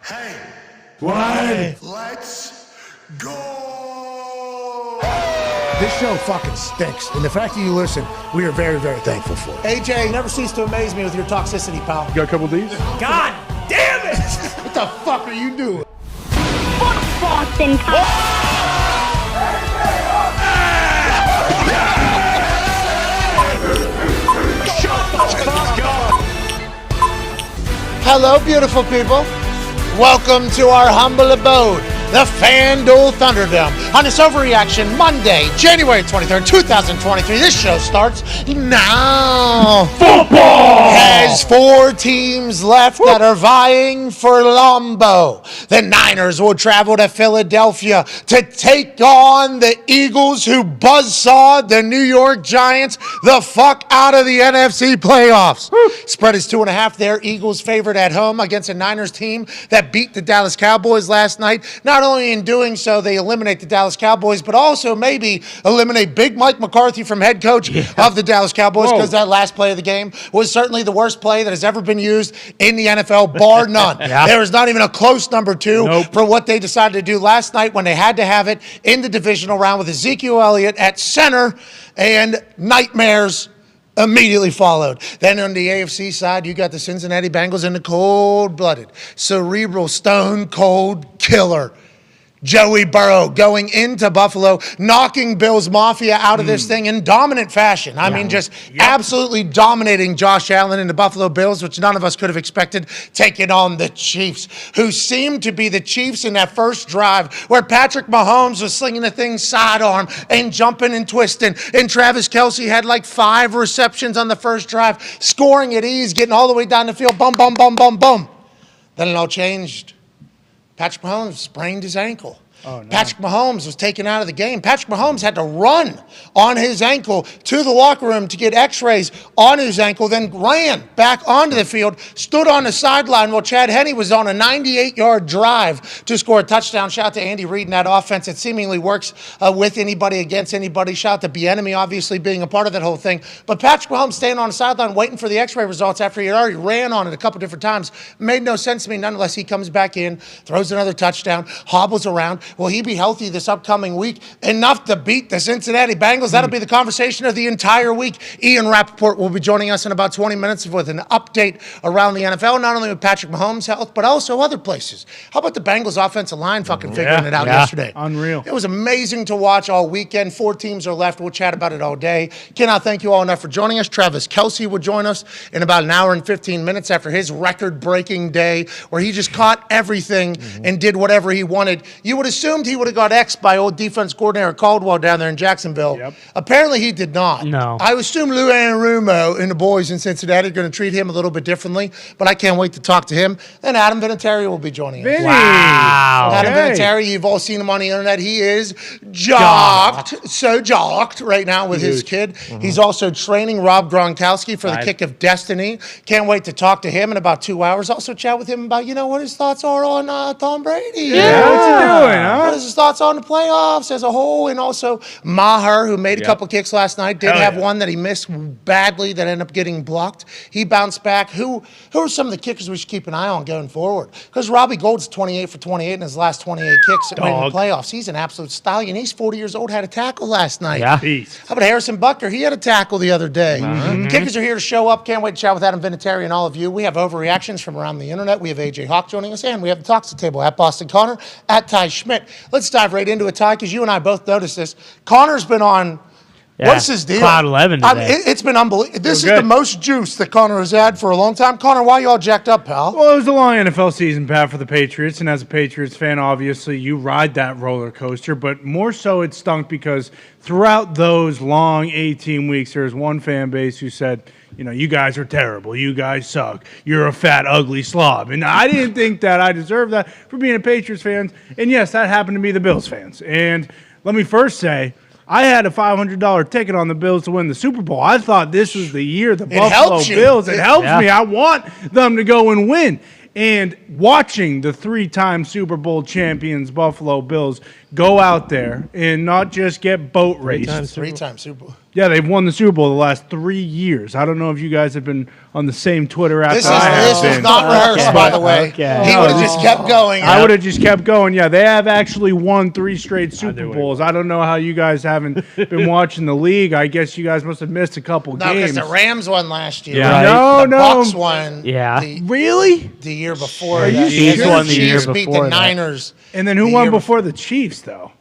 Hey, What? let's go! This show fucking stinks, and the fact that you listen, we are very, very thankful for it. AJ, never cease to amaze me with your toxicity, pal. You got a couple of these? God damn it! What the fuck are you doing? Fuck Boston. Hello, beautiful people. Welcome to our humble abode, the FanDuel Thunderdome. On this overreaction Monday, January 23rd, 2023, this show starts now. Football has 4 teams left that are vying for Lambeau. The Niners will travel to Philadelphia to take on the Eagles, who buzzsawed the New York Giants the fuck out of the NFC playoffs. Spread is 2.5 there. Eagles favored at home against a Niners team that beat the Dallas Cowboys last night. Not only in doing so, they eliminate the Dallas Cowboys, but also maybe eliminate Big Mike McCarthy from head coach of the Dallas Cowboys, because that last play of the game was certainly the worst play that has ever been used in the NFL, bar none. There was not even a close number 2 for what they decided to do last night when they had to have it in the divisional round with Ezekiel Elliott at center, and nightmares immediately followed. Then on the AFC side, you got the Cincinnati Bengals and the cold-blooded, cerebral, stone-cold killer Joey Burrow going into Buffalo, knocking Bills Mafia out of this thing in dominant fashion. I mean, just absolutely dominating Josh Allen and the Buffalo Bills, which none of us could have expected, taking on the Chiefs, who seemed to be the Chiefs in that first drive where Patrick Mahomes was slinging the thing sidearm and jumping and twisting, and Travis Kelce had like 5 receptions on the first drive, scoring at ease, getting all the way down the field, boom, boom, boom, boom, boom. Then it all changed. Patrick Mahomes sprained his ankle. Oh, no. Patrick Mahomes was taken out of the game. Patrick Mahomes had to run on his ankle to the locker room to get x-rays on his ankle, then ran back onto the field, stood on the sideline while Chad Henne was on a 98-yard drive to score a touchdown. Shout out to Andy Reid and that offense. It seemingly works with anybody, against anybody. Shout out to Bieniemy obviously being a part of that whole thing. But Patrick Mahomes staying on the sideline waiting for the x-ray results after he had already ran on it a couple different times made no sense to me. Nonetheless, he comes back in, throws another touchdown, hobbles around. Will he be healthy this upcoming week enough to beat the Cincinnati Bengals? That'll be the conversation of the entire week. Ian Rappaport will be joining us in about 20 minutes with an update around the NFL, not only with Patrick Mahomes' health, but also other places. How about the Bengals offensive line fucking figuring it out yesterday? Unreal. It was amazing to watch all weekend. 4 teams are left. We'll chat about it all day. Cannot thank you all enough for joining us. Travis Kelce will join us in about an hour and 15 minutes after his record-breaking day where he just caught everything and did whatever he wanted. You would assume he would have got X'd by old defense coordinator Caldwell down there in Jacksonville. Apparently he did not. No. I assume Lou Anarumo and the boys in Cincinnati are going to treat him a little bit differently, but I can't wait to talk to him. Then Adam Vinatieri will be joining us. Wow. Adam Vinatieri, you've all seen him on the internet. He is jocked, so jocked right now with his kid. He's also training Rob Gronkowski for the kick of destiny. Can't wait to talk to him in about 2 hours. Also chat with him about, what his thoughts are on Tom Brady. Yeah, what's he doing, huh? What is his thoughts on the playoffs as a whole? And also Maher, who made a couple kicks last night, did have one that he missed badly that ended up getting blocked. He bounced back. Who are some of the kickers we should keep an eye on going forward? Because Robbie Gould's 28 for 28 in his last 28 kicks in the playoffs. He's an absolute stallion. He's 40 years old, had a tackle last night. Yeah. How about Harrison Butker? He had a tackle the other day. Kickers are here to show up. Can't wait to chat with Adam Vinatieri and all of you. We have overreactions from around the internet. We have AJ Hawk joining us, and we have the Talks the Table at Boston Connor, at Ty Schmidt. Let's dive right into it, Ty, because you and I both noticed this. Connor's been on. What's his deal? Cloud 11 today. It's been unbelievable. This is the most juice that Connor has had for a long time. Connor, why you all jacked up, pal? Well, it was a long NFL season, Pat, for the Patriots. And as a Patriots fan, obviously, you ride that roller coaster. But more so, it stunk because throughout those long 18 weeks, there was one fan base who said, you guys are terrible. You guys suck. You're a fat, ugly slob. And I didn't think that I deserved that for being a Patriots fan. And yes, that happened to be the Bills fans. And let me first say, I had a $500 ticket on the Bills to win the Super Bowl. I thought this was the year the Buffalo Bills. It helps me. I want them to go and win. And watching the 3-time Super Bowl champions Buffalo Bills go out there and not just get boat raced. Three-time Super Bowl. Yeah, they've won the Super Bowl the last 3 years. I don't know if you guys have been on the same Twitter app. This I is not rehearsed, by the way. Okay. He would have just kept going. I would have just kept going. Yeah, they have actually won 3 straight Super Bowls. I don't know how you guys haven't been watching the league. I guess you guys must have missed a couple No, because games. the Rams won last year. Yeah. Right? No. Bucks won. Yeah. Really? The year before. Are you that. serious? The won the year Chiefs beat before the that. Niners. And then who the won year before the Chiefs, though?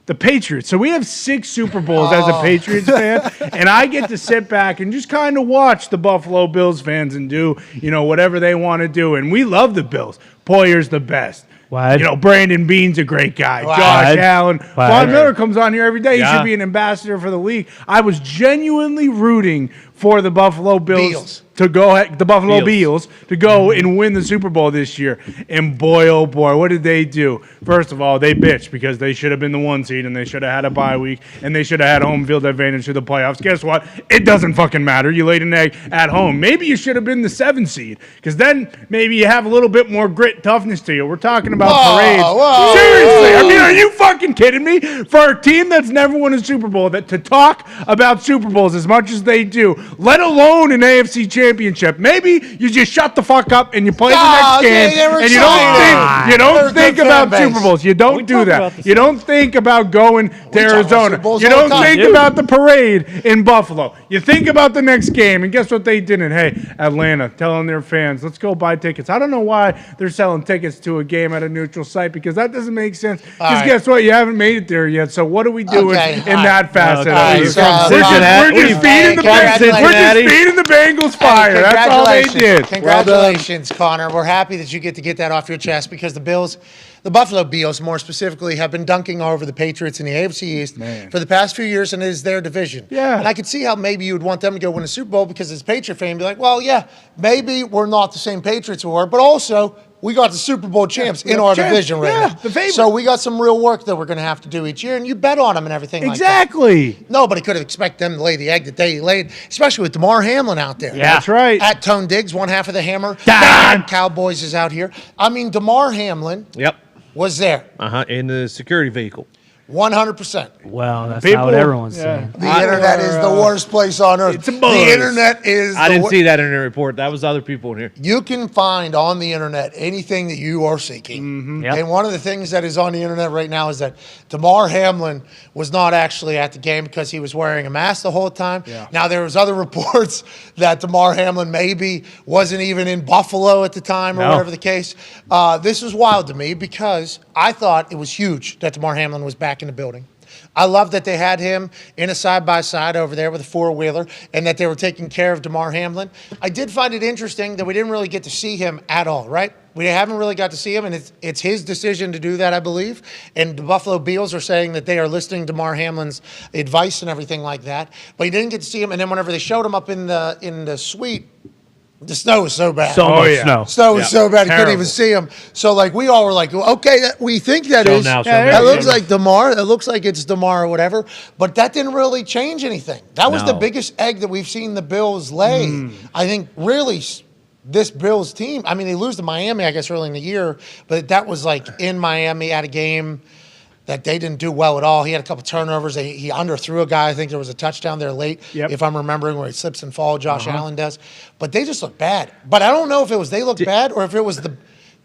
The Patriots. So we have 6 Super Bowls as a Patriots fan, and I get to sit back and just kind of watch the Buffalo Bills fans and do, whatever they want to do. And we love the Bills. Poyer's the best. What? Brandon Beane's a great guy. What? Josh Allen. What? Von Miller comes on here every day. He Yeah. should be an ambassador for the league. I was genuinely rooting for the Buffalo Bills. To go, the Buffalo Bills to go and win the Super Bowl this year. And boy, oh boy, what did they do? First of all, they bitched because they should have been the 1 seed and they should have had a bye week and they should have had home field advantage to the playoffs. Guess what? It doesn't fucking matter. You laid an egg at home. Maybe you should have been the 7 seed because then maybe you have a little bit more grit, toughness to you. We're talking about parades. whoa. Seriously, I mean, are you fucking kidding me? For a team that's never won a Super Bowl, that to talk about Super Bowls as much as they do, let alone an AFC championship, maybe you just shut the fuck up and you play the next game they were and excited. you They're a don't think good about fan base. Super Bowls. You don't do that. You don't think about going to talk about Arizona. Super Bowls You all the don't time, think dude. about the parade in Buffalo. You think about the next game, and guess what they didn't? Hey, Atlanta, telling their fans, let's go buy tickets. I don't know why they're selling tickets to a game at a neutral site because that doesn't make sense. Because right. guess what? You haven't made it there yet. So what are we doing Okay, in all right. that facet? Okay. of All it? right, so, We're Cincinnati. just feeding the Congratulations. we're just feeding the Bengals fire. That's all they did. Congratulations, Connor. We're happy that you get that off your chest because the Buffalo Bills, more specifically, have been dunking over the Patriots in the AFC East for the past few years, and it is their division. Yeah. And I could see how maybe you would want them to go win a Super Bowl because as a Patriot fan, you'd be like, well, yeah, maybe we're not the same Patriots we were, but also we got the Super Bowl champs in our division right now. the favorite. So we got some real work that we're going to have to do each year, and you bet on them and everything like that. Exactly. Nobody could have expected them to lay the egg that they laid, especially with DeMar Hamlin out there. Yeah. That's right. At Tone Diggs, one half of the hammer. Dahn. Cowboys is out here. I mean, DeMar Hamlin Yep. was there. In the security vehicle. 100%. Well, that's People- not what everyone's yeah. saying. The internet is the worst place on earth. It's a buzz. The internet is I the didn't wor- see that in the report. That was other people in here. You can find on the internet anything that you are seeking. Yep. And one of the things that is on the internet right now is that DeMar Hamlin was not actually at the game because he was wearing a mask the whole time. Yeah. Now, there was other reports that DeMar Hamlin maybe wasn't even in Buffalo at the time or No. whatever the case. This was wild to me because I thought it was huge that DeMar Hamlin was back in the building. I love that they had him in a side-by-side over there with a four-wheeler and that they were taking care of DeMar Hamlin. I did find it interesting that we didn't really get to see him at all, right? We haven't really got to see him, and it's his decision to do that, I believe. And the Buffalo Bills are saying that they are listening to DeMar Hamlin's advice and everything like that. But you didn't get to see him, and then whenever they showed him up in the suite, the snow was so bad. So much yeah. snow. Snow was so bad, you couldn't Terrible. even see him. So, like, we all were like, okay, we think that Show is. now, show that now. looks like DeMar. That looks like it's DeMar or whatever. But that didn't really change anything. That was the No. biggest egg that we've seen the Bills lay. I think, really, this Bills team, I mean, they lose to Miami, I guess, early in the year. But that was, like, in Miami at a game that they didn't do well at all. He had a couple turnovers. He underthrew a guy. I think there was a touchdown there late, Yep. if I'm remembering, where he slips and falls. Josh Allen does. But they just look bad. But I don't know if it was they looked bad or if it was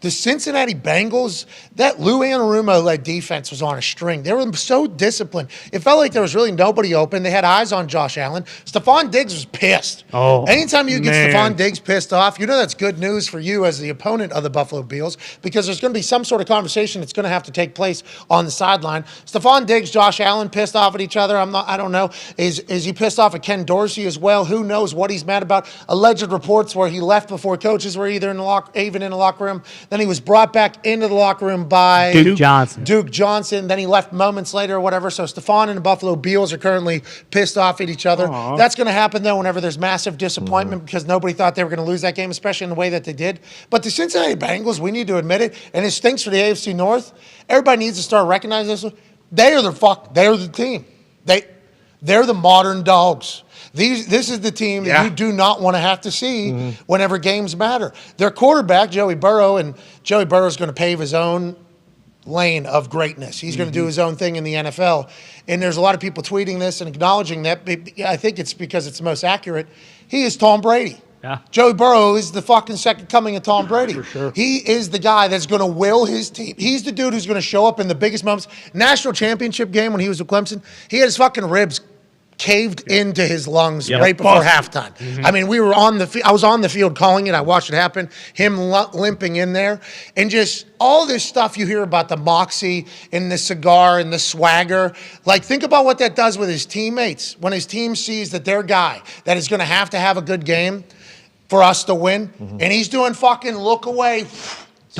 the Cincinnati Bengals. That Lou Anarumo-led defense was on a string. They were so disciplined. It felt like there was really nobody open. They had eyes on Josh Allen. Stephon Diggs was pissed. Oh, Anytime you get man. Stephon Diggs pissed off, you know that's good news for you as the opponent of the Buffalo Bills because there's going to be some sort of conversation that's going to have to take place on the sideline. Stephon Diggs, Josh Allen pissed off at each other. I don't know. Is he pissed off at Ken Dorsey as well? Who knows what he's mad about? Alleged reports where he left before coaches were even in the locker room. Then he was brought back into the locker room by Duke Johnson. Duke Johnson. Then he left moments later or whatever. So Stephon and the Buffalo Bills are currently pissed off at each other. That's going to happen, though, whenever there's massive disappointment because nobody thought they were going to lose that game, especially in the way that they did. But the Cincinnati Bengals, we need to admit it, and it stinks for the AFC North. Everybody needs to start recognizing this. They're the team. They're the modern dogs. This is the team that you do not want to have to see whenever games matter. Their quarterback, Joey Burrow, and Joey Burrow is going to pave his own lane of greatness. He's going to do his own thing in the NFL. And there's a lot of people tweeting this and acknowledging that. I think it's because it's the most accurate. He is Tom Brady. Yeah. Joey Burrow is the fucking second coming of Tom Brady. For sure. He is the guy that's going to will his team. He's the dude who's going to show up in the biggest moments. National championship game when he was with Clemson, he had his fucking ribs caved into his lungs right before halftime. I mean, we were on the I was on the field calling it. I watched it happen. Him limping in there, and just all this stuff you hear about the moxie and the cigar and the swagger. Like, think about what that does with his teammates when his team sees that their guy that is going to have a good game for us to win, and he's doing fucking look away.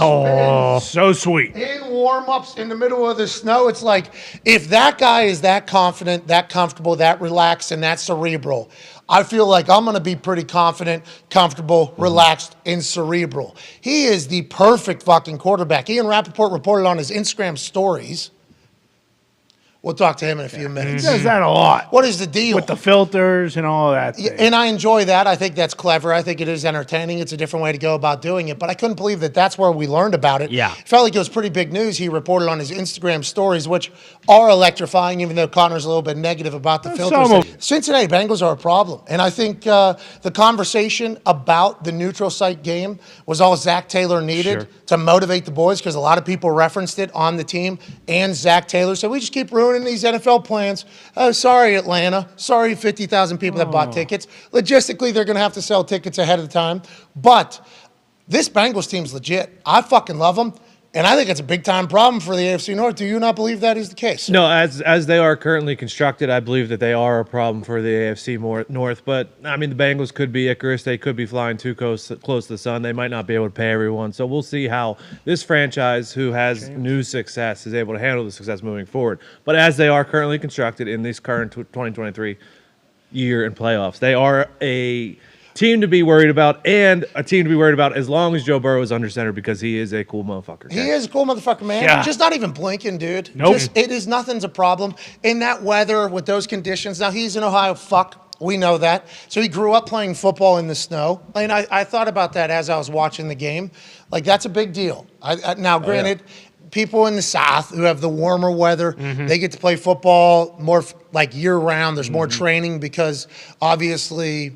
Oh, so sweet. In warm-ups in the middle of the snow, it's like, if that guy is that confident, that comfortable, that relaxed, and that cerebral, I feel like I'm going to be pretty confident, comfortable, relaxed, and cerebral. He is the perfect fucking quarterback. Ian Rappaport reported on his Instagram stories. We'll talk to him in a few minutes. He does that a lot. What is the deal? With the filters and all that thing. And I enjoy that. I think that's clever. I think it is entertaining. It's a different way to go about doing it. But I couldn't believe that that's where we learned about it. Yeah. It felt like it was pretty big news. He reported on his Instagram stories, which are electrifying, even though Connor's a little bit negative about the filters. Cincinnati Bengals are a problem. And I think the conversation about the neutral site game was all Zach Taylor needed to motivate the boys, because a lot of people referenced it on the team. And Zach Taylor said, we just keep ruining these NFL plans. Oh, sorry, Atlanta. Sorry, 50,000 people that bought tickets. Logistically, they're going to have to sell tickets ahead of the time. But this Bengals team's legit. I fucking love them. And I think it's a big-time problem for the AFC North. Do you not believe that is the case? No, as they are currently constructed, I believe that they are a problem for the AFC North. But, I mean, the Bengals could be Icarus. They could be flying too close to the sun. They might not be able to pay everyone. So we'll see how this franchise, who has new success, is able to handle the success moving forward. But as they are currently constructed in this current 2023 year in playoffs, they are a team to be worried about, and a team to be worried about as long as Joe Burrow is under center, because he is a cool motherfucker. He is a cool motherfucker, man. Yeah. Just not even blinking, dude. Nope. It is nothing's a problem. In that weather, with those conditions. Now, he's in Ohio. Fuck. We know that. So he grew up playing football in the snow. And I thought about that as I was watching the game. Like, that's a big deal. Now, granted, people in the South who have the warmer weather, they get to play football more like year-round. There's more training because, obviously,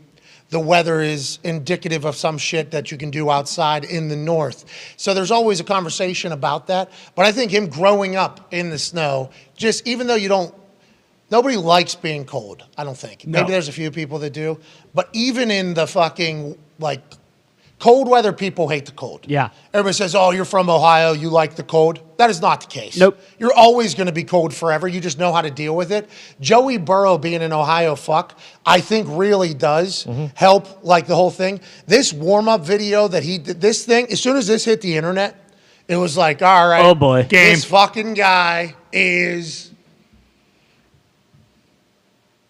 the weather is indicative of some shit that you can do outside in the north. So there's always a conversation about that. But I think him growing up in the snow, just even though nobody likes being cold, I don't think. No. Maybe there's a few people that do. But even in the fucking, like, cold weather, people hate the cold. Yeah. Everybody says, oh, you're from Ohio, you like the cold. That is not the case. Nope. You're always going to be cold forever. You just know how to deal with it. Joey Burrow being an Ohio fuck, I think really does help, like, the whole thing. This warm-up video that he did, this thing, as soon as this hit the internet, it was like, all right. Oh, boy. This fucking guy is...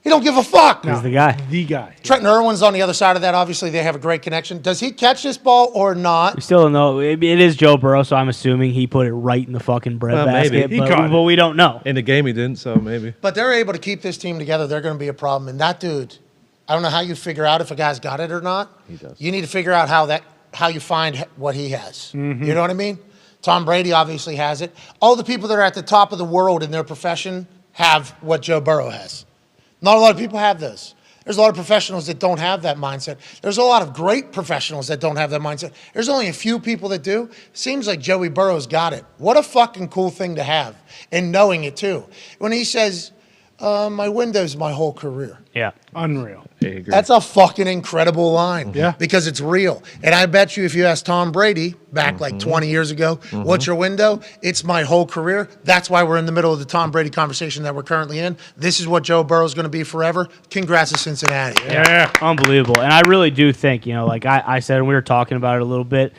He don't give a fuck. He's the guy. The guy. Trenton Irwin's on the other side of that. Obviously, they have a great connection. Does he catch this ball or not? We still don't know. It is Joe Burrow, so I'm assuming he put it right in the fucking bread maybe. basket. He But we don't know. In the game, he didn't, so maybe. But they're able to keep this team together. They're going to be a problem. And that dude, I don't know how you figure out if a guy's got it or not. He does. You need to figure out how you find what he has. You know what I mean? Tom Brady obviously has it. All the people that are at the top of the world in their profession have what Joe Burrow has. Not a lot of people have those. There's a lot of professionals that don't have that mindset. There's a lot of great professionals that don't have that mindset. There's only a few people that do. Seems like Joey Burrow's got it. What a fucking cool thing to have, and knowing it too. When he says, my window's my whole career. Yeah. Unreal. I agree. That's a fucking incredible line. Yeah. Because it's real. And I bet you if you asked Tom Brady back like 20 years ago, what's your window? It's my whole career. That's why we're in the middle of the Tom Brady conversation that we're currently in. This is what Joe Burrow's going to be forever. Congrats to Cincinnati. Yeah. Unbelievable. And I really do think, like I said, and we were talking about it a little bit,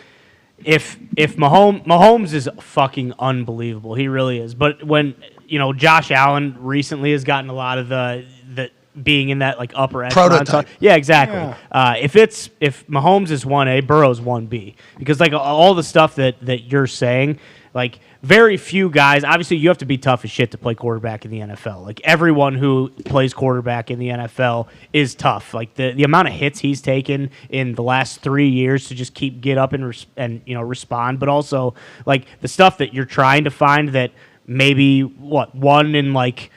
if Mahomes is fucking unbelievable. He really is. But when, Josh Allen recently has gotten a lot of the being in that like upper echelon. Prototype. Yeah, exactly. If Mahomes is 1A, Burrow's 1B, because like all the stuff that you're saying, like very few guys. Obviously, you have to be tough as shit to play quarterback in the NFL. Like everyone who plays quarterback in the NFL is tough. Like the amount of hits he's taken in the last 3 years to just get up and respond, but also like the stuff that you're trying to find that maybe one in like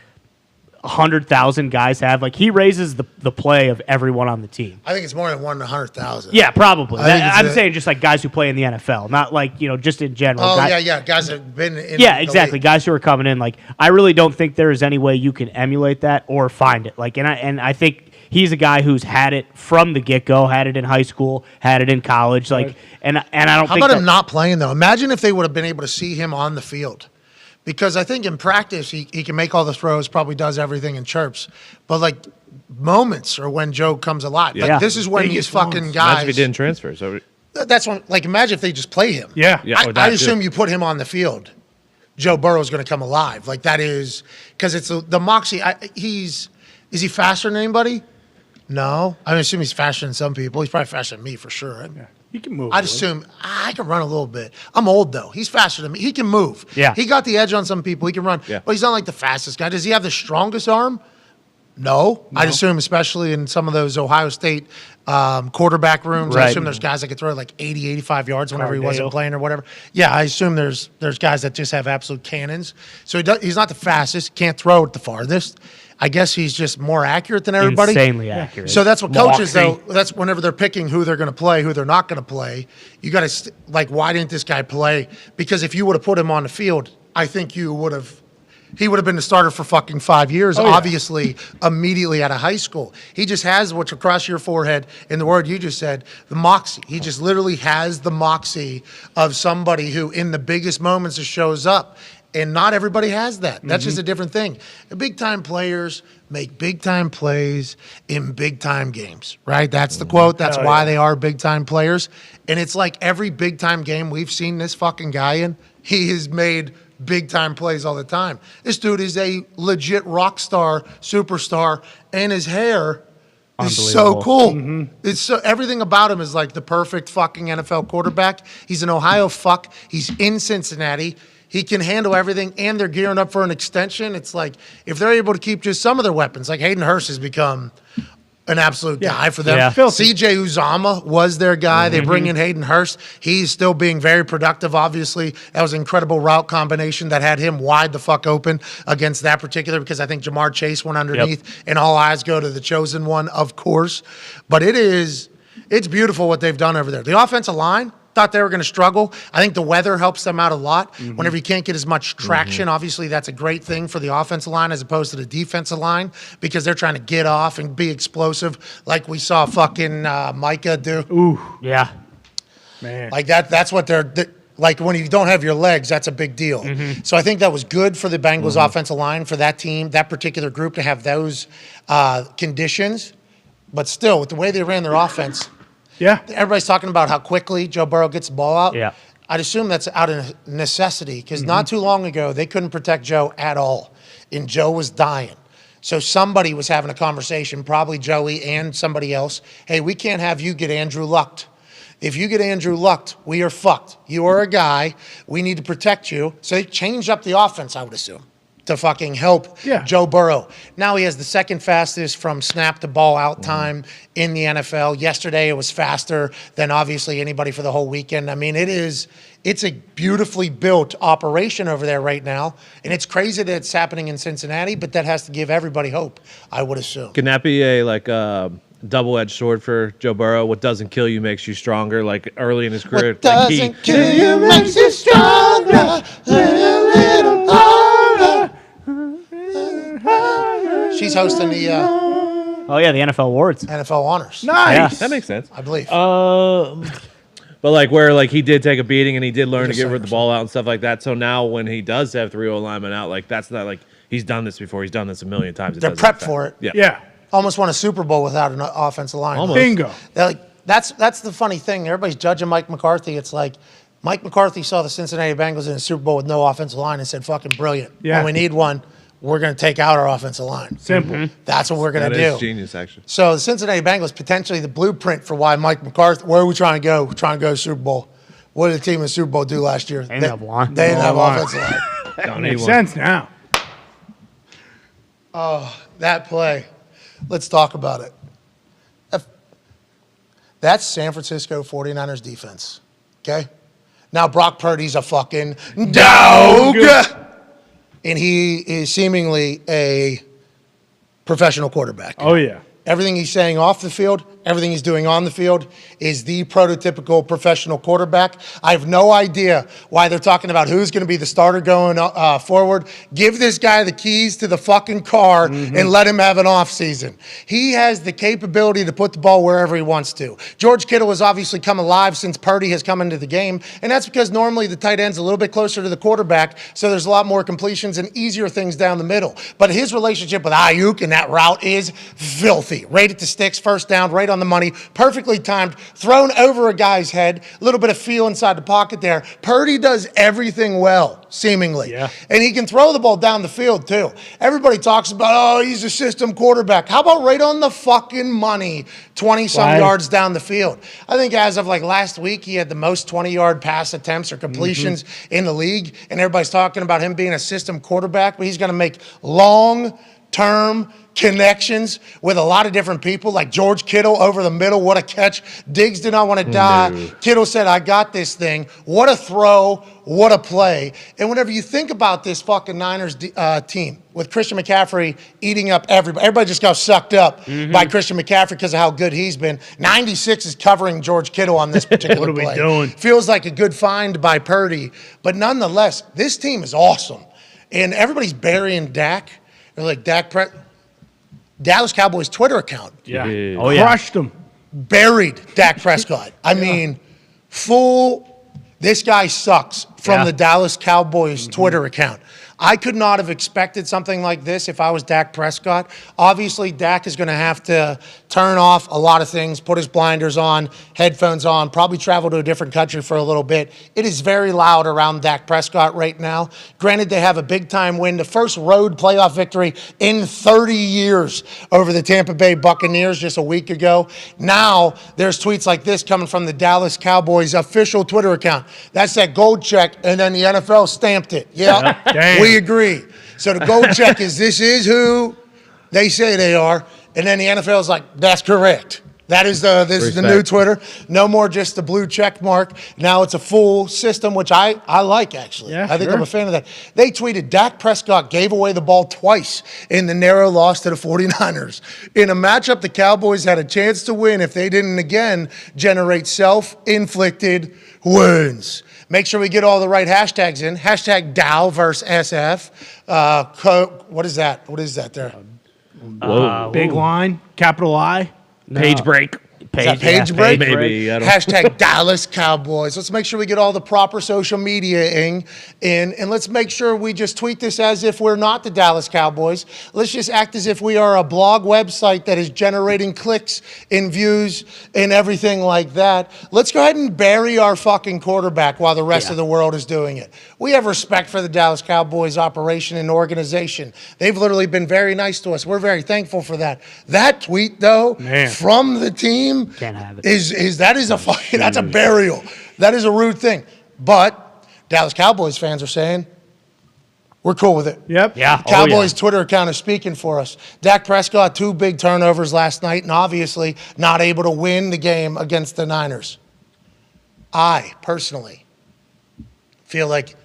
100,000 guys have. Like he raises the play of everyone on the team. I think it's more than 1 in 100,000. Yeah, probably. I'm it's saying just like guys who play in the NFL, not like just in general. Oh yeah, guys that have been in. Yeah, the exactly. league. Guys who are coming in. Like I really don't think there is any way you can emulate that or find it. Like and I think he's a guy who's had it from the get go, had it in high school, had it in college. Like and I don't. How think about him not playing though? Imagine if they would have been able to see him on the field. Because I think in practice, he can make all the throws, probably does everything and chirps. But, like, moments are when Joe comes alive. Yeah. Like, this is when these fucking guys. Imagine if he didn't transfer. So That's when, like, imagine if they just play him. Yeah. I assume you put him on the field. Joe Burrow's going to come alive. Like, that is, because it's the moxie. Is he faster than anybody? No. I assume he's faster than some people. He's probably faster than me for sure. Yeah. He can move. I'd assume I can run a little bit. I'm old though. He's faster than me. He can move. Yeah. He got the edge on some people. He can run. Yeah. But he's not like the fastest guy. Does he have the strongest arm? No. I'd assume, especially in some of those Ohio State quarterback rooms, I Right. assume there's guys that could throw like 80, 85 yards whenever he Cardale. wasn't playing or whatever. Yeah, I assume there's guys that just have absolute cannons. So he's not the fastest. Can't throw it the farthest. I guess he's just more accurate than everybody. Insanely accurate. So that's what coaches, Moxie. though, that's whenever they're picking who they're going to play, who they're not going to play, you got to, why didn't this guy play? Because if you would have put him on the field, I think he would have been the starter for fucking 5 years, obviously, immediately out of high school. He just has what's across your forehead, in the word you just said, the moxie. He just literally has the moxie of somebody who, in the biggest moments, just shows up. And not everybody has that. That's just a different thing. Big-time players make big-time plays in big-time games, right? That's the quote. That's why they are big-time players. And it's like every big-time game we've seen this fucking guy in, he has made big-time plays all the time. This dude is a legit rock star, superstar, and his hair is so cool. It's so everything about him is like the perfect fucking NFL quarterback. He's an Ohio fuck. He's in Cincinnati. He can handle everything, and they're gearing up for an extension. It's like if they're able to keep just some of their weapons, like Hayden Hurst has become an absolute guy for them. Yeah. CJ Uzama was their guy. They bring in Hayden Hurst. He's still being very productive, obviously. That was an incredible route combination that had him wide the fuck open against that particular, because I think Jamar Chase went underneath, and all eyes go to the chosen one, of course. But it's beautiful what they've done over there. The offensive line, thought they were going to struggle. I think the weather helps them out a lot. Whenever you can't get as much traction, obviously that's a great thing for the offensive line as opposed to the defensive line, because they're trying to get off and be explosive like we saw fucking Micah do. Ooh, yeah. man. Like that's what like when you don't have your legs, that's a big deal. So I think that was good for the Bengals offensive line, for that team, that particular group, to have those conditions. But still, with the way they ran their offense, Yeah. everybody's talking about how quickly Joe Burrow gets the ball out. Yeah. I'd assume that's out of necessity, because not too long ago, they couldn't protect Joe at all, and Joe was dying. So somebody was having a conversation, probably Joey and somebody else. Hey, we can't have you get Andrew Lucked. If you get Andrew Lucked, we are fucked. You are a guy. We need to protect you. So they changed up the offense, I would assume, to fucking help Joe Burrow. Now he has the second fastest from snap to ball out time in the NFL. Yesterday it was faster than obviously anybody for the whole weekend. I mean, it's a beautifully built operation over there right now. And it's crazy that it's happening in Cincinnati, but that has to give everybody hope, I would assume. can that be a double-edged sword for Joe Burrow? What doesn't kill you makes you stronger. Like early in his career, What doesn't kill you makes you stronger. Little harder. She's hosting the Oh yeah, the NFL awards. NFL honors, Nice. that makes sense. I believe. But where he did take a beating and he did learn to get rid of the ball out and stuff like that. So now when he does have 3 linemen out, that's not like he's done this before. He's done this a million times. They're prepped for it. Yeah. Yeah. Almost won a Super Bowl without an offensive line. Almost. Bingo. That's the funny thing. Everybody's judging Mike McCarthy. It's like Mike McCarthy saw the Cincinnati Bengals in a Super Bowl with no offensive line and said, fucking brilliant. Yeah. When we need one, we're going to take out our offensive line. Simple. That's what we're going to That do. is genius, actually. So the Cincinnati Bengals, potentially the blueprint for why Mike McCarthy, where are we trying to go? We're trying to go to Super Bowl. What did the team in the Super Bowl do last year? They didn't have line. They didn't have line. offensive line. Don't need Makes one. sense now. That play, let's talk about it. That's San Francisco 49ers defense, okay? Now Brock Purdy's a fucking dog. And he is seemingly a professional quarterback. Oh, yeah. Everything he's saying off the field, everything he's doing on the field is the prototypical professional quarterback. I have no idea why they're talking about who's going to be the starter going forward. Give this guy the keys to the fucking car and let him have an off season. He has the capability to put the ball wherever he wants to. George Kittle has obviously come alive since Purdy has come into the game, and that's because normally the tight end's a little bit closer to the quarterback, so there's a lot more completions and easier things down the middle. But his relationship with Ayuk and that route is filthy. Right at the sticks, first down, right on the money, perfectly timed, thrown over a guy's head, a little bit of feel inside the pocket there. Purdy does everything well, seemingly. Yeah. And he can throw the ball down the field, too. Everybody talks about, oh, he's a system quarterback. How about right on the fucking money, 20-some Right. yards down the field? I think as of like last week, he had the most 20-yard pass attempts or completions in the league, and everybody's talking about him being a system quarterback, but he's going to make long-term connections with a lot of different people, like George Kittle over the middle. What a catch. Diggs did not want to die. No. Kittle said, I got this thing. What a throw. What a play. And whenever you think about this fucking Niners team with Christian McCaffrey eating up everybody just got sucked up by Christian McCaffrey because of how good he's been. 96 is covering George Kittle on this particular What are we play. doing? Feels like a good find by Purdy. But nonetheless, this team is awesome. And everybody's burying Dak. They're like, Dallas Cowboys Twitter account Yeah. Yeah. Oh, yeah. Crushed them. buried Dak Prescott. I mean, this guy sucks from Yeah. the Dallas Cowboys Twitter account. I could not have expected something like this if I was Dak Prescott. Obviously, Dak is going to have to turn off a lot of things, put his blinders on, headphones on, probably travel to a different country for a little bit. It is very loud around Dak Prescott right now. Granted, they have a big-time win, the first road playoff victory in 30 years over the Tampa Bay Buccaneers just a week ago. Now, there's tweets like this coming from the Dallas Cowboys official Twitter account. That's that gold check, and then the NFL stamped it. Yeah, Damn. we agree. So the gold check is this is who they say they are, and then the NFL is like, that's correct. This is the new Respect. Twitter. No more just the blue check mark. Now it's a full system, which I like, actually. Yeah, I think sure. I'm a fan of that. They tweeted, Dak Prescott gave away the ball twice in the narrow loss to the 49ers. In a matchup the Cowboys had a chance to win if they didn't, again, generate self-inflicted wounds. Make sure we get all the right hashtags in. Hashtag Dow versus SF. What is that? What is that there? Big line, capital I. Page break. Is that page break? Maybe. I don't Hashtag Dallas Cowboys. Let's make sure we get all the proper social media in, and let's make sure we just tweet this as if we're not the Dallas Cowboys. Let's just act as if we are a blog website that is generating clicks and views and everything like that. Let's go ahead and bury our fucking quarterback while the rest of the world is doing it. We have respect for the Dallas Cowboys operation and organization. They've literally been very nice to us. We're very thankful for that. That tweet, though, Man. from the team, Can't have it. that's a burial. That is a rude thing. But Dallas Cowboys fans are saying we're cool with it. Yep. Yeah. Cowboys Twitter account is speaking for us. Dak Prescott, 2 big turnovers last night, and obviously not able to win the game against the Niners. I personally feel like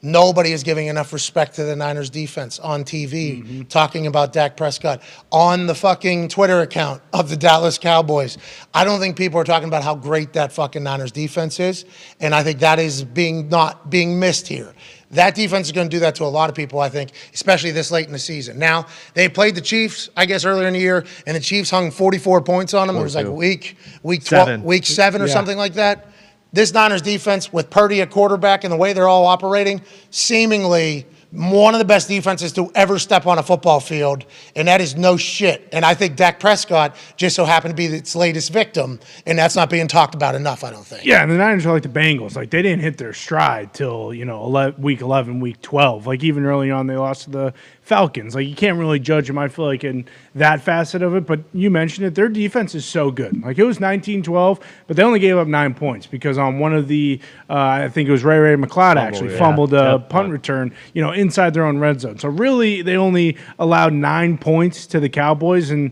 nobody is giving enough respect to the Niners defense on TV, talking about Dak Prescott on the fucking Twitter account of the Dallas Cowboys. I don't think people are talking about how great that fucking Niners defense is, and I think that is not being missed here. That defense is going to do that to a lot of people, I think, especially this late in the season. Now, they played the Chiefs, I guess, earlier in the year, and the Chiefs hung 44 points on them. It was like 42. week 7 or something like that. This Niners defense, with Purdy at quarterback and the way they're all operating, seemingly one of the best defenses to ever step on a football field, and that is no shit. And I think Dak Prescott just so happened to be its latest victim, and that's not being talked about enough, I don't think. Yeah, and the Niners are like the Bengals. Like, they didn't hit their stride till, week 11, week 12. Like, even early on, they lost to the Falcons. Like, you can't really judge them, I feel like, in that facet of it. But you mentioned it. Their defense is so good. Like, it was 19-12, but they only gave up 9 points because on one of the, I think it was Ray McLeod fumbled a punt return, inside their own red zone. So really, they only allowed 9 points to the Cowboys. And,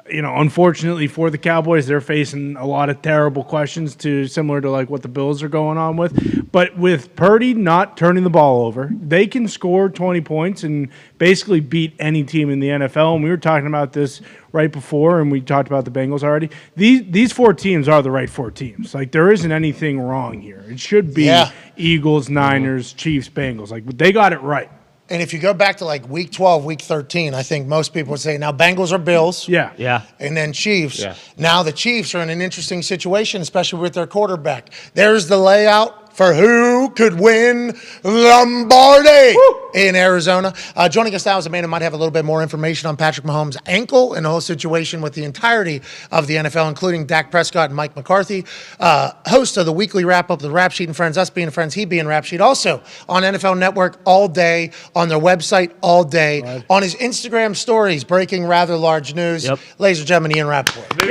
unfortunately for the Cowboys, they're facing a lot of terrible questions similar to like what the Bills are going on with. But with Purdy not turning the ball over, they can score 20 points and basically beat any team in the NFL. And we were talking about this right before, and we talked about the Bengals already. These 4 teams are the right 4 teams. Like, there isn't anything wrong here. It should be Eagles, Niners, Chiefs, Bengals. Like, they got it right. And if you go back to like week 12, week 13, I think most people would say now Bengals or Bills. Yeah. And then Chiefs. Yeah. Now the Chiefs are in an interesting situation, especially with their quarterback. There's the layout for who could win Lombardi in Arizona. Joining us now is a man who might have a little bit more information on Patrick Mahomes' ankle and the whole situation with the entirety of the NFL, including Dak Prescott and Mike McCarthy. Host of the weekly wrap-up, the Rap Sheet and Friends, Us Being Friends, He Being Rap Sheet. Also on NFL Network all day, on their website all day, on his Instagram stories, breaking rather large news. Yep. Ladies and gentlemen, Ian Rappaport.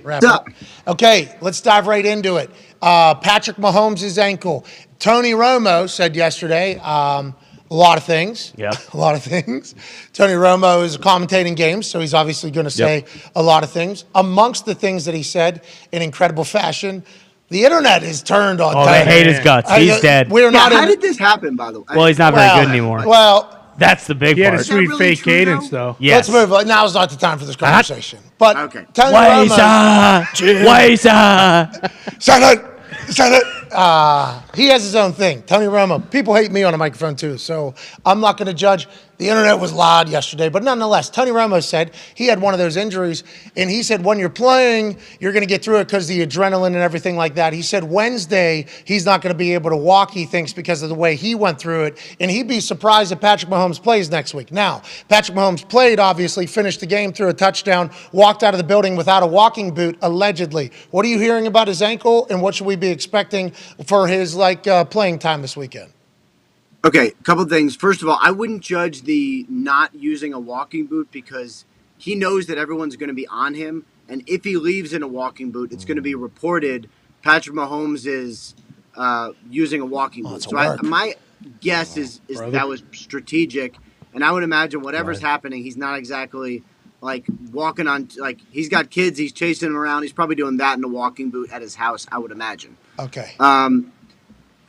What's up? Okay, let's dive right into it. Patrick Mahomes' ankle. Tony Romo said yesterday a lot of things. Yeah. A lot of things. Tony Romo is commentating games, so he's obviously going to say a lot of things. Amongst the things that he said in incredible fashion, the internet is turned on. Oh, they hate his guts. He's dead. We're not. How did this happen, by the way? Well, he's not very good anymore. Well, that's the big He had a part. sweet really fake true, cadence, though? though. Yes. let's move. Now's not the time for this conversation. But Okay. Tony Romo. Shut it. He has his own thing. Tony Romo. People hate me on a microphone too, so I'm not going to judge. The internet was loud yesterday, but nonetheless, Tony Romo said he had one of those injuries, and he said when you're playing, you're going to get through it because the adrenaline and everything like that. He said Wednesday he's not going to be able to walk, he thinks, because of the way he went through it, and he'd be surprised if Patrick Mahomes plays next week. Now, Patrick Mahomes played, obviously, finished the game, threw a touchdown, walked out of the building without a walking boot, allegedly. What are you hearing about his ankle, and what should we be expecting for his playing time this weekend? Okay, a couple of things. First of all, I wouldn't judge the not using a walking boot because he knows that everyone's going to be on him. And if he leaves in a walking boot, it's going to be reported Patrick Mahomes is using a walking boot. So my guess is that was strategic. And I would imagine whatever's happening, he's not exactly like walking on, like he's got kids, he's chasing them around. He's probably doing that in a walking boot at his house, I would imagine. Okay.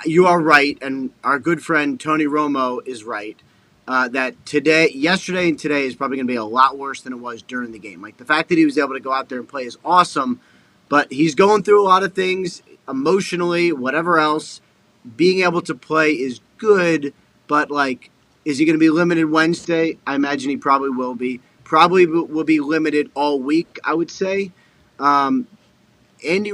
You are right, and our good friend Tony Romo is right, that yesterday and today is probably going to be a lot worse than it was during the game. Like, the fact that he was able to go out there and play is awesome, but he's going through a lot of things emotionally, whatever else. Being able to play is good, but, like, is he going to be limited Wednesday? I imagine he probably will be. Probably will be limited all week, I would say. Andy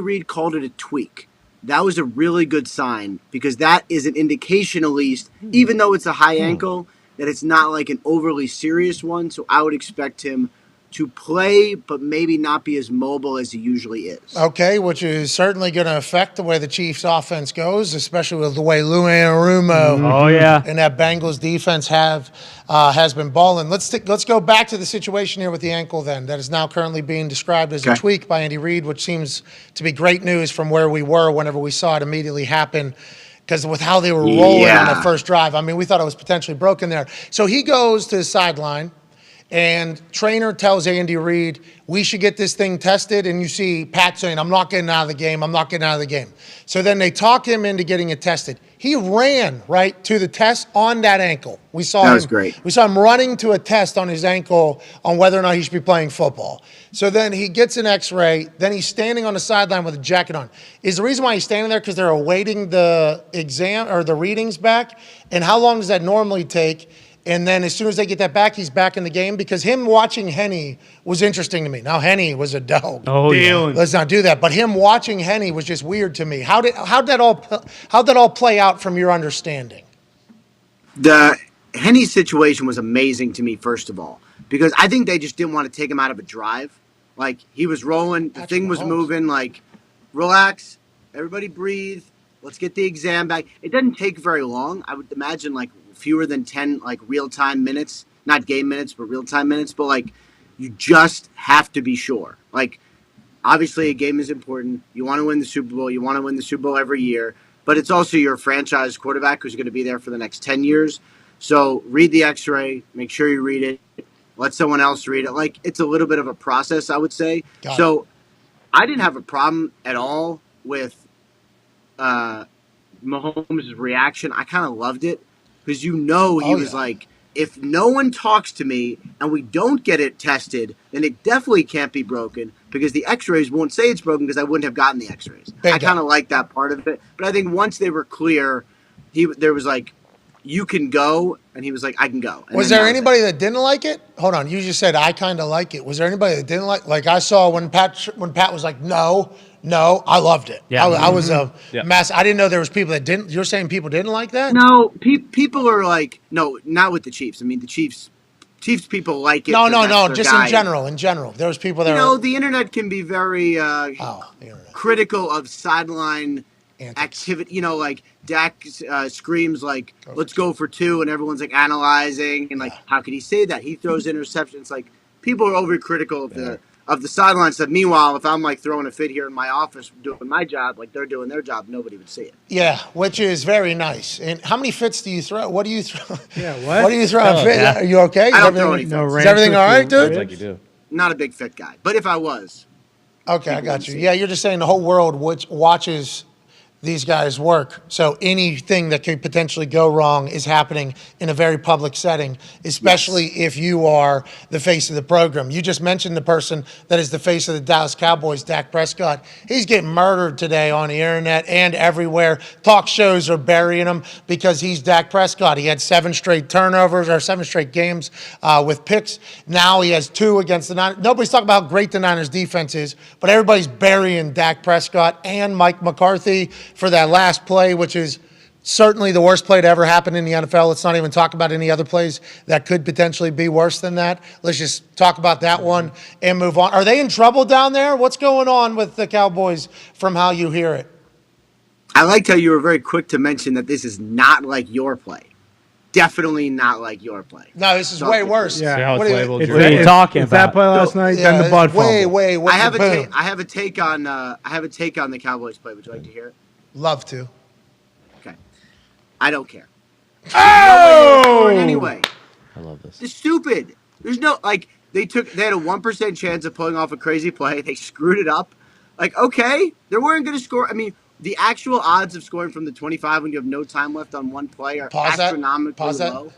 Reid called it a tweak. That was a really good sign because that is an indication, at least, even though it's a high ankle, that it's not like an overly serious one. So I would expect him to play, but maybe not be as mobile as he usually is. Okay, which is certainly going to affect the way the Chiefs' offense goes, especially with the way Lou Anarumo and that Bengals defense has been balling. Let's go back to the situation here with the ankle then that is now currently being described as a tweak by Andy Reid, which seems to be great news from where we were whenever we saw it immediately happen. Because with how they were rolling on the first drive, I mean, we thought it was potentially broken there. So he goes to the sideline. And trainer tells Andy Reid, we should get this thing tested. And you see Pat saying, I'm not getting out of the game. So then they talk him into getting it tested. He ran right to the test on that ankle. We saw was great. We saw him running to a test on his ankle on whether or not he should be playing football. So then he gets an X-ray. Then he's standing on the sideline with a jacket on. Is the reason why he's standing there because they're awaiting the exam or the readings back? And how long does that normally take? And then as soon as they get that back, he's back in the game because him watching Henne was interesting to me. Now, Henne was a dog. Oh, yeah. Let's not do that. But him watching Henne was just weird to me. How'd that all play out from your understanding? The Henny situation was amazing to me, first of all, because I think they just didn't want to take him out of a drive. Like, he was rolling, the thing was moving, like, relax, everybody breathe, let's get the exam back. It doesn't take very long. I would imagine, like, fewer than 10, like, real-time minutes. Not game minutes, but real-time minutes. But, like, you just have to be sure. Like, obviously, a game is important. You want to win the Super Bowl. You want to win the Super Bowl every year. But it's also your franchise quarterback who's going to be there for the next 10 years. So read the x-ray. Make sure you read it. Let someone else read it. Like, it's a little bit of a process, I would say. So I didn't have a problem at all with Mahomes' reaction. I kind of loved it because he was like, if no one talks to me and we don't get it tested, then it definitely can't be broken because the x-rays won't say it's broken because I wouldn't have gotten the x-rays. I kind of like that part of it. But I think once they were clear, there was like, you can go, and he was like, I can go. And was there anybody that didn't like it? Hold on, you just said I kind of like it. Was there anybody that didn't like I saw when Pat was like, no, I loved it. Yeah. I was a mess. I didn't know there was people that didn't. You're saying people didn't like that? No, people are like, no, not with the Chiefs. I mean, the Chiefs people like it. No, just guy. In general. There was people that the internet can be very critical of sideline activity. Like Dak screams like, let's go for two, and everyone's like analyzing and like, how could he say that? He throws interceptions. Like, people are overcritical of the sideline stuff. Meanwhile, if I'm like throwing a fit here in my office doing my job, like they're doing their job, nobody would see it. Yeah, which is very nice. And how many fits do you throw? What do you throw? Yeah, what? What do you throw? Are you okay? I don't throw any fits. Is everything all right, dude? Like you do. Not a big fit guy, but if I was. Okay, I got you. Yeah, you're just saying the whole world watches these guys work. So anything that could potentially go wrong is happening in a very public setting, especially if you are the face of the program. You just mentioned the person that is the face of the Dallas Cowboys, Dak Prescott. He's getting murdered today on the internet and everywhere. Talk shows are burying him because he's Dak Prescott. He had 7 straight turnovers or 7 straight games with picks. Now he has 2 against the Niners. Nobody's talking about how great the Niners defense is, but everybody's burying Dak Prescott and Mike McCarthy for that last play, which is certainly the worst play to ever happen in the NFL. Let's not even talk about any other plays that could potentially be worse than that. Let's just talk about that one and move on. Are they in trouble down there? What's going on with the Cowboys from how you hear it? I liked how you were very quick to mention that this is not like your play. Definitely not like your play. No, this is way worse. Yeah. What are you talking about? That play last night, then the butt fumble. Way. I have a take on the Cowboys play. Would you like to hear it? Love to. Okay. I don't care. Oh! Anyway. I love this. It's stupid. There's no, like, they had a 1% chance of pulling off a crazy play. They screwed it up. Like, okay, they weren't going to score. I mean, the actual odds of scoring from the 25 when you have no time left on one play are astronomically low.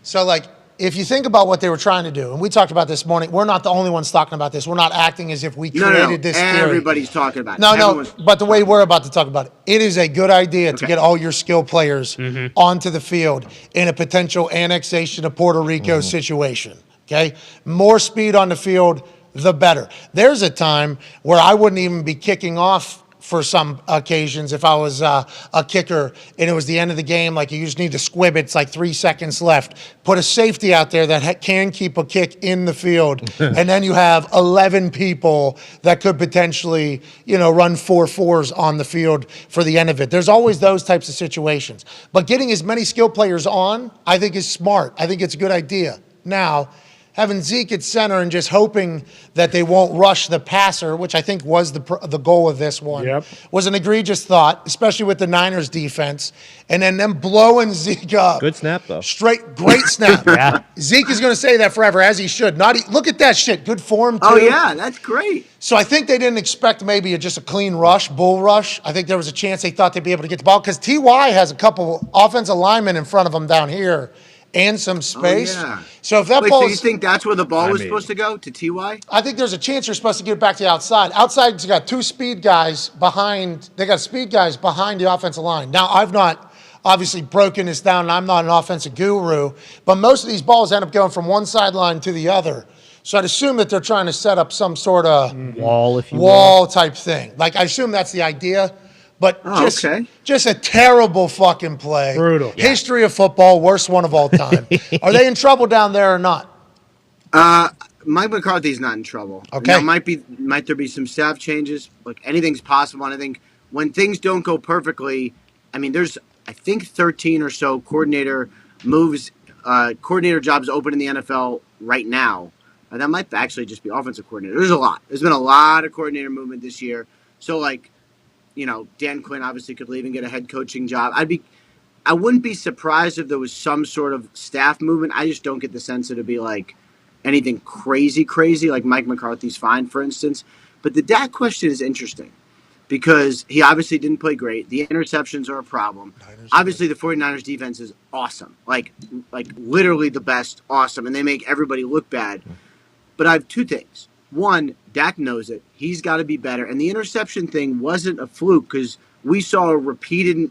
So, like, if you think about what they were trying to do, and we talked about this morning, we're not the only ones talking about this. We're not acting as if we created this theory. Everybody's talking about it. No, but the way we're about to talk about it, it is a good idea to get all your skill players onto the field in a potential annexation of Puerto Rico situation, okay? More speed on the field, the better. There's a time where I wouldn't even be kicking off for some occasions if I was a kicker and it was the end of the game, like you just need to squib it, it's like 3 seconds left. Put a safety out there that can keep a kick in the field, and then you have 11 people that could potentially, run 4-4s on the field for the end of it. There's always those types of situations. But getting as many skill players on, I think is smart. I think it's a good idea. Now, having Zeke at center and just hoping that they won't rush the passer, which I think was the goal of this one, was an egregious thought, especially with the Niners defense. And then them blowing Zeke up. Good snap, though. Great snap. Yeah. Zeke is going to say that forever, as he should. Look at that shit. Good form, too. Oh, yeah, that's great. So I think they didn't expect maybe just a clean rush, bull rush. I think there was a chance they thought they'd be able to get the ball because T.Y. has a couple offensive linemen in front of him down here and some space. Oh, yeah. So if that ball, so you think that's where the ball was supposed to go, to T.Y.? I think there's a chance you're supposed to get it back to the outside. Outside's got 2 speed guys behind. They got speed guys behind the offensive line. Now I've not obviously broken this down, and I'm not an offensive guru, but most of these balls end up going from one sideline to the other. So I'd assume that they're trying to set up some sort of wall, if you will, type thing. Like I assume that's the idea. But just a terrible fucking play. Brutal. History of football, worst one of all time. Are they in trouble down there or not? Mike McCarthy's not in trouble. Okay. Now, might there be some staff changes? Look, anything's possible. And I think when things don't go perfectly, I mean, there's, I think, 13 or so coordinator jobs open in the NFL right now. That might actually just be offensive coordinator. There's a lot. There's been a lot of coordinator movement this year. So, like, Dan Quinn obviously could leave and get a head coaching job. I wouldn't be surprised if there was some sort of staff movement. I just don't get the sense that it'd be like anything crazy, like Mike McCarthy's fine, for instance. But the Dak question is interesting because he obviously didn't play great. The interceptions are a problem. Obviously, the 49ers defense is awesome. Like literally the best, awesome. And they make everybody look bad. But I have two things. One, Dak knows it. He's got to be better. And the interception thing wasn't a fluke because we saw a repeated,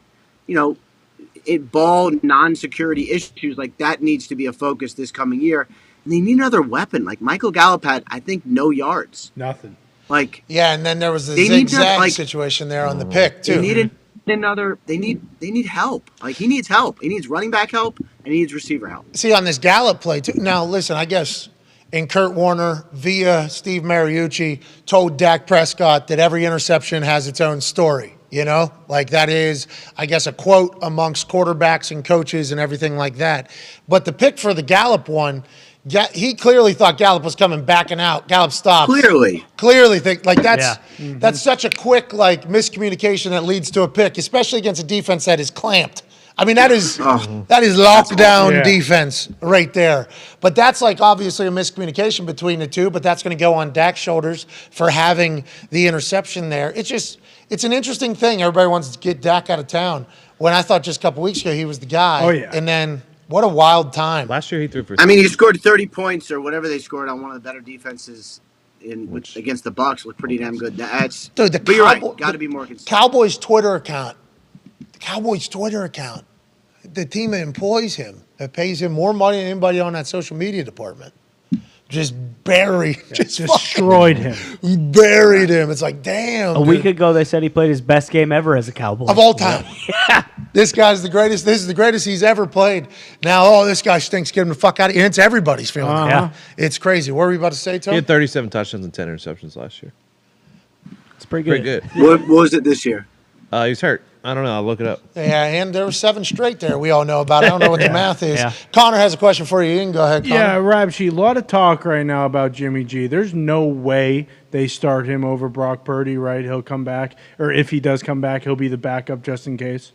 ball non-security issues. Like, that needs to be a focus this coming year. And they need another weapon. Like, Michael Gallup had, I think, no yards. Nothing. Like, yeah, and then there was the zigzag situation there on the pick too. They need help. Like, he needs help. He needs running back help and he needs receiver help. See, on this Gallup play too. Now, listen, I guess and Kurt Warner via Steve Mariucci told Dak Prescott that every interception has its own story. Like that is, I guess, a quote amongst quarterbacks and coaches and everything like that. But the pick for the Gallup one, he clearly thought Gallup was backing out. Gallup stopped. Clearly think like that's such a quick miscommunication that leads to a pick, especially against a defense that is clamped. I mean, that is lockdown defense right there. But that's obviously a miscommunication between the two, but that's going to go on Dak's shoulders for having the interception there. It's an interesting thing. Everybody wants to get Dak out of town. When I thought just a couple weeks ago he was the guy. Oh, yeah. And then what a wild time. Last year he threw for. I mean, he scored 30 points or whatever they scored on one of the better defenses against the Bucs. Looked pretty damn good. But you're right. Got to be more consistent. Cowboys Twitter account. The team that employs him, that pays him more money than anybody on that social media department, just destroyed him. Buried him. It's like, damn. A week ago, they said he played his best game ever as a Cowboy. Of all time. Yeah. This guy's the greatest. This is the greatest he's ever played. Now, this guy stinks. Get him the fuck out of here. It's everybody's feeling. Yeah. It's crazy. What were you about to say, Tom? He had 37 touchdowns and 10 interceptions last year. It's pretty good. What was it this year? He was hurt. I don't know. I'll look it up. Yeah, and there were 7 straight there we all know about. I don't know what the math is. Yeah. Connor has a question for you. You can go ahead, Connor. Yeah, Rabshi, a lot of talk right now about Jimmy G. There's no way they start him over Brock Purdy, right? He'll come back. Or if he does come back, he'll be the backup just in case.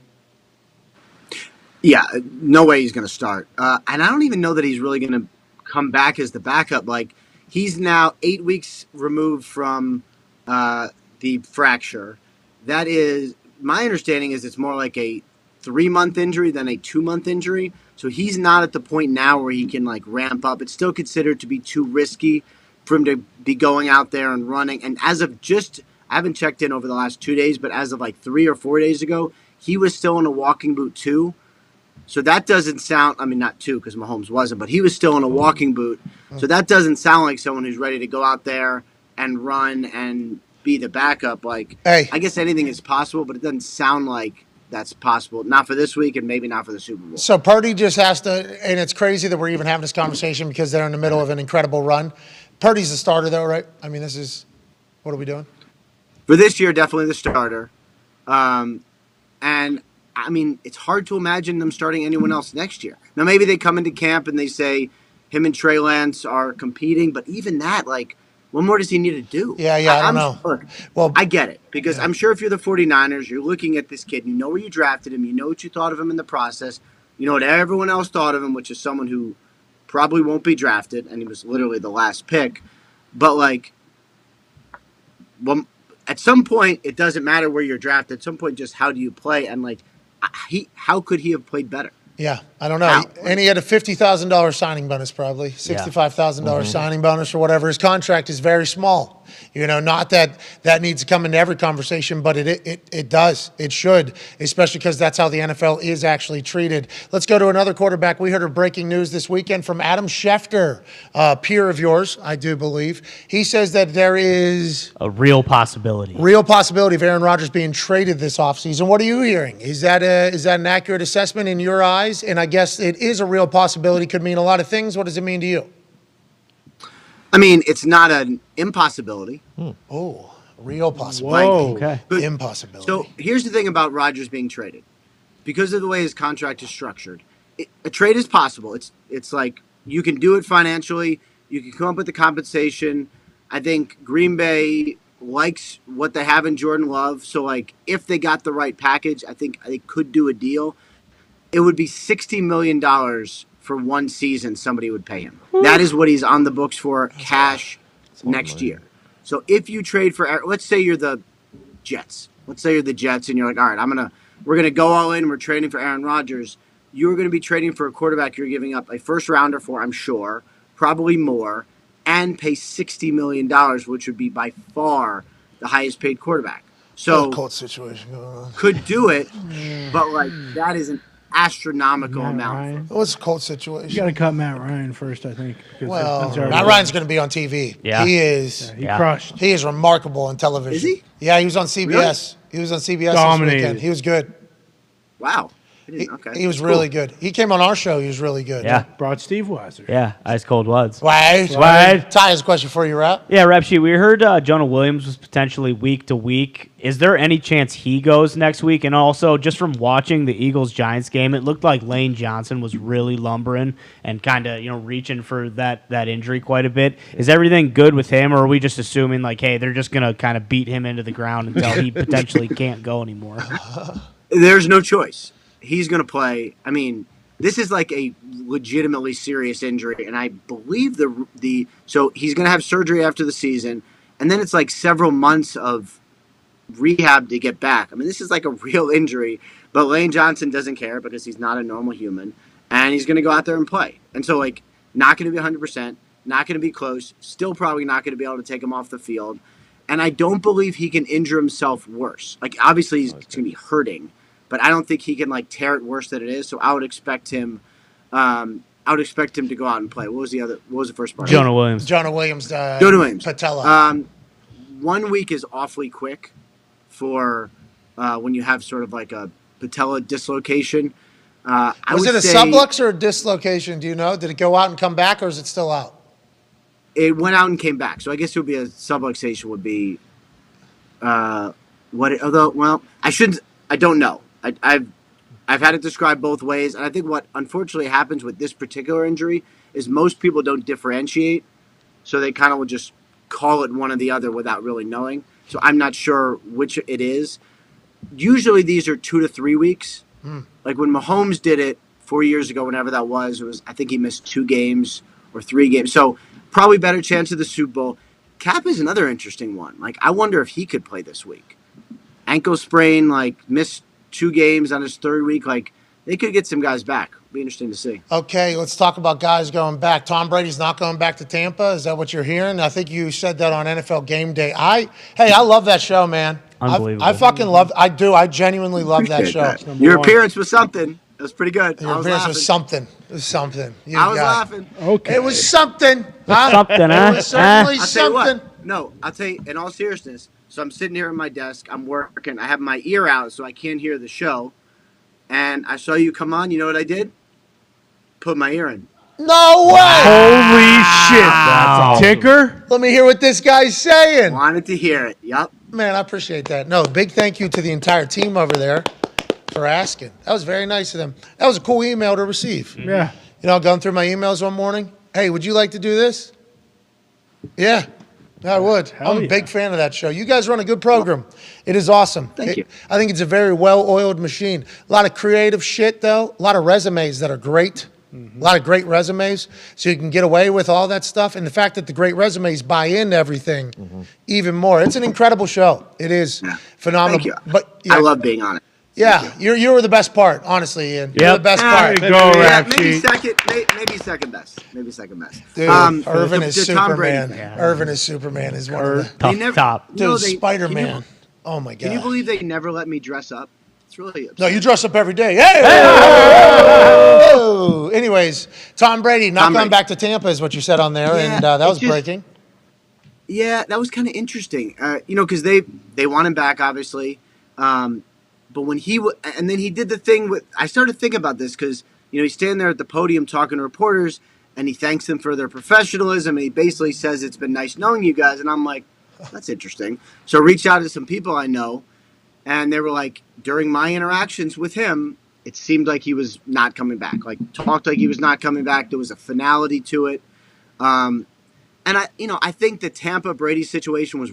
Yeah, no way he's going to start. And I don't even know that he's really going to come back as the backup. Like, he's now 8 weeks removed from the fracture. That is, my understanding is it's more like a 3-month injury than a 2-month injury. So he's not at the point now where he can ramp up. It's still considered to be too risky for him to be going out there and running. And as of I haven't checked in over the last 2 days, but as of 3 or 4 days ago, he was still in a walking boot too. So that doesn't sound, not two because Mahomes wasn't, but he was still in a walking boot. So that doesn't sound like someone who's ready to go out there and run and be the backup. Hey. I guess anything is possible, but it doesn't sound like that's possible. Not for this week and maybe not for the Super Bowl. So Purdy just has to, and it's crazy that we're even having this conversation because they're in the middle of an incredible run. Purdy's the starter though, right? What are we doing? For this year, definitely the starter. And it's hard to imagine them starting anyone else next year. Now, maybe they come into camp and they say him and Trey Lance are competing, but even that, what more does he need to do? Yeah, I don't know. Look, well, I get it, because I'm sure if you're the 49ers, you're looking at this kid, you know where you drafted him, you know what you thought of him in the process, you know what everyone else thought of him, which is someone who probably won't be drafted, and he was literally the last pick. But, at some point, it doesn't matter where you're drafted. At some point, just how do you play? And, how could he have played better? Yeah, I don't know. And he had a $50,000 signing bonus, probably $65,000 signing bonus or whatever. His contract is very small. Not that needs to come into every conversation, but it does. It should, especially because that's how the NFL is actually treated. Let's go to another quarterback. We heard of breaking news this weekend from Adam Schefter, peer of yours, I do believe. He says that there is a real possibility of Aaron Rodgers being traded this offseason. What are you hearing? Is that an accurate assessment in your eyes? And I guess it is a real possibility. Could mean a lot of things. What does it mean to you? I mean, it's not an impossibility. Oh, real possibility. Whoa. Okay. Impossibility. So here's the thing about Rodgers being traded. Because of the way his contract is structured, a trade is possible. It's like you can do it financially. You can come up with the compensation. I think Green Bay likes what they have in Jordan Love. So, like, if they got the right package, I think they could do a deal. It would be $60 million for one season somebody would pay him. That is what he's on the books for, cash, next year. So if you trade for, let's say you're the Jets. Let's say you're the Jets and you're like, all right, we're gonna go all in. We're trading for Aaron Rodgers. You're gonna be trading for a quarterback you're giving up a first rounder for, I'm sure, probably more, and pay $60 million, which would be by far the highest paid quarterback. So cold situation going on. Could do it, but like that is an astronomical amount. What's the cold situation? You got to cut Matt Ryan first, I think. Well, Matt Ryan's going to be on TV. Yeah. He is. He crushed. He is remarkable on television. Is he? Yeah, he was on CBS. Really? He was on CBS Dominated. this weekend. He was good. Wow. He was really good. He came on our show. He was really good. Yeah. Brought Steve Weiser. Yeah, ice cold Wuds. Why? Ty has a question for you, Rap. Yeah, Rep Sheet, we heard Jonah Williams was potentially week to week. Is there any chance he goes next week? And also, just from watching the Eagles-Giants game, it looked like Lane Johnson was really lumbering and kind of, reaching for that injury quite a bit. Is everything good with him, or are we just assuming, like, hey, they're just going to kind of beat him into the ground until he potentially can't go anymore? There's no choice. He's going to play. I mean, this is like a legitimately serious injury, and I believe so he's going to have surgery after the season, and then it's like several months of rehab to get back. I mean, this is like a real injury, but Lane Johnson doesn't care because he's not a normal human, and he's going to go out there and play. And so, like, not going to be 100%, not going to be close, still probably not going to be able to take him off the field, and I don't believe he can injure himself worse. Like, obviously, he's going to be hurting, but I don't think he can like tear it worse than it is. So I would expect him. I would expect him to go out and play. What was the first part? Jonah Williams. Jonah Williams. Patella. 1 week is awfully quick for when you have sort of like a patella dislocation. Was it a sublux or a dislocation? Do you know? Did it go out and come back, or is it still out? It went out and came back. So I guess it would be a subluxation. Would be I shouldn't. I don't know. I've had it described both ways, and I think what unfortunately happens with this particular injury is most people don't differentiate, so they kind of will just call it one or the other without really knowing. So I'm not sure which it is. Usually these are 2 to 3 weeks. Like when Mahomes did it 4 years ago, whenever that was, I think he missed 2 games or 3 games. So probably better chance of the Super Bowl. Cap is another interesting one. Like I wonder if he could play this week. Ankle sprain, like missed 2 games on his 3rd week. Like they could get some guys back. Be interesting to see. Okay, let's talk about guys going back. Tom Brady's not going back to Tampa. Is that what you're hearing? I think you said that on NFL Game Day. I love that show, man. Unbelievable. I fucking love. I do. I genuinely love that show. Your appearance was something. It was pretty good. Your appearance was something. It was something. I was laughing. Okay. It was something. Huh? Something, huh? It was certainly I'll tell you something. what. No, I'll tell you, in all seriousness, so I'm sitting here at my desk, I'm working, I have my ear out so I can't hear the show, and I saw you come on, you know what I did? Put my ear in. No way! Holy shit. That's a ticker? Let me hear what this guy's saying. Wanted to hear it, yup. Man, I appreciate that. No, big thank you to the entire team over there for asking. That was very nice of them. That was a cool email to receive. Yeah. Going through my emails one morning. Hey, would you like to do this? Yeah. I would. I'm a big fan of that show. You guys run a good program. It is awesome. Thank you. I think it's a very well-oiled machine. A lot of creative shit, though. A lot of resumes that are great. A lot of great resumes. So you can get away with all that stuff. And the fact that the great resumes buy into everything even more. It's an incredible show. It is phenomenal. Thank you. But I love being on it. Yeah, you were the best part, honestly, Ian. You're the best part. There you go, Yeah, rap maybe sheet. second best. Maybe second best. Dude, Irvin is to Tom Superman. Brady. Irvin is Superman. Is one of the Top. dude, No, Spider-Man. Oh my god! Can you believe they never let me dress up? It's really upsetting. No, you dress up every day. Hey! Anyways, Tom Brady not going back to Tampa is what you said on there, and that was breaking. Yeah, that was kind of interesting. Because they want him back, obviously. But when and then he did the thing with. I started thinking about this because he's standing there at the podium talking to reporters, and he thanks them for their professionalism, and he basically says it's been nice knowing you guys, and I'm like, that's interesting. So I reached out to some people I know, and they were like, during my interactions with him, it seemed like he was not coming back. Like talked like he was not coming back. There was a finality to it. And I think the Tampa Brady situation was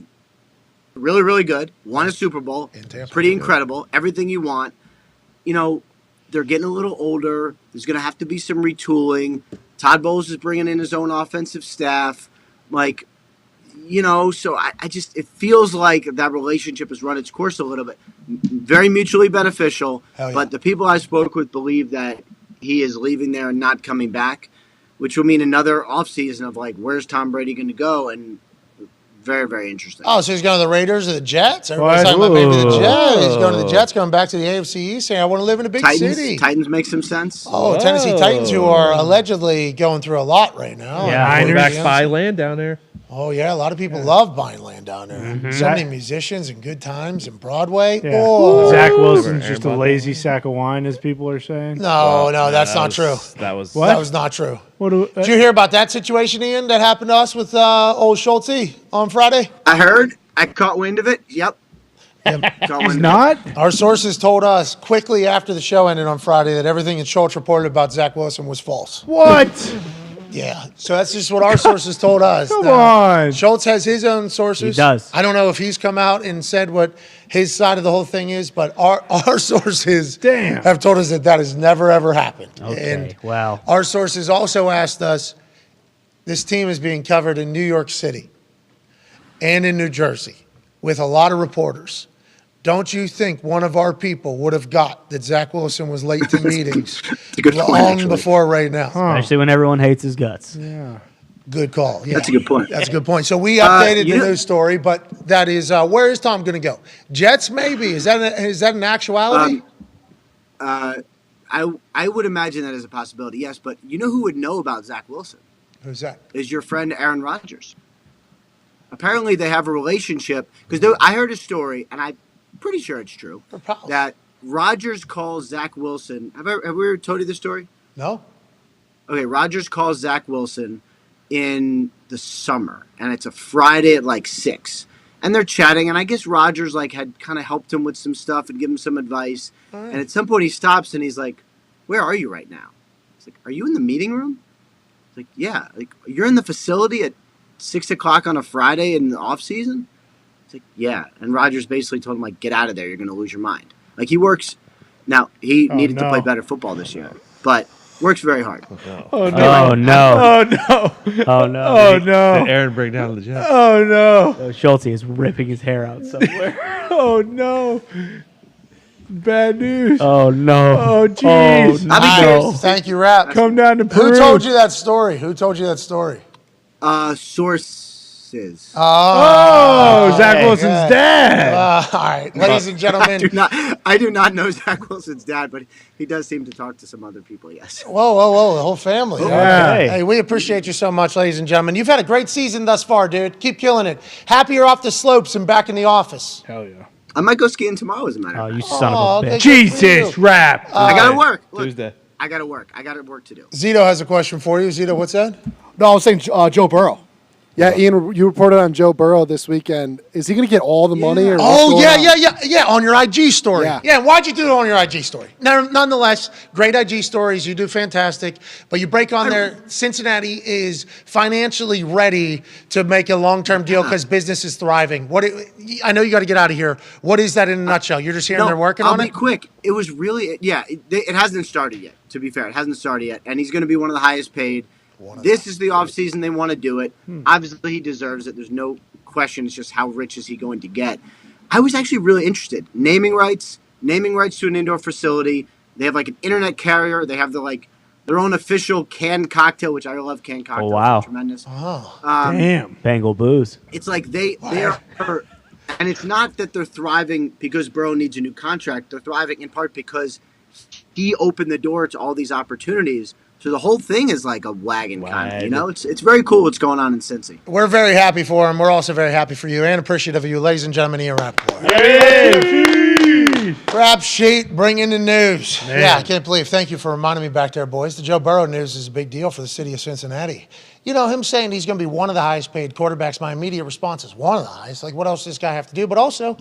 really, really good. Won a Super Bowl. Pretty incredible. Everything you want. They're getting a little older. There's going to have to be some retooling. Todd Bowles is bringing in his own offensive staff. So I just, it feels like that relationship has run its course a little bit. Very mutually beneficial. But the people I spoke with believe that he is leaving there and not coming back, which will mean another offseason of where's Tom Brady going to go? And very, very interesting. Oh, so he's going to the Raiders or the Jets? Everybody's talking about maybe the Jets. He's going to the Jets, going back to the AFC East, saying, I want to live in a big city. Titans make some sense. Oh, Tennessee Titans, who are allegedly going through a lot right now. Yeah, quarterbacks buy land down there. Oh, yeah, a lot of people love buying land down there. Mm-hmm. So many musicians and good times and Broadway. Yeah. Oh. Zach Wilson's just a lazy sack of wine, as people are saying. No, that's not true. That was That was not true. Did you hear about that situation, Ian, that happened to us with old Schulte on Friday? I heard. I caught wind of it. Yep. He's not? Our sources told us quickly after the show ended on Friday that everything that Schultz reported about Zach Wilson was false. What? Yeah, so that's just what our sources told us. Come on. Schultz has his own sources. He does. I don't know if he's come out and said what his side of the whole thing is, but our sources have told us that has never, ever happened. Okay, and wow. Our sources also asked us, this team is being covered in New York City and in New Jersey with a lot of reporters. Don't you think one of our people would have got that Zach Wilson was late to meetings long before right now? Especially when everyone hates his guts. Yeah. Good call. Yeah. That's a good point. That's a good point. So we updated the news story, but that is where is Tom going to go? Jets, maybe. Is that an actuality? I would imagine that is a possibility, yes. But you know who would know about Zach Wilson? Who's that? Is your friend Aaron Rodgers. Apparently they have a relationship, because I heard a story, and I'm pretty sure it's true, that Rodgers calls Zach Wilson. Have we ever told you this story? No. Okay, Rodgers calls Zach Wilson in the summer, and it's a Friday at 6. And they're chatting, and I guess Rodgers had kind of helped him with some stuff and given him some advice. Right. And at some point he stops and he's like, "Where are you right now?" He's like, "Are you in the meeting room?" He's like, "Yeah." You're in the facility at 6 o'clock on a Friday in the off season? He's like, "Yeah." And Rodgers basically told him, "Get out of there. You're going to lose your mind." He works. Now, he needed to play better football this year, but works very hard. Oh, no. Oh, no. Oh, no. Oh, no. Oh, no. Did Aaron break down the Jets? Oh, no. Schulte is ripping his hair out somewhere. Oh, no. Bad news. Oh, no. Oh, jeez. Nice. Thank you, Rap. Come down to Peru. Who told you that story? Sources. Oh, Zach Wilson's dad. All right, ladies and gentlemen. I do not know Zach Wilson's dad, but he does seem to talk to some other people, yes. Whoa, the whole family. Yeah. Hey, we appreciate you so much, ladies and gentlemen. You've had a great season thus far, dude. Keep killing it. Happy you're off the slopes and back in the office. Hell yeah. I might go skiing tomorrow, as a matter of fact. You son of a bitch. Jesus, Rap. I got to work. Look, Tuesday. I got to work. I got work to do. Zito has a question for you. Zito, what's that? No, I was saying Joe Burrow. Yeah, Ian, you reported on Joe Burrow this weekend. Is he going to get all the money? Or yeah, on your IG story. Yeah. Why'd you do it on your IG story? Now, nonetheless, great IG stories. You do fantastic. But you break on there, Cincinnati is financially ready to make a long-term deal because business is thriving. I know you got to get out of here. What is that in a nutshell? You're just hearing they're working on it? I'll be quick. It was really, it hasn't started yet, to be fair. It hasn't started yet. And he's going to be one of the highest paid. This is the offseason. They want to do it. Obviously, he deserves it. There's no question. It's just how rich is he going to get? I was actually really interested. Naming rights, naming rights to an indoor facility. They have like an internet carrier. They have their own official canned cocktail, which I love canned cocktails. Oh, wow. They're tremendous. Oh, Damn. Bengal booze. It's like they are, and it's not that they're thriving because Burrow needs a new contract. They're thriving in part because he opened the door to all these opportunities. So the whole thing is like a wagon kind of, you know? It's very cool what's going on in Cincy. we're very happy for him. We're also very happy for you and appreciative of you, ladies and gentlemen. Ian Rappaport. Rap Sheet, bring in the news. Yeah, I can't believe. Thank you for reminding me back there, boys. The Joe Burrow news is a big deal for the city of Cincinnati. You know, him saying he's going to be one of the highest paid quarterbacks, my immediate response is one of the highest. Like, what else does this guy have to do? But also,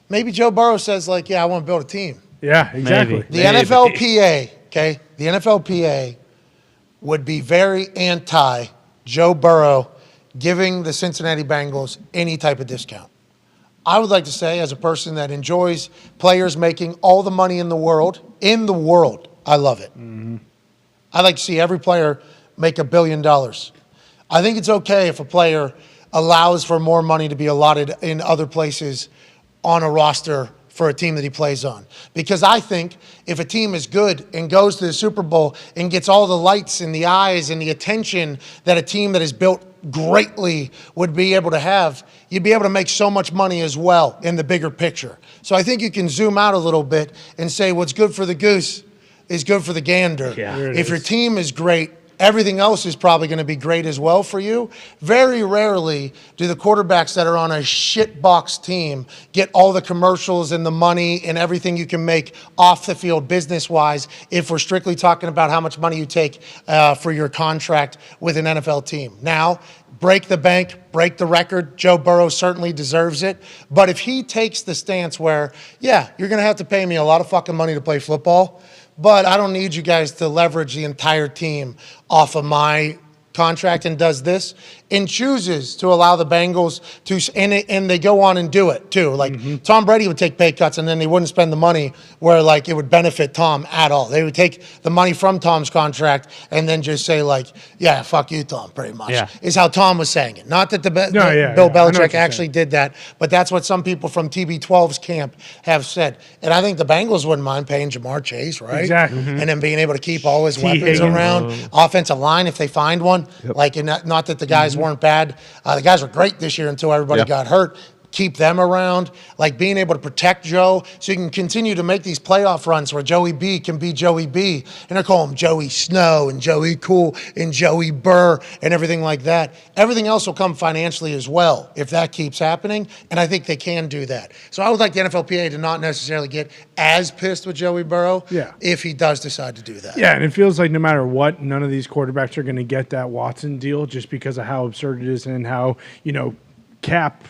maybe Joe Burrow says, like, yeah, I want to build a team. Yeah, exactly. Maybe. The NFLPA, okay, the NFLPA would be very anti Joe Burrow giving the Cincinnati Bengals any type of discount. I would like to say, as a person that enjoys players making all the money in the world, I love it. I like to see every player make $1 billion. I think it's okay if a player allows for more money to be allotted in other places on a roster for a team that he plays on. Because I think if a team is good and goes to the Super Bowl and gets all the lights and the eyes and the attention that a team that is built greatly would be able to have, you'd be able to make so much money as well in the bigger picture. So I think you can zoom out a little bit and say what's good for the goose is good for the gander. Yeah. If your team is great, everything else is probably going to be great as well for you. Very rarely do the quarterbacks that are on a shitbox team get all the commercials and the money and everything you can make off the field business-wise if we're strictly talking about how much money you take for your contract with an NFL team. Now, break the bank, break the record. Joe Burrow certainly deserves it. But if he takes the stance where, yeah, you're going to have to pay me a lot of fucking money to play football, but I don't need you guys to leverage the entire team off of my contract, and does this and chooses to allow the Bengals to, and they go on and do it too. Like Tom Brady would take pay cuts and then they wouldn't spend the money where like it would benefit Tom at all. They would take the money from Tom's contract and then just say like, yeah, fuck you, Tom, pretty much. Yeah. Is how Tom was saying it. Not that Bill I know what Belichick you're actually did that, but that's what some people from TB12's camp have said. And I think the Bengals wouldn't mind paying Jamar Chase, right? Exactly. And then being able to keep all his weapons Higgins. around. Offensive line, if they find one. Like, and not that the guys weren't bad. The guys were great this year until everybody got hurt. Keep them around, like being able to protect Joe so you can continue to make these playoff runs where Joey B can be Joey B. And they call him Joey Snow and Joey Cool and Joey Burr and everything like that. Everything else will come financially as well if that keeps happening, and I think they can do that. So I would like the NFLPA to not necessarily get as pissed with Joey Burrow if he does decide to do that. Yeah, and it feels like no matter what, none of these quarterbacks are going to get that Watson deal just because of how absurd it is and how, cap,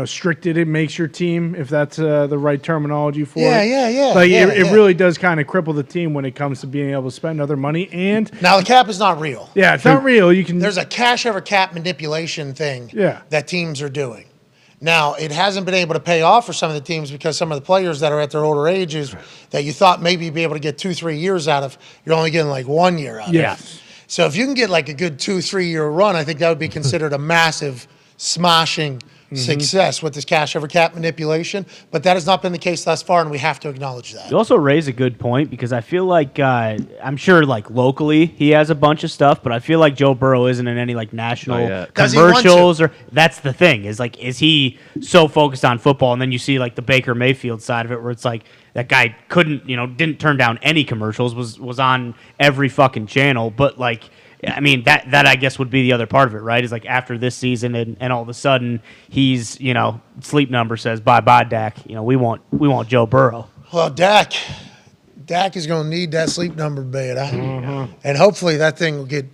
stricted it makes your team, if that's the right terminology for it. Yeah. Like it really does kind of cripple the team when it comes to being able to spend other money. And now the cap is not real. Yeah, it's not real. There's a cash over cap manipulation thing that teams are doing. Now, it hasn't been able to pay off for some of the teams because some of the players that are at their older ages that you thought maybe you'd be able to get 2-3 years out of, you're only getting like 1 year out of. So if you can get like a good 2-3 year run, I think that would be considered a massive smashing success with this cash over cap manipulation, but that has not been the case thus far, and we have to acknowledge that. You also raise a good point because I feel like I'm sure like locally he has a bunch of stuff, but I feel like Joe Burrow isn't in any like national commercials or that's the thing is he so focused on football, and then you see like the Baker Mayfield side of it where it's like that guy didn't turn down any commercials, was on every fucking channel, but like. I mean, that I guess would be the other part of it, right? Is like after this season and all of a sudden he's, Sleep Number says, bye-bye, Dak. We want Joe Burrow. Well, Dak is going to need that Sleep Number bed. And hopefully that thing will get,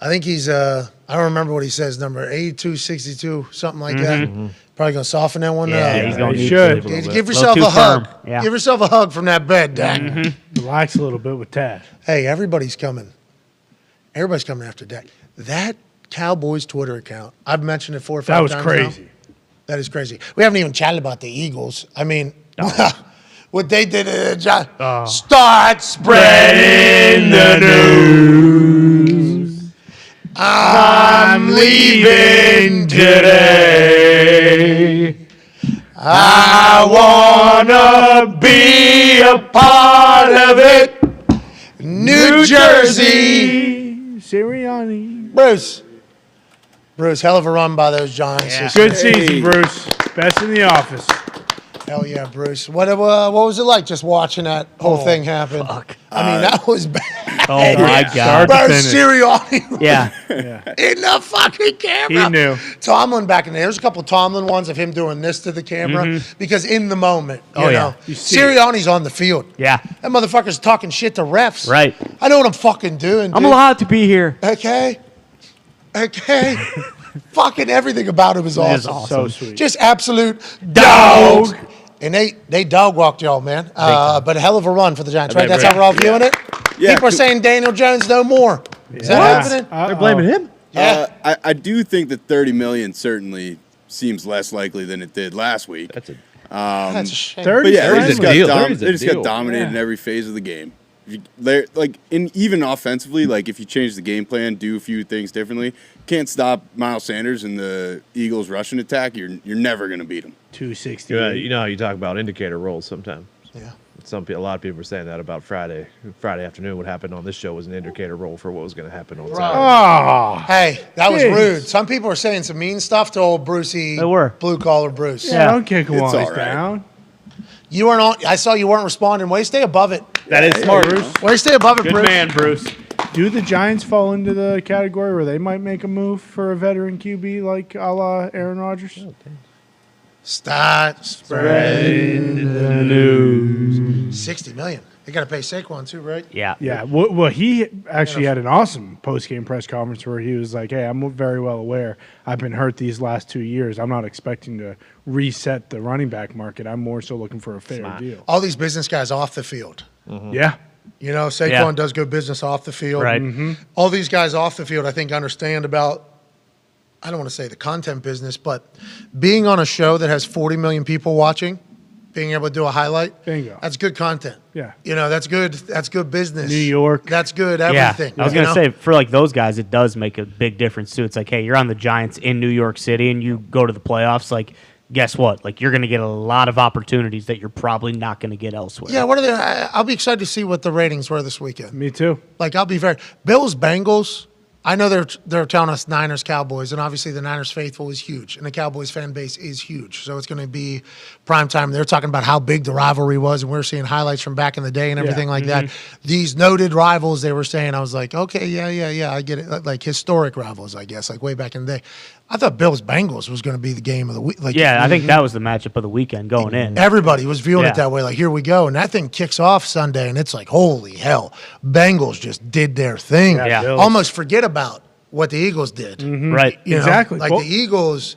I think he's, I don't remember what he says, number 82, 62, something like that. Probably going to soften that one up. He's going to should. Give yourself a hug. Yeah. Give yourself a hug from that bed, Dak. Relax a little bit with Tad. Hey, everybody's coming. Everybody's coming after Dak. That Cowboys Twitter account, I've mentioned it 4 or 5 times. That was crazy. Now. That is crazy. We haven't even chatted about the Eagles. I mean, what they did start spreading the news. I'm leaving today. I wanna be a part of it. New Jersey. Sirianni. Bruce, hell of a run by those Giants. Yeah. Good season, Bruce. Best in the office. Hell yeah, Bruce. What was it like just watching that whole thing happen? Fuck. I mean, that was bad. Oh my God. Bro, finish. Sirianni Yeah. in the fucking camera. He knew. Tomlin back in there. There's a couple of Tomlin ones of him doing this to the camera because in the moment, you know, You see Sirianni's on the field. Yeah. That motherfucker's talking shit to refs. Right. I know what I'm fucking doing, I'm dude. allowed to be here. Okay. Fucking everything about him is awesome. So sweet. Just absolute dog. And they dog walked y'all, man. But a hell of a run for the Giants, right? That's how we're all viewing it? Yeah. People are saying Daniel Jones no more. Is that happening? They're blaming him. Yeah. I do think that $30 million certainly seems less likely than it did last week. That's a shame. 30 But yeah, There's a deal. There's a got deal. dominated in every phase of the game. Even offensively, like if you change the game plan, do a few things differently, can't stop Miles Sanders and the Eagles' rushing attack. You're never gonna beat them. 260. You know how you talk about indicator roles sometimes. Yeah. A lot of people were saying that about Friday afternoon. What happened on this show was an indicator role for what was going to happen on Saturday. Oh. Hey, that was Jeez. rude. Some people were saying some mean stuff to old Brucey. They were. Blue collar Bruce. Yeah, don't kick him It's while he's all right. down. You weren't on. I saw you weren't responding. Way to stay above it. That is smart, Bruce. Way to stay above it, Good Bruce. man, Bruce. Do the Giants fall into the category where they might make a move for a veteran QB like a la Aaron Rodgers? Start spreading the news. $60 million. They got to pay Saquon too, right? Yeah. Yeah, well, he actually had an awesome post-game press conference where he was like, hey, I'm very well aware I've been hurt these last 2 years. I'm not expecting to reset the running back market. I'm more so looking for a fair deal. All these business guys off the field. Yeah. You know, Saquon Yeah. does good business off the field. Right. All these guys off the field, I think, understand about, I don't want to say the content business, but being on a show that has 40 million people watching, being able to do a highlight, Bingo. that's good content. Yeah. You know, that's good. That's good business. New York. That's good Yeah, everything. I was you gonna know? say for like those guys, it does make a big difference too. It's like, hey, you're on the Giants in New York City, and you go to the playoffs. Like, guess what? Like, you're gonna get a lot of opportunities that you're probably not gonna get elsewhere. Yeah, what are they? I'll be excited to see what the ratings were this weekend. Me too. Like, I'll be very Bills, Bengals. I know they're telling us Niners, Cowboys, and obviously the Niners faithful is huge, and the Cowboys fan base is huge. So it's going to be prime time. They're talking about how big the rivalry was, and we're seeing highlights from back in the day and everything like that. These noted rivals, they were saying, I was like, okay, yeah, I get it. Like historic rivals, I guess, like way back in the day. I thought Bills Bengals was going to be the game of the week. Like, Yeah, I think that was the matchup of the weekend going in. everybody was viewing Yeah. it that way. Like, here we go. And that thing kicks off Sunday, and it's like, holy hell. Bengals just did their thing. Yeah. Bills. Almost forget about what the Eagles did. Right. You know, Exactly. like Well- the Eagles.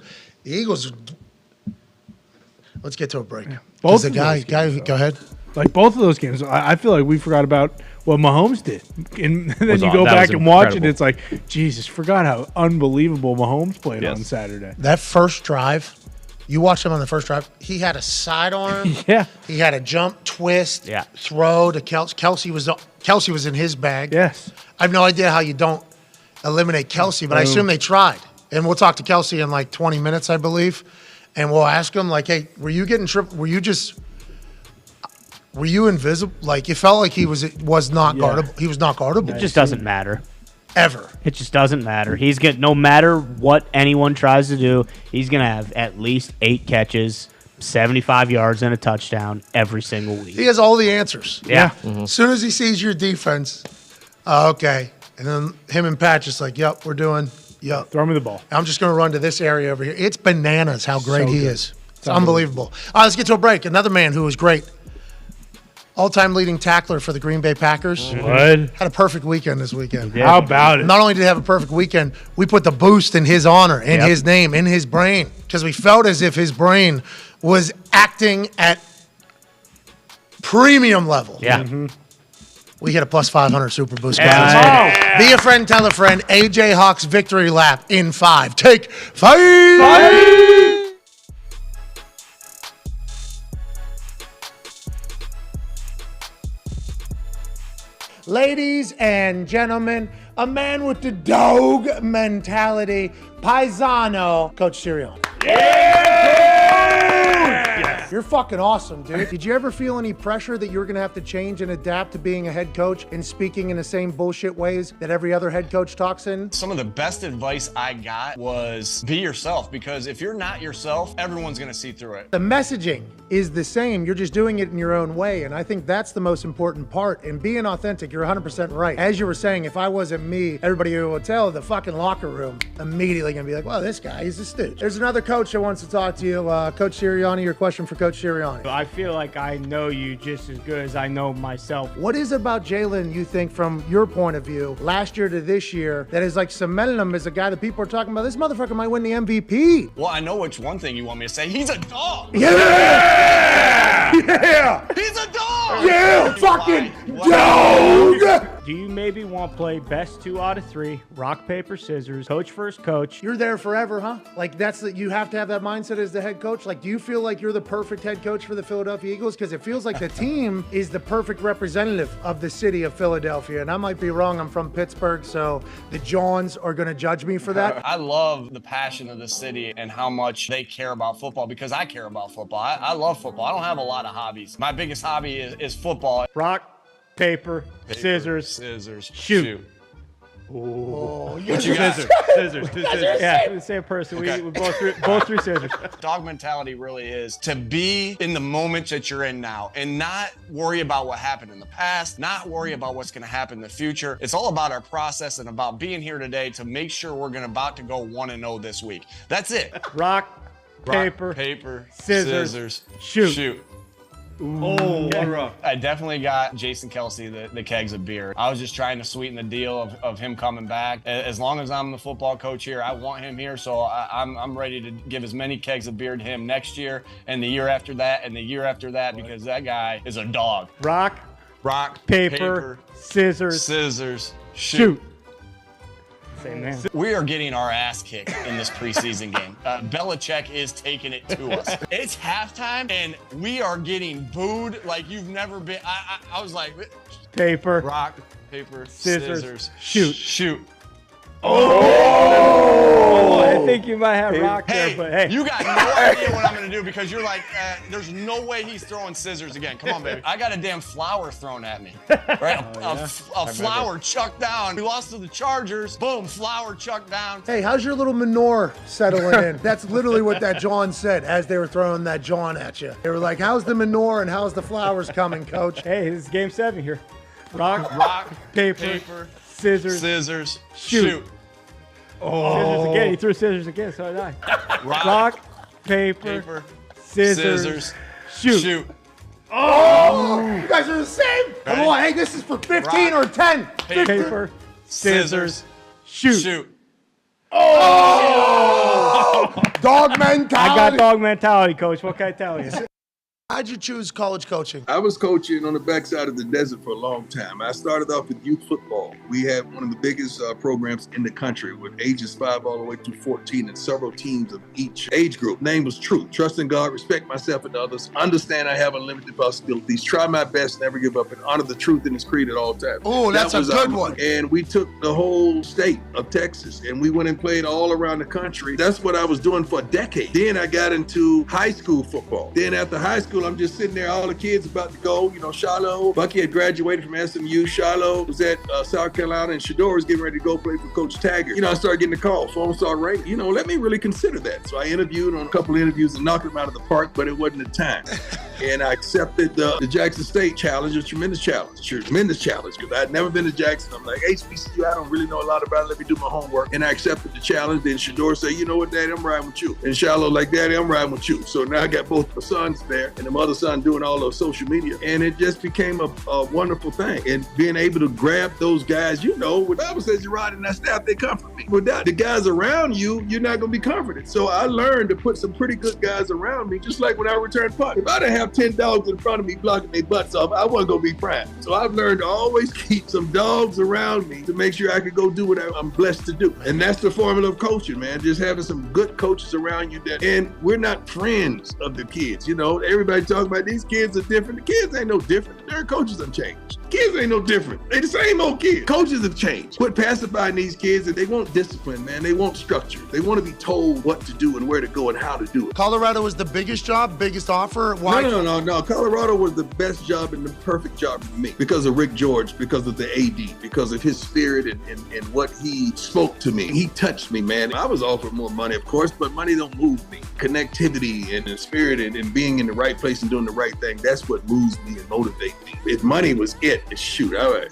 Let's get to a break. Both The of guy, those games, go ahead. Like both of those games, I feel like we forgot about what Mahomes did. And then Was you aw- go that back was and watch it, incredible. it's like, Jesus, forgot how unbelievable Mahomes played Yes. on Saturday. That first drive, you watched him on the first drive. He had a sidearm. Yeah. He had a jump, twist, Yeah. throw to Kelce. Kelsey was in his bag. Yes. I have no idea how you don't eliminate Kelce, but I assume they tried. And we'll talk to Kelce in like 20 minutes, I believe. And we'll ask him, like, hey, were you getting tripped? Were you invisible? Like, it felt like he was not guardable. He was not guardable. It just doesn't matter. Ever. It just doesn't matter. No matter what anyone tries to do, he's gonna have at least 8 catches, 75 yards, and a touchdown every single week. He has all the answers. Yeah. As soon as he sees your defense, okay. And then him and Pat just like, yep, we're doing, yep. Throw me the ball. I'm just going to run to this area over here. It's bananas how great So he good. is. It's unbelievable. All right, let's get to a break. Another man who was great. All-time leading tackler for the Green Bay Packers. What? Had a perfect weekend this weekend. How about it? Not only did he have a perfect weekend, we put the boost in his honor, in his name, in his brain, because we felt as if his brain was acting at premium level. Yeah. We hit a plus 500 Super Boost. Yeah. guys. Be a friend, tell a friend. AJ Hawk's victory lap in 5. Take 5. Ladies and gentlemen, a man with the dog mentality, Paisano, Coach Sirianni. You're fucking awesome, dude. Did you ever feel any pressure that you were going to have to change and adapt to being a head coach and speaking in the same bullshit ways that every other head coach talks in? Some of the best advice I got was be yourself, because if you're not yourself, everyone's going to see through it. The messaging is the same. You're just doing it in your own way. And I think that's the most important part. And being authentic, you're 100% right. As you were saying, if I wasn't me, everybody who would tell the fucking locker room immediately going to be like, well, this guy, he's a stooge. There's another coach that wants to talk to you. Coach Sirianni, your question for Coach Sirianni. I feel like I know you just as good as I know myself. What is it about Jalen, you think, from your point of view, last year to this year, that is like cementing him as a guy that people are talking about? This motherfucker might win the MVP. Well, I know which one thing you want me to say. He's a dog. Yeah! Yeah! He's a dog. Yeah! Fucking dog! Do you maybe want to play best 2 out of 3, rock, paper, scissors, coach first coach? You're there forever, huh? Like, you have to have that mindset as the head coach. Like, do you feel like you're the perfect head coach for the Philadelphia Eagles? Because it feels like the team is the perfect representative of the city of Philadelphia. And I might be wrong. I'm from Pittsburgh, so the Johns are going to judge me for that. I love the passion of the city and how much they care about football, because I care about football. I love football. I don't have a lot of hobbies. My biggest hobby is football. Rock, paper, scissors, shoot. Oh, What you got? Scissors. Yeah, the same person. Okay. We both threw scissors. Dog mentality really is to be in the moment that you're in now and not worry about what happened in the past, not worry about what's going to happen in the future. It's all about our process and about being here today to make sure we're about to go 1-0 this week. That's it. Rock, paper, scissors, shoot. Oh, one rough. I definitely got Jason Kelce the kegs of beer. I was just trying to sweeten the deal of him coming back. As long as I'm the football coach here, I want him here, so I'm ready to give as many kegs of beer to him next year and the year after that and the year after that, because that guy is a dog. Rock, paper, scissors, shoot. Same man. We are getting our ass kicked in this preseason game. Belichick is taking it to us. It's halftime, and we are getting booed like you've never been. I was like, paper, rock, paper, scissors, shoot. Oh, I think you might have rock there, but hey. You got no idea what I'm going to do, because you're like, there's no way he's throwing scissors again. Come on, baby. I got a damn flower thrown at me. Right? A flower chucked down. We lost to the Chargers. Boom, flower chucked down. Hey, how's your little manure settling in? That's literally what that John said as they were throwing that John at you. They were like, how's the manure and how's the flowers coming, coach? Hey, this is game 7 here. Rock, paper, scissors, shoot. Oh. Scissors again. He threw scissors again, so did I. Rock, paper, scissors, shoot. Oh, you guys are the same. Come on, hey, this is for 15 or 10. Paper, scissors, shoot. Oh! Dog mentality. I got dog mentality, coach. What can I tell you? How'd you choose college coaching? I was coaching on the backside of the desert for a long time. I started off with youth football. We had one of the biggest programs in the country with ages 5 all the way through 14 and several teams of each age group. Name was Truth. Trust in God, respect myself and others, understand I have unlimited possibilities, try my best, never give up, and honor the truth in His creed at all times. Oh, that's a good one. And we took the whole state of Texas and we went and played all around the country. That's what I was doing for a decade. Then I got into high school football. Then after high school, I'm just sitting there, all the kids about to go, Shiloh. Bucky had graduated from SMU. Shiloh was at South Carolina, and Shador was getting ready to go play for Coach Taggart. I started getting the call. Phone started ringing. Let me really consider that. So I interviewed on a couple of interviews and knocked them out of the park, but it wasn't the time. And I accepted the Jackson State challenge, a tremendous challenge, because I'd never been to Jackson. I'm like, HBCU, I don't really know a lot about it. Let me do my homework. And I accepted the challenge. Then Shador said, you know what, Daddy, I'm riding with you. And Shiloh like, Daddy, I'm riding with you. So now I got both my sons there and the other son doing all of social media. And it just became a wonderful thing. And being able to grab those guys, what the Bible says, you ride in that staff, they comfort me. Without the guys around you, you're not going to be comforted. So I learned to put some pretty good guys around me, just like when I returned punt. If I didn't have 10 dogs in front of me blocking their butts off, I wasn't going to be prime. So I've learned to always keep some dogs around me to make sure I could go do what I'm blessed to do. And that's the formula of coaching, man. Just having some good coaches around you and we're not friends of the kids. Everybody talks about these kids are different. The kids ain't no different. Their coaches have changed. Kids ain't no different. They the same old kids. Coaches have changed. Quit pacifying these kids, and they want discipline, man. They want structure. They want to be told what to do and where to go and how to do it. Colorado was the biggest job, biggest offer. Why? No. Colorado was the best job and the perfect job for me because of Rick George, because of the AD, because of his spirit and what he spoke to me. He touched me, man. I was offered more money, of course, but money don't move me. Connectivity and the spirit and being in the right place and doing the right thing, that's what moves me and motivates me. If money was it, shoot, I'd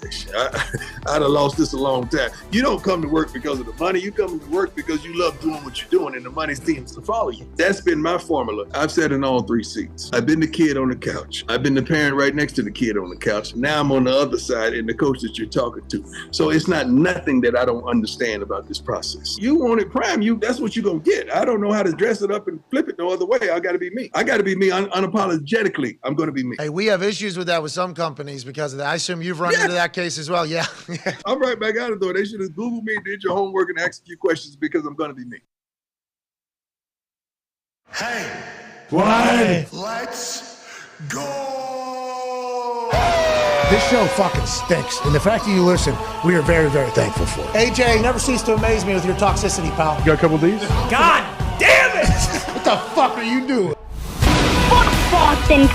have lost this a long time. You don't come to work because of the money. You come to work because you love doing what you're doing and the money seems to follow you. That's been my formula. I've sat in all three seats. I've been the kid on the couch. I've been the parent right next to the kid on the couch. Now I'm on the other side and the coach that you're talking to. So it's not nothing that I don't understand about this process. You want it prime, that's what you're going to get. I don't know how to dress it up and flip it no other way. I got to be me. I got to be me unapologetically. I'm going to be me. Hey, we have issues with that with some companies because of that. I assume you've run into that case as well. Yeah. I'm right back out of there. They should have Googled me, did your homework, and asked a few questions because I'm going to be me. Hey, Why? let's go. This show fucking stinks, and the fact that you listen, we are very, very thankful for it. AJ, never cease to amaze me with your toxicity, pal. You got a couple of these? God damn it! What the fuck are you doing? Boston.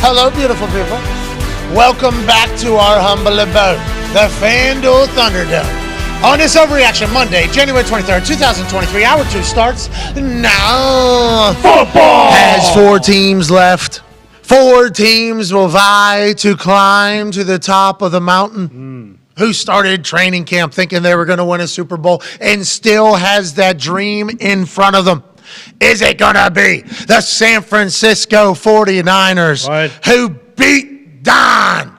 Hello, beautiful people. Welcome back to our humble abode, the FanDuel Thunderdome. On this Overreaction Monday, January 23rd, 2023, Hour 2 starts now. Football! Has 4 teams left. 4 teams will vie to climb to the top of the mountain. Who started training camp thinking they were going to win a Super Bowl and still has that dream in front of them. Is it going to be the San Francisco 49ers who beat Dahn,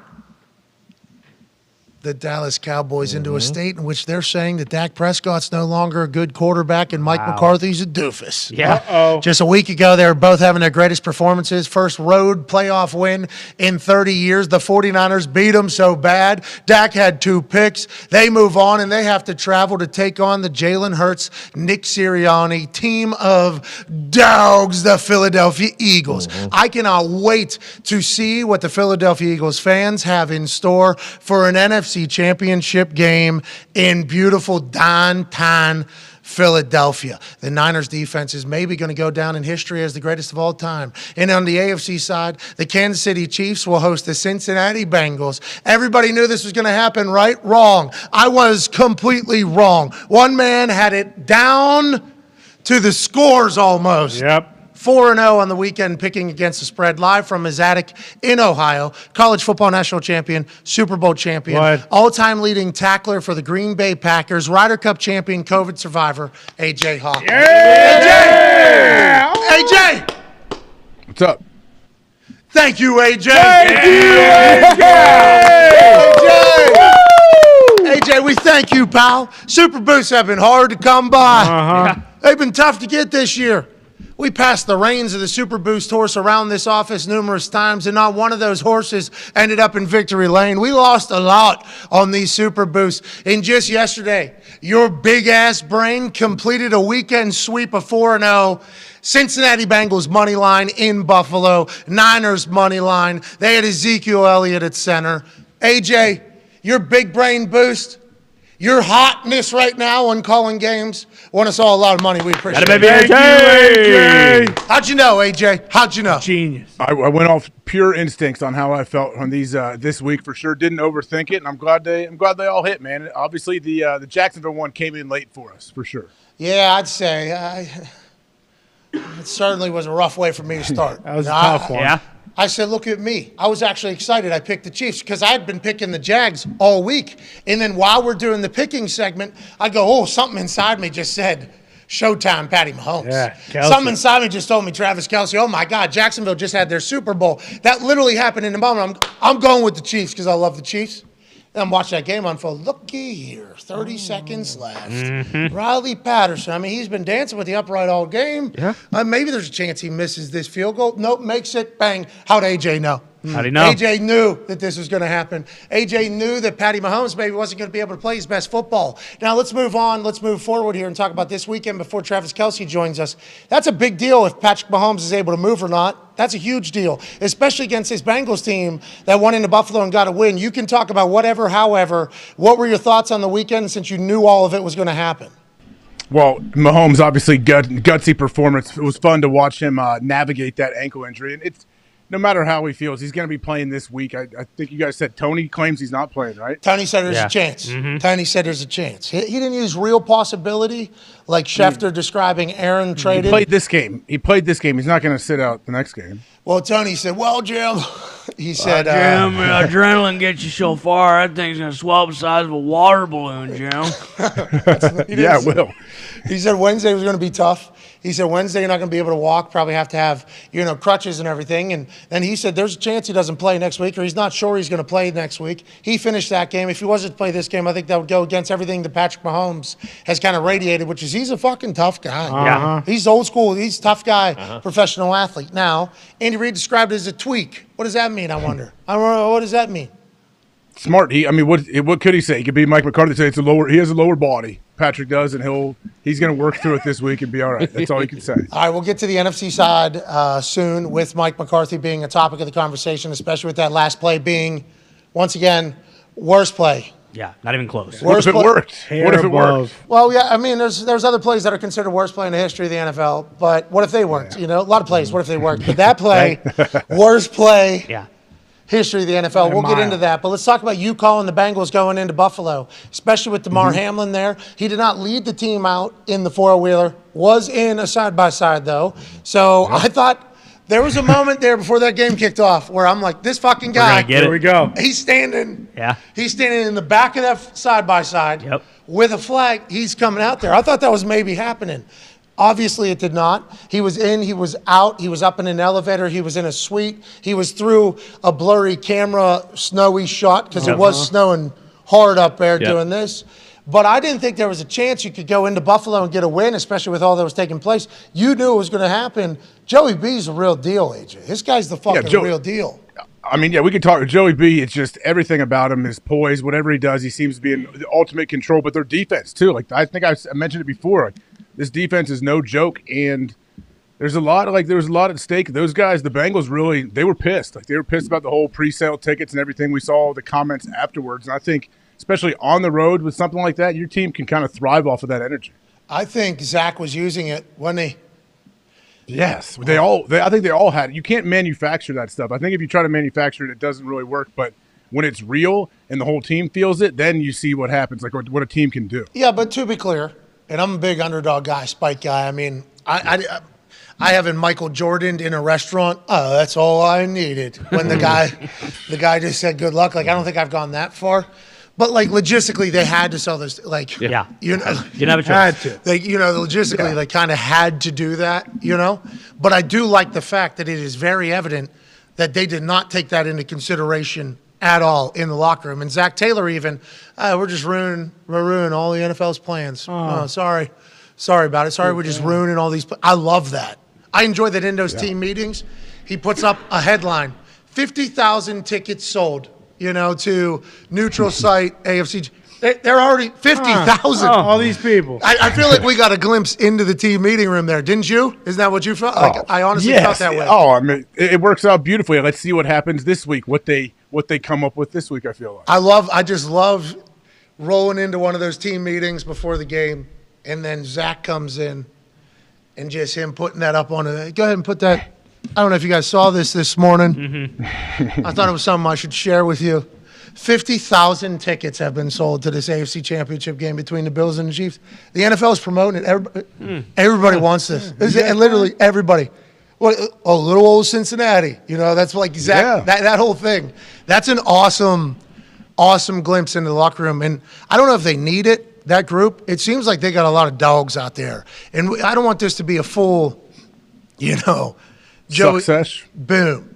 the Dallas Cowboys, into a state in which they're saying that Dak Prescott's no longer a good quarterback and Mike McCarthy's a doofus? Yeah. Just a week ago, they were both having their greatest performances. First road playoff win in 30 years. The 49ers beat them so bad. Dak had 2 picks. They move on, and they have to travel to take on the Jalen Hurts, Nick Sirianni team of dogs, the Philadelphia Eagles. I cannot wait to see what the Philadelphia Eagles fans have in store for an NFC Championship game in beautiful downtown Philadelphia. The Niners defense is maybe going to go down in history as the greatest of all time. And on the AFC side, the Kansas City Chiefs will host the Cincinnati Bengals. Everybody knew this was going to happen, right? Wrong. I was completely wrong. One man had it down to the scores almost. Yep. 4-0 on the weekend, picking against the spread, live from his attic in Ohio. College football national champion, Super Bowl champion, all-time leading tackler for the Green Bay Packers, Ryder Cup champion, COVID survivor, AJ Hawk. Yeah! AJ! What's up? Thank you, AJ. Thank you, AJ! AJ, we thank you, pal. Super Boosts have been hard to come by. They've been tough to get this year. We passed the reins of the Super Boost horse around this office numerous times, and not one of those horses ended up in victory lane. We lost a lot on these Super Boosts. And just yesterday, your big-ass brain completed a weekend sweep of 4-0. Cincinnati Bengals money line in Buffalo. Niners money line. They had Ezekiel Elliott at center. AJ, your big brain boost, your hotness right now on calling games won us all a lot of money. We appreciate it. Thank you, AJ. How'd you know, AJ? How'd you know? Genius. I went off pure instincts on how I felt on these this week for sure. Didn't overthink it, and I'm glad they all hit, man. Obviously, the Jacksonville one came in late for us for sure. Yeah, I'd say it certainly was a rough way for me to start. That was a tough one. Yeah. I said, look at me. I was actually excited. I picked the Chiefs because I had been picking the Jags all week. And then while we're doing the picking segment, I go, oh, something inside me just said, Showtime, Patty Mahomes. Yeah, Kelce. Something inside me just told me Travis Kelce. Oh, my God, Jacksonville just had their Super Bowl. That literally happened in the moment. I'm going with the Chiefs because I love the Chiefs. And I'm watching that game unfold. Looky here, 30 seconds left. Riley Patterson. I mean, he's been dancing with the upright all game. Yeah. Maybe there's a chance he misses this field goal. Nope, makes it. Bang. How'd AJ know? How'd he know? AJ knew that this was going to happen. AJ knew that Patty Mahomes maybe wasn't going to be able to play his best football. Now let's move on. Let's move forward here and talk about this weekend before Travis Kelce joins us. That's a big deal if Patrick Mahomes is able to move or not. That's a huge deal, especially against this Bengals team that went into Buffalo and got a win. You can talk about whatever, however. What were your thoughts on the weekend since you knew all of it was going to happen? Well, Mahomes obviously gutsy performance. It was fun to watch him navigate that ankle injury, and it's no matter how he feels, he's going to be playing this week. I think you guys said Tony claims he's not playing, right? Tony said there's a chance. Tony said there's a chance. He didn't use real possibility like Schefter describing Aaron traded. He played this game. He's not going to sit out the next game. Well, Tony said, well, Jim, he said, Jim, adrenaline gets you so far, that thing's going to swell the size of a water balloon, Jim. Yeah, it will. He said Wednesday was going to be tough. He said Wednesday you're not going to be able to walk, probably have to have, crutches and everything. And then he said there's a chance he doesn't play next week, or he's not sure he's going to play next week. He finished that game. If he wasn't to play this game, I think that would go against everything that Patrick Mahomes has kind of radiated, which is he's a fucking tough guy. Yeah. He's old school. He's a tough guy, professional athlete. Now, Andy Reid described it as a tweak. What does that mean, I wonder? What does that mean? Smart. What could he say? He could be Mike McCarthy, say he has a lower body. Patrick does, and he's going to work through it this week and be all right. That's all he can say. All right, we'll get to the NFC side soon with Mike McCarthy being a topic of the conversation, especially with that last play being, once again, worst play. Yeah, not even close. What if it worked? What if it worked? Well, yeah, I mean, there's other plays that are considered worst play in the history of the NFL, but what if they worked? A lot of plays, what if they worked? But that play, worst play. Yeah. History of the NFL. We'll get into that. But let's talk about you calling the Bengals going into Buffalo, especially with DeMar Hamlin there. He did not lead the team out in the four-wheeler, was in a side-by-side, though. So I thought there was a moment there before that game kicked off where I'm like, this fucking guy. Here we go. He's standing. Yeah. He's standing in the back of that side-by-side with a flag. He's coming out there. I thought that was maybe happening. Obviously, it did not. He was in, he was out, he was up in an elevator, he was in a suite, he was through a blurry camera, snowy shot because it was snowing hard up there doing this. But I didn't think there was a chance you could go into Buffalo and get a win, especially with all that was taking place. You knew it was going to happen. Joey B's a real deal, AJ. This guy's the fucking real deal. I mean, we could talk to Joey B. It's just everything about him is poise. Whatever he does, he seems to be in the ultimate control. But their defense, too. Like I think I mentioned it before. This defense is no joke, and there was a lot at stake. Those guys, the Bengals, they were pissed. Like they were pissed about the whole pre-sale tickets and everything. We saw the comments afterwards, and I think, especially on the road with something like that, your team can kind of thrive off of that energy. I think Zach was using it, wasn't he? Yes, I think they all had it. You can't manufacture that stuff. I think if you try to manufacture it, it doesn't really work. But when it's real and the whole team feels it, then you see what happens, like what a team can do. Yeah, but to be clear. And I'm a big underdog guy, spike guy. I mean, I haven't Michael Jordaned in a restaurant. Oh, that's all I needed. When the guy just said good luck. Like I don't think I've gone that far, but like logistically they had to sell this. Like you know, you didn't have a choice. Logistically they kind of had to do that. But I do like the fact that it is very evident that they did not take that into consideration at all in the locker room. And Zach Taylor even, we're just ruining all the NFL's plans. Oh, sorry about it. Sorry, we're just ruining all these. I love that. I enjoy that in those team meetings. He puts up a headline, 50,000 tickets sold, to neutral site AFC. They're already 50,000. All these people. I feel like we got a glimpse into the team meeting room there, didn't you? Isn't that what you felt? I honestly felt that way. Oh, I mean, it works out beautifully. Let's see what happens this week. What they come up with this week, I feel like. I just love rolling into one of those team meetings before the game, and then Zach comes in, and just him putting that up on it. Go ahead and put that. I don't know if you guys saw this morning. I thought it was something I should share with you. 50,000 tickets have been sold to this AFC Championship game between the Bills and the Chiefs. The NFL is promoting it. Everybody wants this. And literally everybody. Little old Cincinnati. That's like Zach, that whole thing. That's an awesome glimpse into the locker room. And I don't know if they need it, that group. It seems like they got a lot of dogs out there. And I don't want this to be a full, Joey. Success. Boom.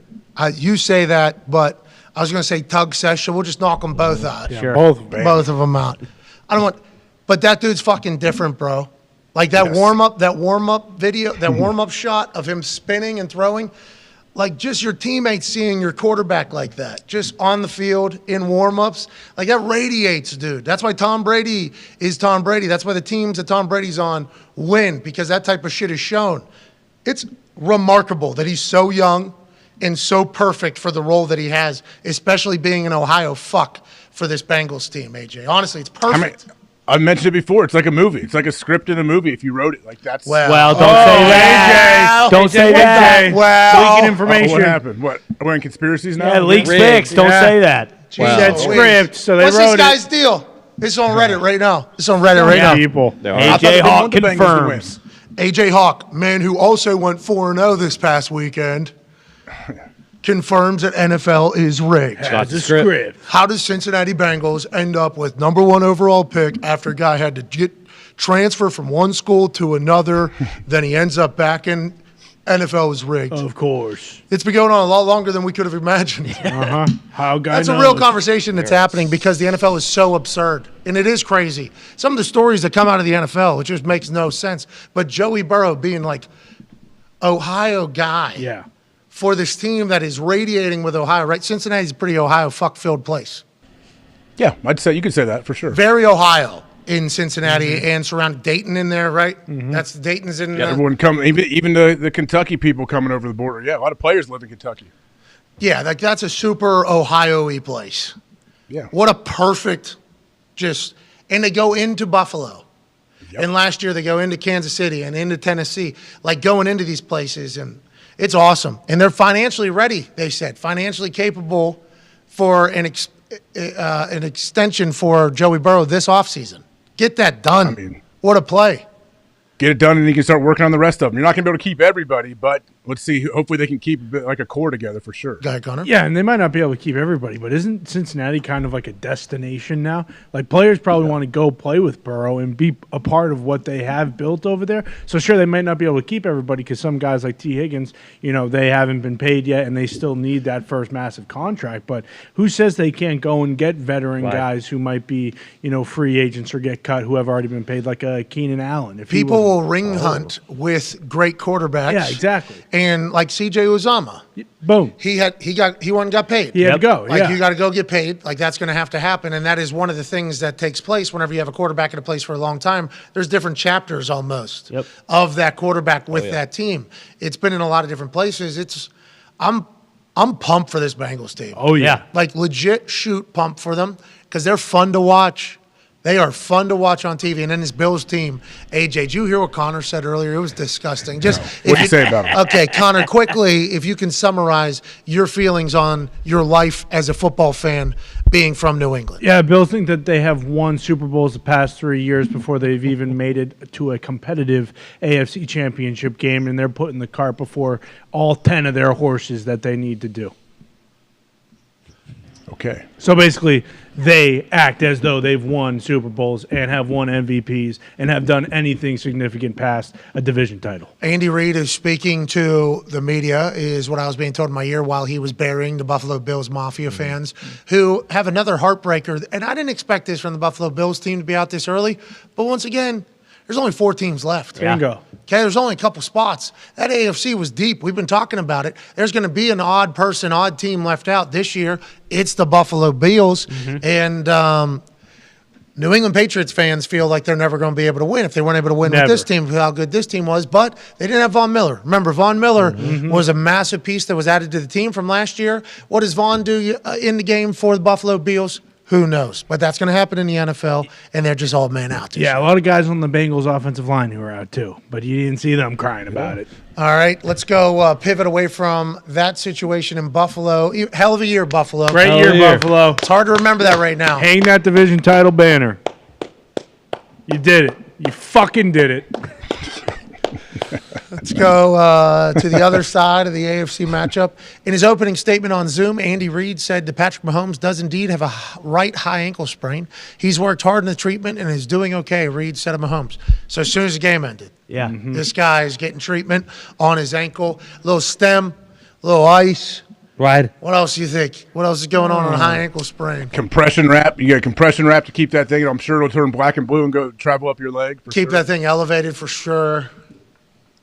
You say that, but I was going to say tug session. We'll just knock them both out. Sure. Both of them out. But that dude's fucking different, bro. Like that warm up video, that warm up shot of him spinning and throwing. like just your teammates seeing your quarterback like that, just on the field in warm-ups, like that radiates, dude. That's why Tom Brady is Tom Brady. That's why the teams that Tom Brady's on win, because that type of shit is shown. It's remarkable that he's so young and so perfect for the role that he has, especially being an Ohio fuck for this Bengals team, AJ. Honestly, it's perfect. I've mentioned it before. It's like a movie. It's like a script in a movie if you wrote it. Like that's well, don't say that. Don't say that. Well, leaking information. What happened? What? We're in conspiracies now? Yeah, leaks fixed. Don't say that. He said script, so they What's wrote this guy's deal? It's on Reddit right now. It's on Reddit right now. People. AJ Hawk confirms. AJ Hawk, man who also went 4-0 this past weekend, confirms that NFL is rigged. That's a script. How does Cincinnati Bengals end up with number 1 overall pick after a guy had to transfer from one school to another, then he ends up back in NFL is rigged? Of course. It's been going on a lot longer than we could have imagined. How That's a real conversation that's happening because the NFL is so absurd, and it is crazy. Some of the stories that come out of the NFL, it just makes no sense. But Joey Burrow being like Ohio guy for this team that is radiating with Ohio, right? Cincinnati's a pretty Ohio fuck-filled place. Yeah, I'd say you could say that for sure. Very Ohio in Cincinnati and surrounding Dayton in there, right? That's Dayton's in there. Everyone coming, even the Kentucky people coming over the border. Yeah, a lot of players live in Kentucky. Yeah, like that's a super Ohio-y place. Yeah. What a perfect and they go into Buffalo. Yep. And last year they go into Kansas City and into Tennessee, like going into these places, and it's awesome. And they're financially ready, they said, financially capable for an extension for Joey Burrow this offseason. Get that done. I mean, what a play. Get it done, and you can start working on the rest of them. You're not going to be able to keep everybody, but let's see. Hopefully they can keep like a core together for sure. Guy Connor? Yeah, and they might not be able to keep everybody, but isn't Cincinnati kind of like a destination now? Like players probably want to go play with Burrow and be a part of what they have built over there. So sure, they might not be able to keep everybody because some guys like T. Higgins, they haven't been paid yet, and they still need that first massive contract. But who says they can't go and get veteran guys who might be, free agents or get cut who have already been paid, like Keenan Allen? If people will ring hunt with great quarterbacks. Yeah, exactly. And like C.J. Uzomah. Boom. He went and got paid. He had to go. Like you got to go get paid. Like that's going to have to happen, and that is one of the things that takes place whenever you have a quarterback in a place for a long time. There's different chapters almost of that quarterback with that team. It's been in a lot of different places. I'm pumped for this Bengals team. Oh yeah, like legit pumped for them because they're fun to watch. They are fun to watch on TV. And then this Bills team, AJ, did you hear what Connor said earlier? It was disgusting. Just what do you say about it? Okay, Connor, quickly, if you can summarize your feelings on your life as a football fan being from New England. Yeah, Bills think that they have won Super Bowls the past 3 years before they've even made it to a competitive AFC championship game, and they're putting the cart before all 10 of their horses that they need to do. Okay. So basically, they act as though they've won Super Bowls and have won MVPs and have done anything significant past a division title. Andy Reid is speaking to the media, is what I was being told in my ear while he was burying the Buffalo Bills Mafia fans who have another heartbreaker. And I didn't expect this from the Buffalo Bills team to be out this early. But once again, there's only 4 teams left. Bingo. Okay, there's only a couple spots. That AFC was deep. We've been talking about it. There's going to be an odd team left out this year. It's the Buffalo Bills. And New England Patriots fans feel like they're never going to be able to win if they weren't able to win with this team, how good this team was. But they didn't have Von Miller. Remember, Von Miller was a massive piece that was added to the team from last year. What does Von do in the game for the Buffalo Bills? Who knows? But that's going to happen in the NFL, and they're just all man out. Yeah, a lot of guys on the Bengals offensive line who are out too, but you didn't see them crying about it. All right, let's go pivot away from that situation in Buffalo. Hell of a year, Buffalo. Great year, Buffalo. It's hard to remember that right now. Hang that division title banner. You did it. You fucking did it. Let's go to the other side of the AFC matchup. In his opening statement on Zoom, Andy Reid said that Patrick Mahomes does indeed have a right high ankle sprain. He's worked hard in the treatment and is doing okay, Reid said of Mahomes. So as soon as the game ended, this guy is getting treatment on his ankle. A little stem, a little ice. Right. What else do you think? What else is going on a high ankle sprain? Compression wrap. You get a compression wrap to keep that thing. I'm sure it'll turn black and blue and go travel up your leg. Keep that thing elevated for sure.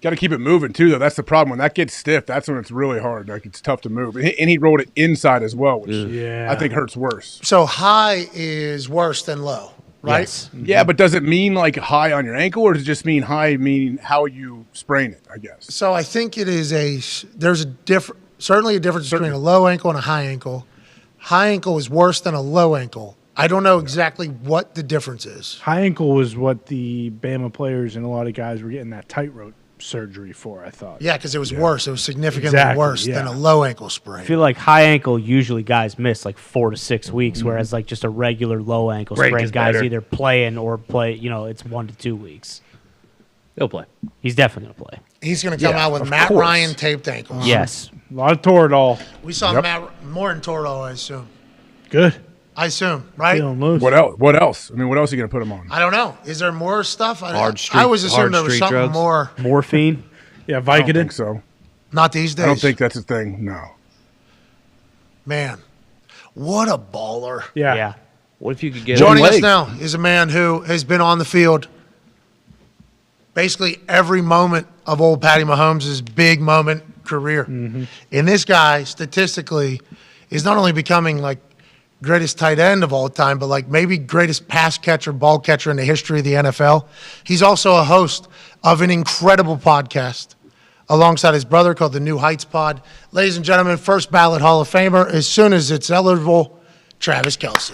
Got to keep it moving too, though. That's the problem. When that gets stiff, that's when it's really hard. Like it's tough to move. And he rolled it inside as well, which I think hurts worse. So high is worse than low, right? Yes. Yeah, but does it mean like high on your ankle, or does it just mean high meaning how you sprain it? I guess. So I think there's certainly a difference between a low ankle and a high ankle. High ankle is worse than a low ankle. I don't know exactly what the difference is. High ankle was what the Bama players and a lot of guys were getting that tightrope surgery for, I thought. Yeah, because it was worse. It was significantly worse than a low ankle sprain. I feel like high ankle usually guys miss like 4 to 6 weeks, whereas like just a regular low ankle Break sprain is guys better. either playing or play. It's 1 to 2 weeks. He'll play. He's definitely gonna play. He's going to come out with Matt Ryan taped ankles. Yes, a lot of Toradol. We saw Matt more than Toradol, I assume. Good. I assume, right? What else? What else? I mean, what else are you going to put him on? I don't know. Is there more stuff? I Hard always assumed there was street something drugs? more. morphine. Yeah, I don't Vicodin. think so. Not these days. I don't think that's a thing. No. Man, what a baller. Yeah. What if you could get Joining us legs. now is a man who has been on the field basically every moment of old Patty Mahomes' big moment career. And this guy, statistically, is not only becoming like greatest tight end of all time, but like maybe greatest pass catcher, ball catcher in the history of the NFL. He's also a host of an incredible podcast alongside his brother called the New Heights Pod. Ladies and gentlemen, first ballot Hall of Famer, as soon as it's eligible, Travis Kelce.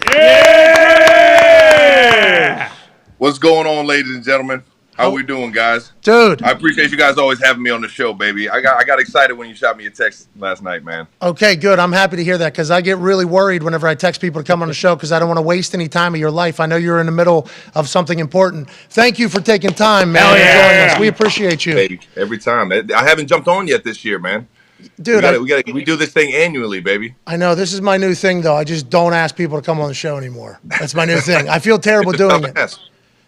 What's going on, ladies and gentlemen? How we doing, guys? Dude. I appreciate you guys always having me on the show, baby. I got excited when you shot me a text last night, man. Okay, good. I'm happy to hear that because I get really worried whenever I text people to come on the show because I don't want to waste any time of your life. I know you're in the middle of something important. Thank you for taking time, man, to join us. We appreciate you. Baby, every time. I haven't jumped on yet this year, man. Dude, we do this thing annually, baby. I know. This is my new thing, though. I just don't ask people to come on the show anymore. That's my new thing. I feel terrible doing it. Ask.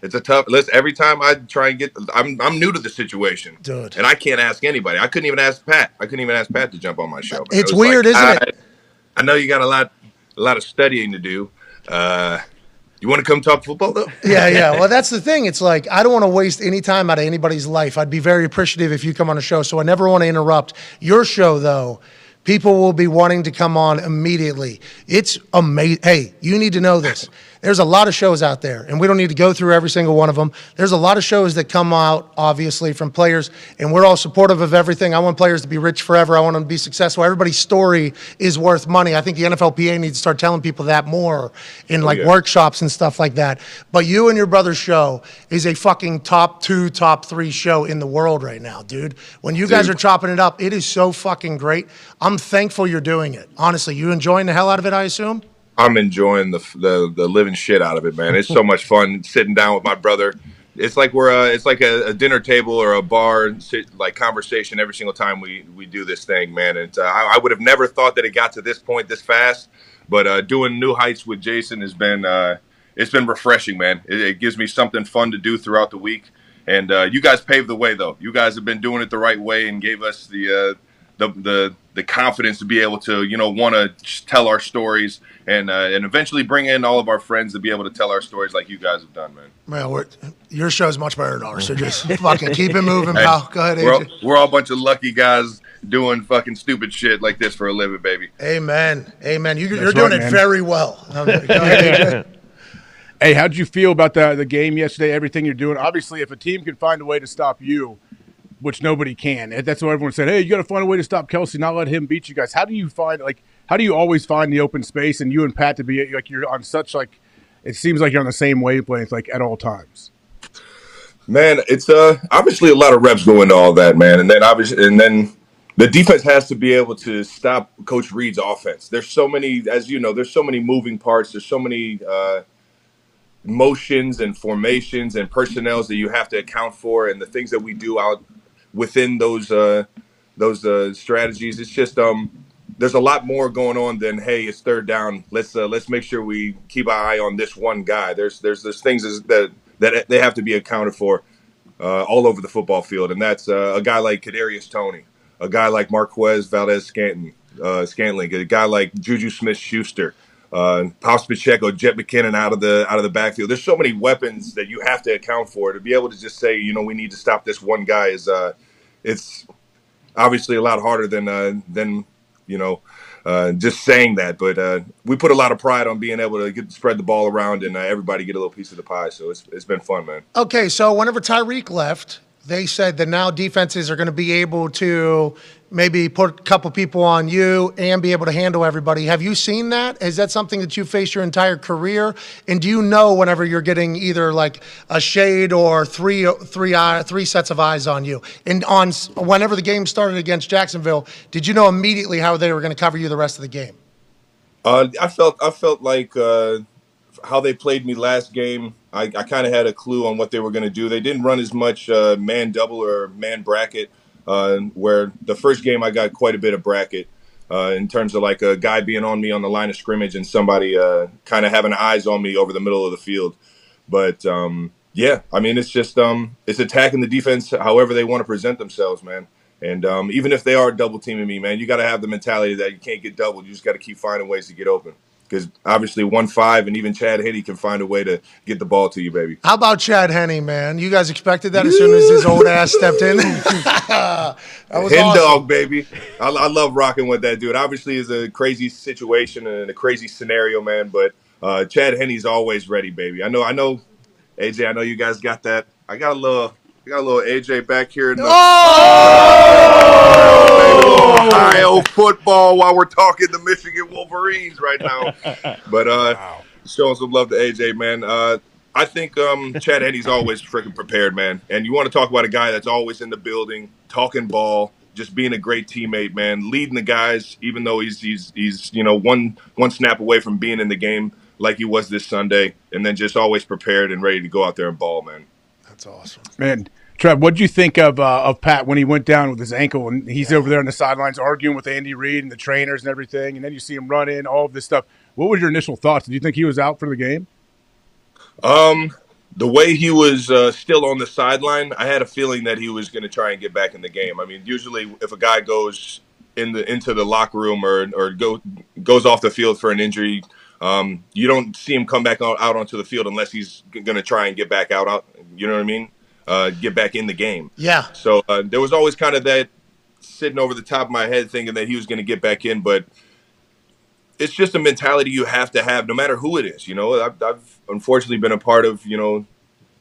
It's a tough listen. Every time I try and I'm new to the situation, dude, and I can't ask anybody. I couldn't even ask Pat. To jump on my show. Man. It's weird, isn't it? I know you got a lot of studying to do. You want to come talk football though? Yeah. Well, that's the thing. It's like I don't want to waste any time out of anybody's life. I'd be very appreciative if you come on the show. So I never want to interrupt your show, though. People will be wanting to come on immediately. It's amazing. Hey, you need to know this. There's a lot of shows out there, and we don't need to go through every single one of them. There's a lot of shows that come out, obviously, from players, and we're all supportive of everything. I want players to be rich forever. I want them to be successful. Everybody's story is worth money. I think the NFLPA needs to start telling people that more in workshops and stuff like that. But you and your brother's show is a fucking top 2, top 3 show in the world right now, dude. When you guys are chopping it up, it is so fucking great. I'm thankful you're doing it. Honestly, you enjoying the hell out of it, I assume? I'm enjoying the living shit out of it, man. It's so much fun sitting down with my brother. It's like it's like a dinner table or a bar like conversation every single time we do this thing, man. And I would have never thought that it got to this point this fast, but doing New Heights with Jason has been it's been refreshing, man. It gives me something fun to do throughout the week. And you guys paved the way, though. You guys have been doing it the right way and gave us the confidence to be able to, want to tell our stories and eventually bring in all of our friends to be able to tell our stories like you guys have done, man. Well, your show's much better than ours, so just fucking keep it moving, pal. Go ahead, AJ. We're all a bunch of lucky guys doing fucking stupid shit like this for a living, baby. Amen. You're doing it very well. Go ahead, AJ. Hey, how'd you feel about the game yesterday, everything you're doing? Obviously, if a team can find a way to stop you, which nobody can. That's what everyone said. Hey, you got to find a way to stop Kelce, not let him beat you guys. How do you always find the open space and you and Pat to be like you're on such like it seems like you're on the same wavelength like at all times? Man, it's obviously a lot of reps go into all that, man. And then the defense has to be able to stop Coach Reid's offense. There's so many, as you know, there's so many moving parts. There's so many motions and formations and personnels that you have to account for, and the things that we do out within those strategies. It's just there's a lot more going on than, hey, it's third down. Let's make sure we keep our eye on this one guy. There's things that they have to be accounted for all over the football field, and that's a guy like Kadarius Toney, a guy like Marquez Valdez-Scantling, a guy like Juju Smith-Schuster, Pops Pacheco, Jet McKinnon out of the backfield. There's so many weapons that you have to account for to be able to just say, we need to stop this one guy it's obviously a lot harder than just saying that. But we put a lot of pride on being able to spread the ball around and everybody get a little piece of the pie. So it's been fun, man. Okay, so whenever Tyreek left, they said that now defenses are going to be able to maybe put a couple people on you and be able to handle everybody. Have you seen that? Is that something that you faced your entire career? And do you know whenever you're getting either like a shade or three sets of eyes on you? And whenever the game started against Jacksonville, did you know immediately how they were going to cover you the rest of the game? I felt like how they played me last game. I kind of had a clue on what they were going to do. They didn't run as much man double or man bracket, where the first game I got quite a bit of bracket in terms of like a guy being on me on the line of scrimmage and somebody kind of having eyes on me over the middle of the field. But yeah, I mean, it's just it's attacking the defense however they want to present themselves, man. And even if they are double teaming me, man, you got to have the mentality that you can't get doubled. You just got to keep finding ways to get open. Because obviously 1-5 and even Chad Henne can find a way to get the ball to you, baby. How about Chad Henne, man? You guys expected that as soon as his old ass stepped in? That was Hen awesome. dog, baby. I love rocking with that dude. Obviously, it's a crazy situation and a crazy scenario, man. But Chad Henne's always ready, baby. I know. AJ, I know you guys got that. I got a little AJ back here in the Ohio football while we're talking the Michigan Wolverines right now. But showing some love to AJ, man. I think Chad Henne's always freaking prepared, man. And you want to talk about a guy that's always in the building, talking ball, just being a great teammate, man, leading the guys, even though he's one snap away from being in the game like he was this Sunday, and then just always prepared and ready to go out there and ball, man. That's awesome. Man, Trev, what did you think of Pat when he went down with his ankle and he's over there on the sidelines arguing with Andy Reid and the trainers and everything, and then you see him run in, all of this stuff. What was your initial thoughts? Did you think he was out for the game? The way he was still on the sideline, I had a feeling that he was going to try and get back in the game. I mean, usually if a guy goes into the locker room or goes off the field for an injury, you don't see him come back out onto the field unless he's going to try and get back out. You know what I mean? Get back in the game. Yeah. So there was always kind of that sitting over the top of my head thinking that he was going to get back in, but it's just a mentality you have to have no matter who it is. You know, I've unfortunately been a part of,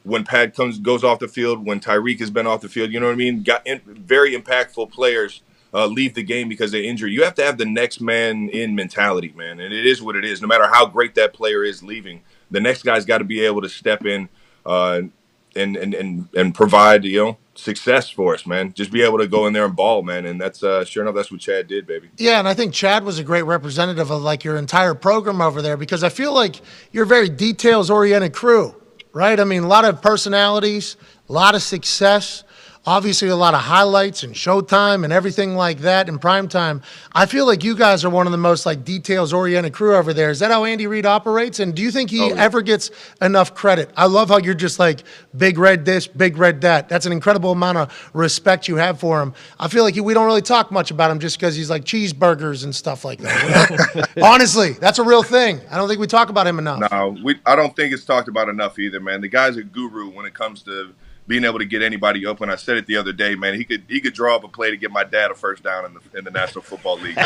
when Pat goes off the field, when Tyreek has been off the field, you know what I mean? Very impactful players leave the game because of injury. You have to have the next man in mentality, man. And it is what it is. No matter how great that player is leaving, the next guy's got to be able to step in and provide, success for us, man. Just be able to go in there and ball, man. And that's sure enough, that's what Chad did, baby. Yeah, and I think Chad was a great representative of like your entire program over there because I feel like you're a very details-oriented crew, right? I mean, a lot of personalities, a lot of success, obviously a lot of highlights and showtime and everything like that in prime time. I feel like you guys are one of the most like details-oriented crew over there. Is that how Andy Reid operates? And do you think he ever gets enough credit? I love how you're just like big red this, big red that. That's an incredible amount of respect you have for him. I feel like we don't really talk much about him just because he's like cheeseburgers and stuff like that. Honestly, that's a real thing. I don't think we talk about him enough. No, I don't think it's talked about enough either, man. The guy's a guru when it comes to being able to get anybody open. I said it the other day, man. He could draw up a play to get my dad a first down in the National Football League.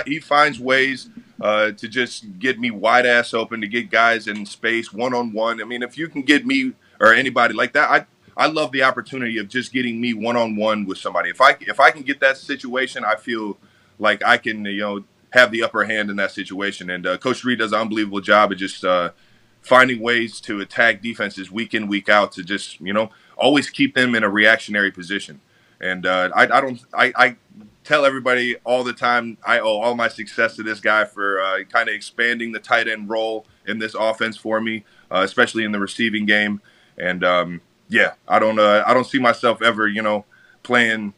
he finds ways to just get me wide ass open, to get guys in space 1-on-1. I mean, if you can get me or anybody like that, I love the opportunity of just getting me 1-on-1 with somebody. If I can get that situation, I feel like I can have the upper hand in that situation. And Coach Reid does an unbelievable job of just finding ways to attack defenses week in, week out to just, always keep them in a reactionary position. And I tell everybody all the time, I owe all my success to this guy for kind of expanding the tight end role in this offense for me, especially in the receiving game. And I don't see myself ever, playing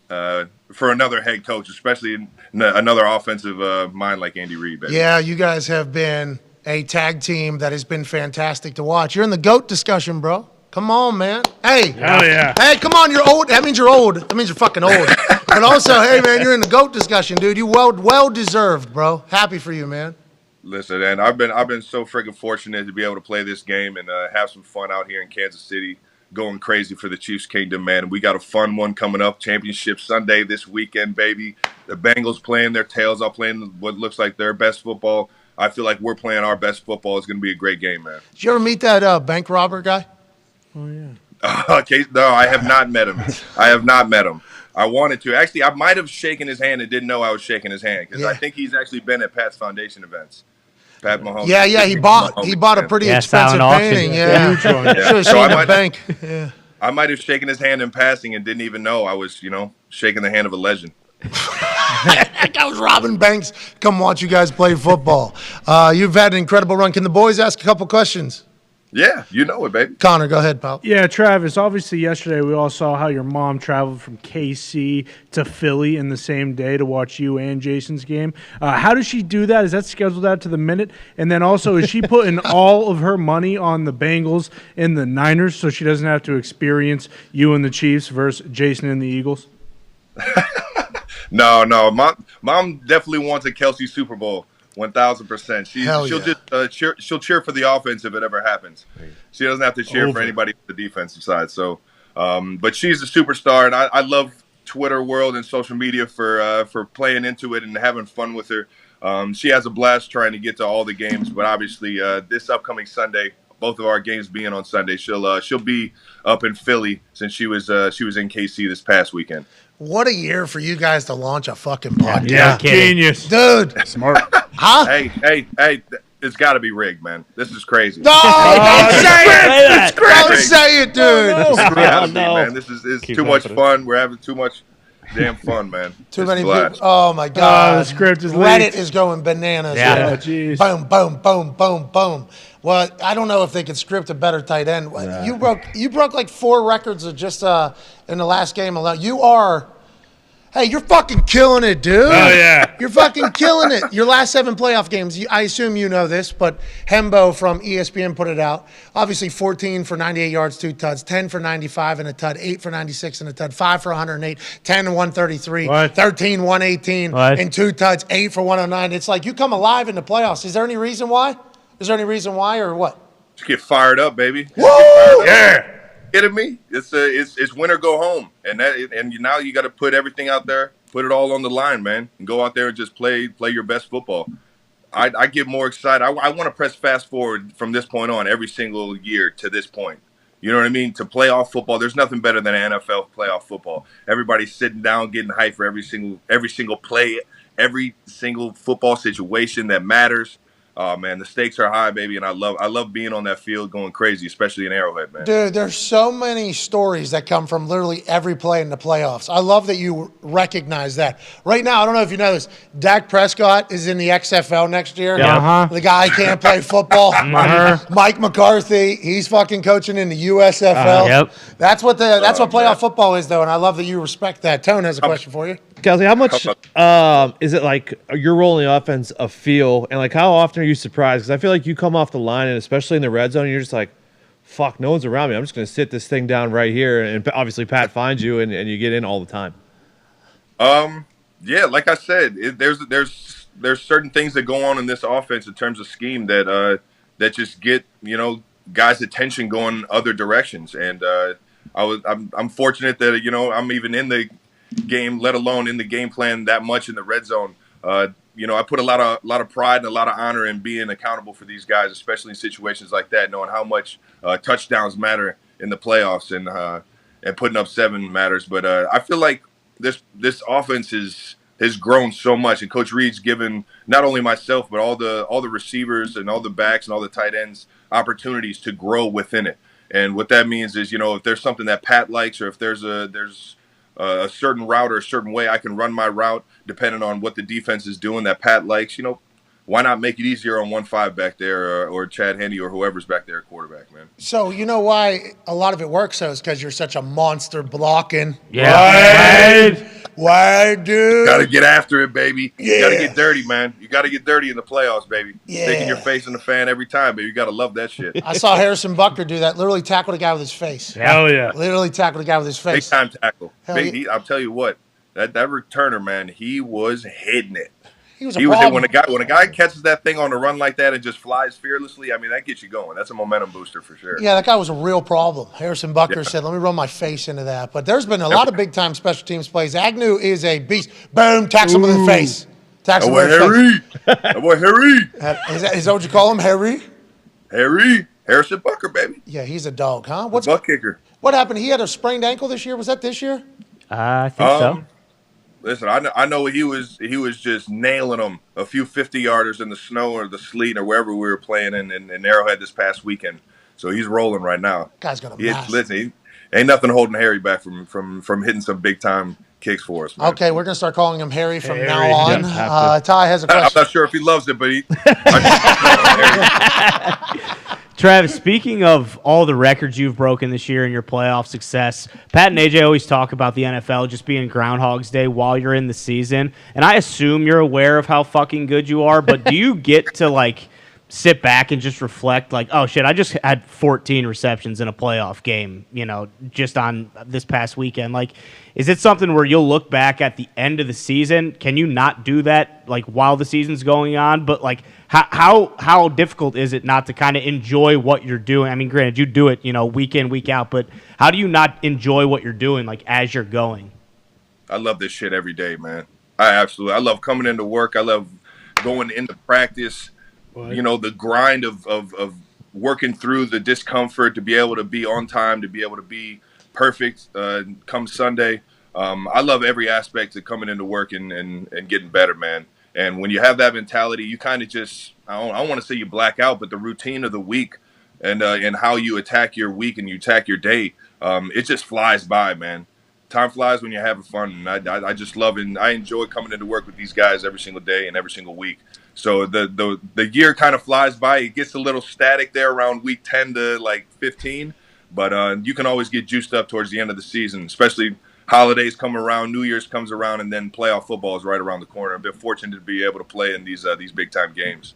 for another head coach, especially in another offensive mind like Andy Reid. Baby. Yeah, you guys have been a tag team that has been fantastic to watch. You're in the GOAT discussion, bro. Come on, man. Hey. Hell yeah. Hey, come on. You're old. That means you're old. That means you're fucking old. But also, hey, man, you're in the GOAT discussion, dude. You well deserved, bro. Happy for you, man. Listen, and I've been so freaking fortunate to be able to play this game and have some fun out here in Kansas City. going crazy for the Chiefs Kingdom, man. We got a fun one coming up, Championship Sunday this weekend, baby. The Bengals playing their tails off, playing what looks like their best football. I feel like we're playing our best football. It's going to be a great game, man. Did you ever meet that bank robber guy? Oh, yeah. Okay, no, I have not met him. I have not met him. I wanted to. Actually, I might have shaken his hand and didn't know I was shaking his hand because I think he's actually been at Pat's Foundation events. Pat Mahomes. Yeah, he bought a pretty expensive painting. Yeah, should have seen the bank. Yeah. I might have shaken his hand in passing and didn't even know I was, shaking the hand of a legend. That guy was robbing banks. Come watch you guys play football. You've had an incredible run. Can the boys ask a couple questions? Yeah, you know it, baby. Connor, go ahead, pal. Yeah, Travis, obviously yesterday we all saw how your mom traveled from KC to Philly in the same day to watch you and Jason's game. How does she do that? Is that scheduled out to the minute? And then also, is she putting all of her money on the Bengals and the Niners so she doesn't have to experience you and the Chiefs versus Jason and the Eagles? No. Mom definitely wants a Kelce Super Bowl. 1,000%. She'll cheer for the offense if it ever happens. She doesn't have to cheer for anybody on the defensive side. So, but she's a superstar, and I love Twitter world and social media for playing into it and having fun with her. She has a blast trying to get to all the games, but obviously this upcoming Sunday, both of our games being on Sunday, she'll be up in Philly since she was in KC this past weekend. What a year for you guys to launch a fucking podcast. Yeah, genius. Dude. Smart. Huh? Hey, it's got to be rigged, man. This is crazy. No, don't say it. Don't say it, dude. Man. This is too much fun. We're having too much damn fun, man. Too many people. Oh, my God. The script is Reddit leaked. is going bananas. Yeah, jeez. Boom, boom, boom, boom, boom. Well, I don't know if they could script a better tight end. You broke like 4 records of just in the last game alone. Hey, you're fucking killing it, dude. Oh, yeah. You're fucking killing it. Your last 7 playoff games, I assume you know this, but Hembo from ESPN put it out. Obviously, 14 for 98 yards, 2 tuds, 10 for 95 and a tud, 8 for 96 and a tud, 5 for 108, 10 and 133, 13, 118, and 2 tuds, 8 for 109. It's like you come alive in the playoffs. Is there any reason why? Or what? Just get fired up, baby. Woo! Yeah. Kidding me? It's win or go home, and now you got to put everything out there, put it all on the line, man, and go out there and just play your best football. I get more excited. I want to press fast forward from this point on every single year to this point. You know what I mean? To playoff football, there's nothing better than NFL playoff football. Everybody's sitting down, getting hyped for every single play, every single football situation that matters. Oh man, the stakes are high, baby, and I love being on that field going crazy, especially in Arrowhead, man. Dude, there's so many stories that come from literally every play in the playoffs. I love that you recognize that. Right now, I don't know if you know this, Dak Prescott is in the XFL next year. Yeah. The guy can't play football. Mike McCarthy, he's fucking coaching in the USFL. Yep. That's what playoff football is, though, and I love that you respect that. Tone has a question for you. Kelsey, how much is it like you're rolling the offense a feel, and like how often are you surprised? Because I feel like you come off the line, and especially in the red zone, you're just like, fuck, no one's around me. I'm just going to sit this thing down right here, and obviously Pat finds you, and you get in all the time. Yeah, like I said, there's certain things that go on in this offense in terms of scheme that just get guys' attention going other directions, and I'm fortunate that I'm even in the game, let alone in the game plan that much in the red zone. I put a lot of pride and a lot of honor in being accountable for these guys, especially in situations like that, knowing how much touchdowns matter in the playoffs and putting up 7 matters. But I feel like this offense has grown so much, and Coach Reed's given not only myself but all the receivers and all the backs and all the tight ends opportunities to grow within it. And what that means is, if there's something that Pat likes, or if there's a certain route or a certain way I can run my route, depending on what the defense is doing that Pat likes, why not make it easier on 1-5 back there or Chad Henne or whoever's back there at quarterback, man? So you know why a lot of it works, though, is because you're such a monster blocking. Yeah. Why, dude? Got to get after it, baby. Yeah. You got to get dirty, man. You got to get dirty in the playoffs, baby. Yeah. Sticking your face in the fan every time, baby. You got to love that shit. I saw Harrison Butker do that. Literally tackled a guy with his face. Hell yeah. Literally tackled a guy with his Big face. time tackle. Hell yeah. I'll tell you what, that returner, man, he was hitting it. He was when a guy catches that thing on a run like that and just flies fearlessly. I mean, that gets you going. That's a momentum booster for sure. Yeah, that guy was a real problem. Harrison Butker said, "Let me run my face into that." But there's been a lot of big time special teams plays. Agnew is a beast. Boom, tax him in the face. Tax him in the face. That boy Harry. Is that what you call him, Harry? Harry Harrison Butker, baby. Yeah, he's a dog, huh? Butt kicker. What happened? He had a sprained ankle this year. Was that this year? I think so. Listen, I know he was just nailing them a few 50-yarders in the snow or the sleet or wherever we were playing in Arrowhead this past weekend. So he's rolling right now. Guy's got a mass. Listen, ain't nothing holding Harry back from hitting some big time kicks for us, man. Okay, we're gonna start calling him Harry from now on. Ty has a question. I'm not sure if he loves it, but he. Travis, speaking of all the records you've broken this year in your playoff success, Pat and AJ always talk about the NFL just being Groundhog's Day while you're in the season. And I assume you're aware of how fucking good you are, but do you get to, like, sit back and just reflect, like, oh, shit, I just had 14 receptions in a playoff game, you know, just on this past weekend? Like, is it something where you'll look back at the end of the season? Can you not do that, like, while the season's going on? But, like, how difficult is it not to kind of enjoy what you're doing? I mean, granted, you do it, you know, week in, week out, but how do you not enjoy what you're doing, like, as you're going? I love this shit every day, man. I love coming into work. I love going into practice. What? You know, the grind of working through the discomfort to be able to be on time, to be able to be perfect come Sunday. I love every aspect of coming into work and getting better, man. And when you have that mentality, you kind of just, I don't want to say you black out, but the routine of the week and how you attack your week and you attack your day, it just flies by, man. Time flies when you're having fun. And I just love it. And I enjoy coming into work with these guys every single day and every single week. So the year kind of flies by. It gets a little static there around week 10 to like 15. But you can always get juiced up towards the end of the season, especially holidays come around, New Year's comes around, and then playoff football is right around the corner. I've been fortunate to be able to play in these big-time games.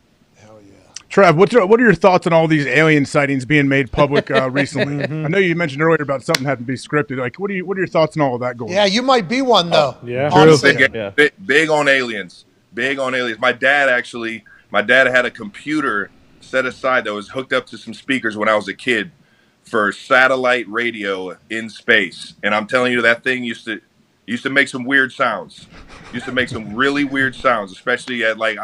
Trav, what are your thoughts on all these alien sightings being made public recently? I know you mentioned earlier about something having to be scripted. Like, what are your thoughts on all of that going on? Yeah, you might be one though. Yeah, honestly. Big on aliens. Big on aliens. My dad had a computer set aside that was hooked up to some speakers when I was a kid for satellite radio in space, and I'm telling you, that thing used to make some weird sounds. Used to make some really weird sounds, especially at like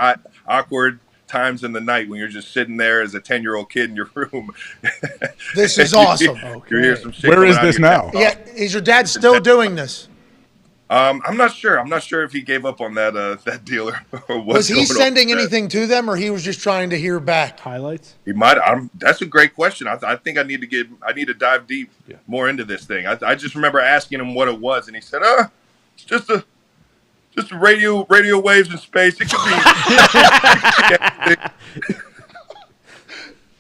awkward times in the night when you're just sitting there as a 10-year-old kid in your room. This is awesome. You hear some shit. Where is this now? Yeah, is your dad still doing this? I'm not sure. I'm not sure if he gave up on that deal or what. Was he sending anything to them, or he was just trying to hear back highlights? He might. That's a great question. I think I need to dive deep more into this thing. I just remember asking him what it was, and he said, it's just a radio waves in space. It could be.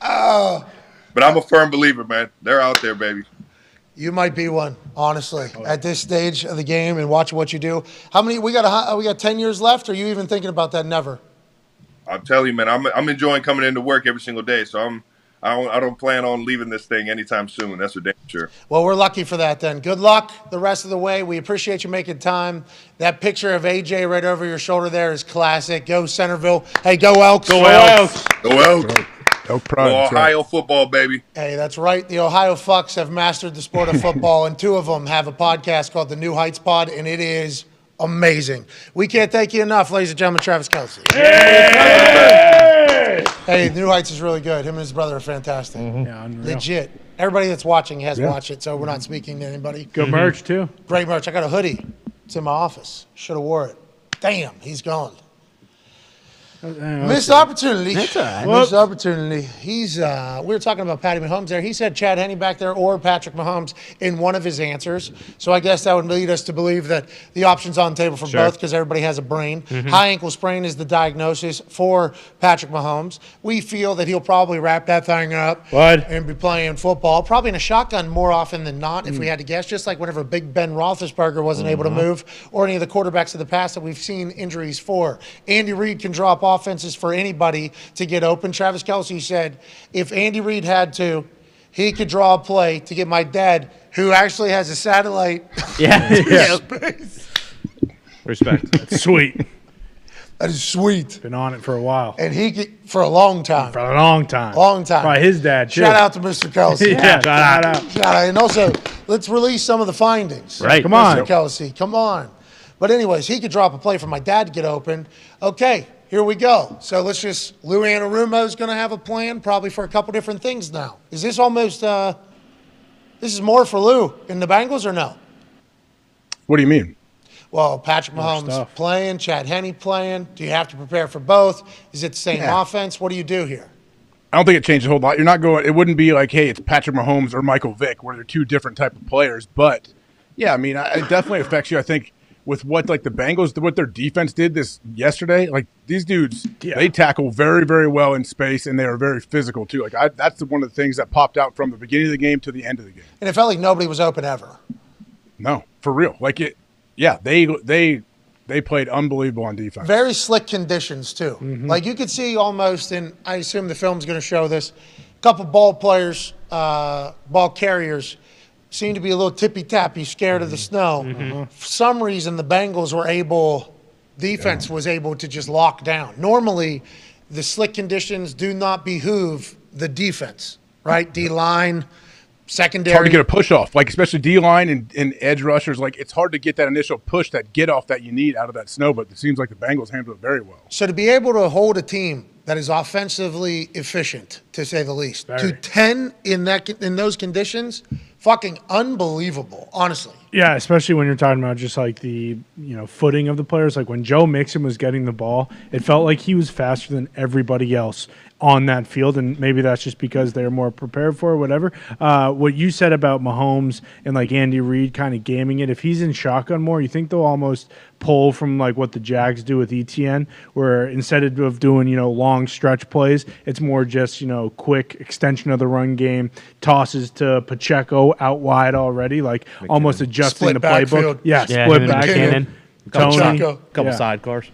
But I'm a firm believer, man. They're out there, baby. You might be one, honestly, at this stage of the game and watching what you do. How many? We got 10 years left. Or are you even thinking about that? Never. I'm telling you, man. I'm enjoying coming into work every single day. So I don't plan on leaving this thing anytime soon. That's for damn sure. Well, we're lucky for that then. Good luck the rest of the way. We appreciate you making time. That picture of AJ right over your shoulder there is classic. Go Centerville. Hey, go Elks. Go Elks. Go Elks. Ohio football, baby. Hey, that's right. The Ohio fucks have mastered the sport of football, and two of them have a podcast called the New Heights Pod, and it is amazing. We can't thank you enough, ladies and gentlemen. Travis Kelce. Hey, New Heights is really good. Him and his brother are fantastic. Yeah, unreal. Legit. Everybody that's watching has watched it, so we're not speaking to anybody. Good merch, too. Great merch. I got a hoodie. It's in my office. Should have wore it. Damn, he's gone. Missed opportunity. That's all right. Missed opportunity. He's. We were talking about Patty Mahomes there. He said Chad Henne back there or Patrick Mahomes in one of his answers. So I guess that would lead us to believe that the option's on the table for both because everybody has a brain. High ankle sprain is the diagnosis for Patrick Mahomes. We feel that he'll probably wrap that thing up and be playing football, probably in a shotgun more often than not, if we had to guess, just like whenever Big Ben Roethlisberger wasn't able to move, or any of the quarterbacks of the past that we've seen injuries for. Andy Reid can drop offenses for anybody to get open. Travis Kelce said if Andy Reid had to, he could draw a play to get my dad, who actually has a satellite. Yeah. Respect. Sweet. That is sweet. Been on it for a while. And for a long time. For a long time. Long time. Probably his dad, too. Shout out to Mr. Kelce. Shout out. Shout out. And also, let's release some of the findings. Right. Come on. Mr. Kelce, come on. But anyways, he could drop a play for my dad to get open. Okay, here we go. So let's just, Lou Anarumo's going to have a plan probably for a couple different things now. Is this almost, this is more for Lou in the Bengals or no? What do you mean? Well, Patrick Mahomes playing, Chad Henne playing. Do you have to prepare for both? Is it the same offense? What do you do here? I don't think it changed a whole lot. You're not going. It wouldn't be like, hey, it's Patrick Mahomes or Michael Vick, where they're two different type of players. But yeah, I mean, it definitely affects you. I think with what like the Bengals, what their defense did this yesterday, like these dudes, they tackle very, very well in space, and they are very physical too. Like that's one of the things that popped out from the beginning of the game to the end of the game. And it felt like nobody was open ever. No, for real. Like it. Yeah, they played unbelievable on defense. Very slick conditions, too. Like you could see almost, and I assume the film's going to show this, a couple ball players, ball carriers, seem to be a little tippy-tappy, scared of the snow. For some reason, the Bengals were able, defense was able to just lock down. Normally, the slick conditions do not behoove the defense, right? D-line, secondary. It's hard to get a push off, like especially D-line and edge rushers. Like it's hard to get that initial push, that get off that you need out of that snow. But it seems like the Bengals handled it very well. So to be able to hold a team that is offensively efficient, to say the least, to 10 in those conditions, fucking unbelievable, honestly. Yeah, especially when you're talking about just like the footing of the players. Like when Joe Mixon was getting the ball, it felt like he was faster than everybody else on that field, and maybe that's just because they're more prepared for it, whatever. What you said about Mahomes and like Andy Reid kind of gaming it, if he's in shotgun more, you think they'll almost pull from like what the Jags do with ETN, where instead of doing long stretch plays, it's more just quick extension of the run game, tosses to Pacheco out wide already, like almost adjusting split the playbook. Yeah, split back in. Couple sidecars.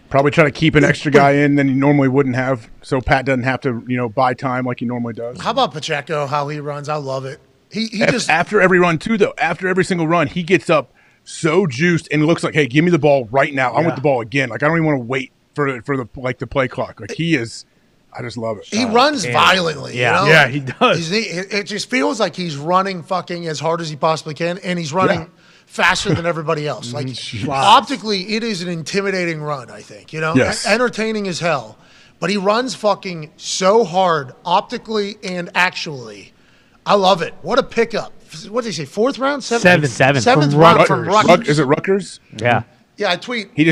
Probably try to keep an extra guy in than you normally wouldn't have, so Pat doesn't have to, buy time like he normally does. How about Pacheco, how he runs? I love it. He just after every run too, though. After every single run, he gets up so juiced and looks like, hey, give me the ball right now. I'm with the ball again. Like I don't even want to wait for the play clock. Like he is. I just love it. He runs violently. Yeah, he does. It just feels like he's running fucking as hard as he possibly can, and he's running faster than everybody else. Like optically, it is an intimidating run, I think. Entertaining as hell. But he runs fucking so hard, optically and actually. I love it. What a pickup. What did he say, 4th round? Seventh round from Rutgers. Is it Rutgers? Yeah. Yeah, I tweet. He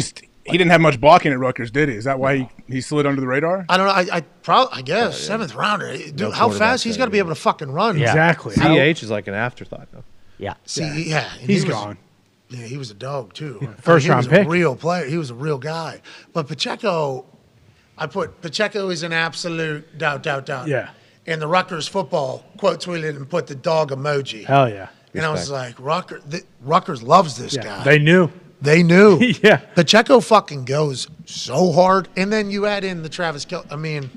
didn't have much blocking at Rutgers, did he? Is that why he slid under the radar? I don't know. I guess 7th rounder. Dude, how fast he's got to be able to fucking run. Yeah. Exactly. CH is like an afterthought, though. Yeah. He's gone. Yeah, he was a dog too. First round pick. He was a real player. He was a real guy. But Pacheco, Pacheco is an absolute doubt. Yeah. And the Rutgers football quote tweeted and put the dog emoji. Hell yeah. And I was like, Rutgers loves this guy. They knew. Yeah. Pacheco fucking goes so hard. And then you add in the Travis Kelce. I mean,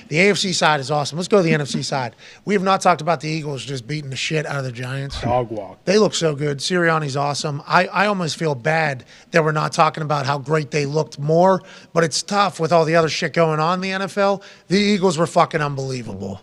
the AFC side is awesome. Let's go to the NFC side. We have not talked about the Eagles just beating the shit out of the Giants. Dog walk. They look so good. Sirianni's awesome. I almost feel bad that we're not talking about how great they looked more, but it's tough with all the other shit going on in the NFL. The Eagles were fucking unbelievable.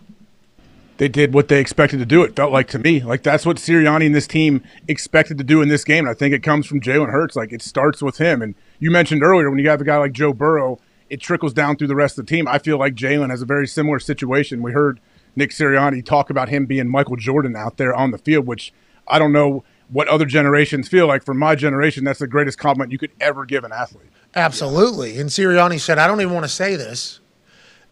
They did what they expected to do, it felt like to me. Like that's what Sirianni and this team expected to do in this game. And I think it comes from Jalen Hurts. Like it starts with him. And you mentioned earlier when you have a guy like Joe Burrow, it trickles down through the rest of the team. I feel like Jalen has a very similar situation. We heard Nick Sirianni talk about him being Michael Jordan out there on the field, which I don't know what other generations feel like. For my generation, that's the greatest compliment you could ever give an athlete. Absolutely. And Sirianni said, I don't even want to say this.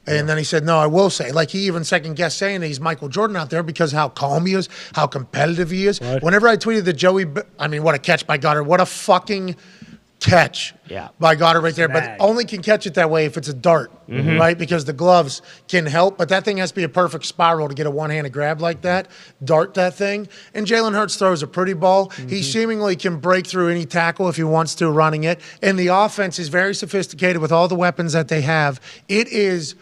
And then he said, no, I will say. Like, he even second-guessed saying that he's Michael Jordan out there because how calm he is, how competitive he is. Right. Whenever I tweeted that what a catch by Goddard. What a fucking catch by Goddard right there. But only can catch it that way if it's a dart, right? Because the gloves can help. But that thing has to be a perfect spiral to get a one-handed grab like that, dart that thing. And Jalen Hurts throws a pretty ball. He seemingly can break through any tackle if he wants to running it. And the offense is very sophisticated with all the weapons that they have. It is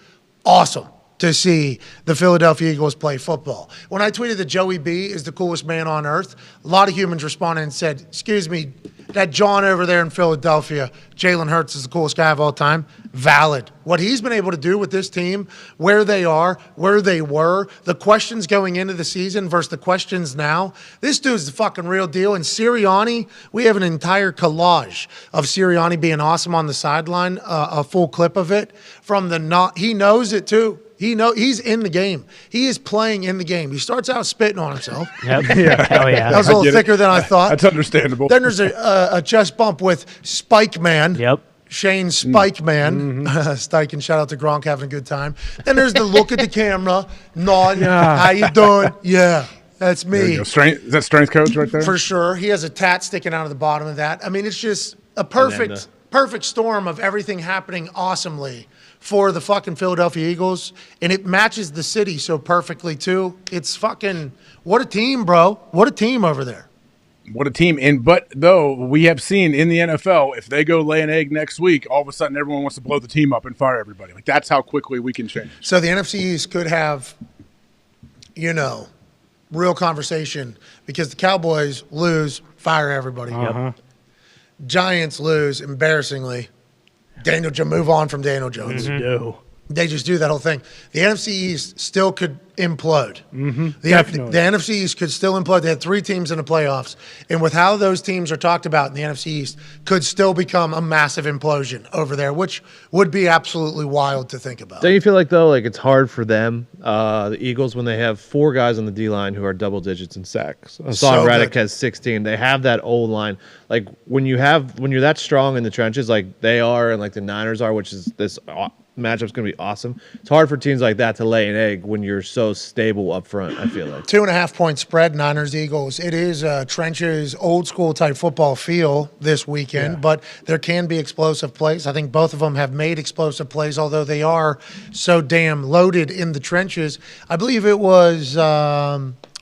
awesome to see the Philadelphia Eagles play football. When I tweeted that Joey B is the coolest man on earth, a lot of humans responded and said, excuse me, that John over there in Philadelphia, Jalen Hurts is the coolest guy of all time. Valid. What he's been able to do with this team, where they are, where they were, the questions going into the season versus the questions now. This dude's the fucking real deal. And Sirianni, we have an entire collage of Sirianni being awesome on the sideline, a full clip of it from the he knows it too. He's in the game. He is playing in the game. He starts out spitting on himself. Yep. Yeah. Hell yeah. That was a little thicker than I thought. That's understandable. Then there's a chest bump with Spike Man. Yep. Shane Spike Man. Steichen, shout out to Gronk, having a good time. Then there's the look at the camera, nodding. Yeah. How you doing? Yeah, that's me. Is that strength coach right there? For sure. He has a tat sticking out of the bottom of that. I mean, it's just a perfect storm of everything happening awesomely for the fucking Philadelphia Eagles, and it matches the city so perfectly too. It's fucking, what a team, bro. What a team over there. What a team. But though we have seen in the NFL, if they go lay an egg next week, all of a sudden everyone wants to blow the team up and fire everybody. Like, that's how quickly we can change. So the NFC East could have, real conversation because the Cowboys lose, fire everybody. Giants lose, embarrassingly. Move on from Daniel Jones. No. They just do that whole thing. The NFC East still could implode. Definitely. The NFC East could still implode. They had 3 teams in the playoffs. And with how those teams are talked about in the NFC East, could still become a massive implosion over there, which would be absolutely wild to think about. Don't you feel like, though, it's hard for them, the Eagles, when they have 4 guys on the D-line who are double digits in sacks? Hassan Reddick has 16. They have that O-line. Like, when you're that strong in the trenches, like they are and like the Niners are, which is this matchup's going to be awesome. It's hard for teams like that to lay an egg when you're so stable up front, I feel like. 2.5 point spread, Niners Eagles. It is trenches, old school type football feel this weekend, but there can be explosive plays. I think both of them have made explosive plays, although they are so damn loaded in the trenches. I believe it was,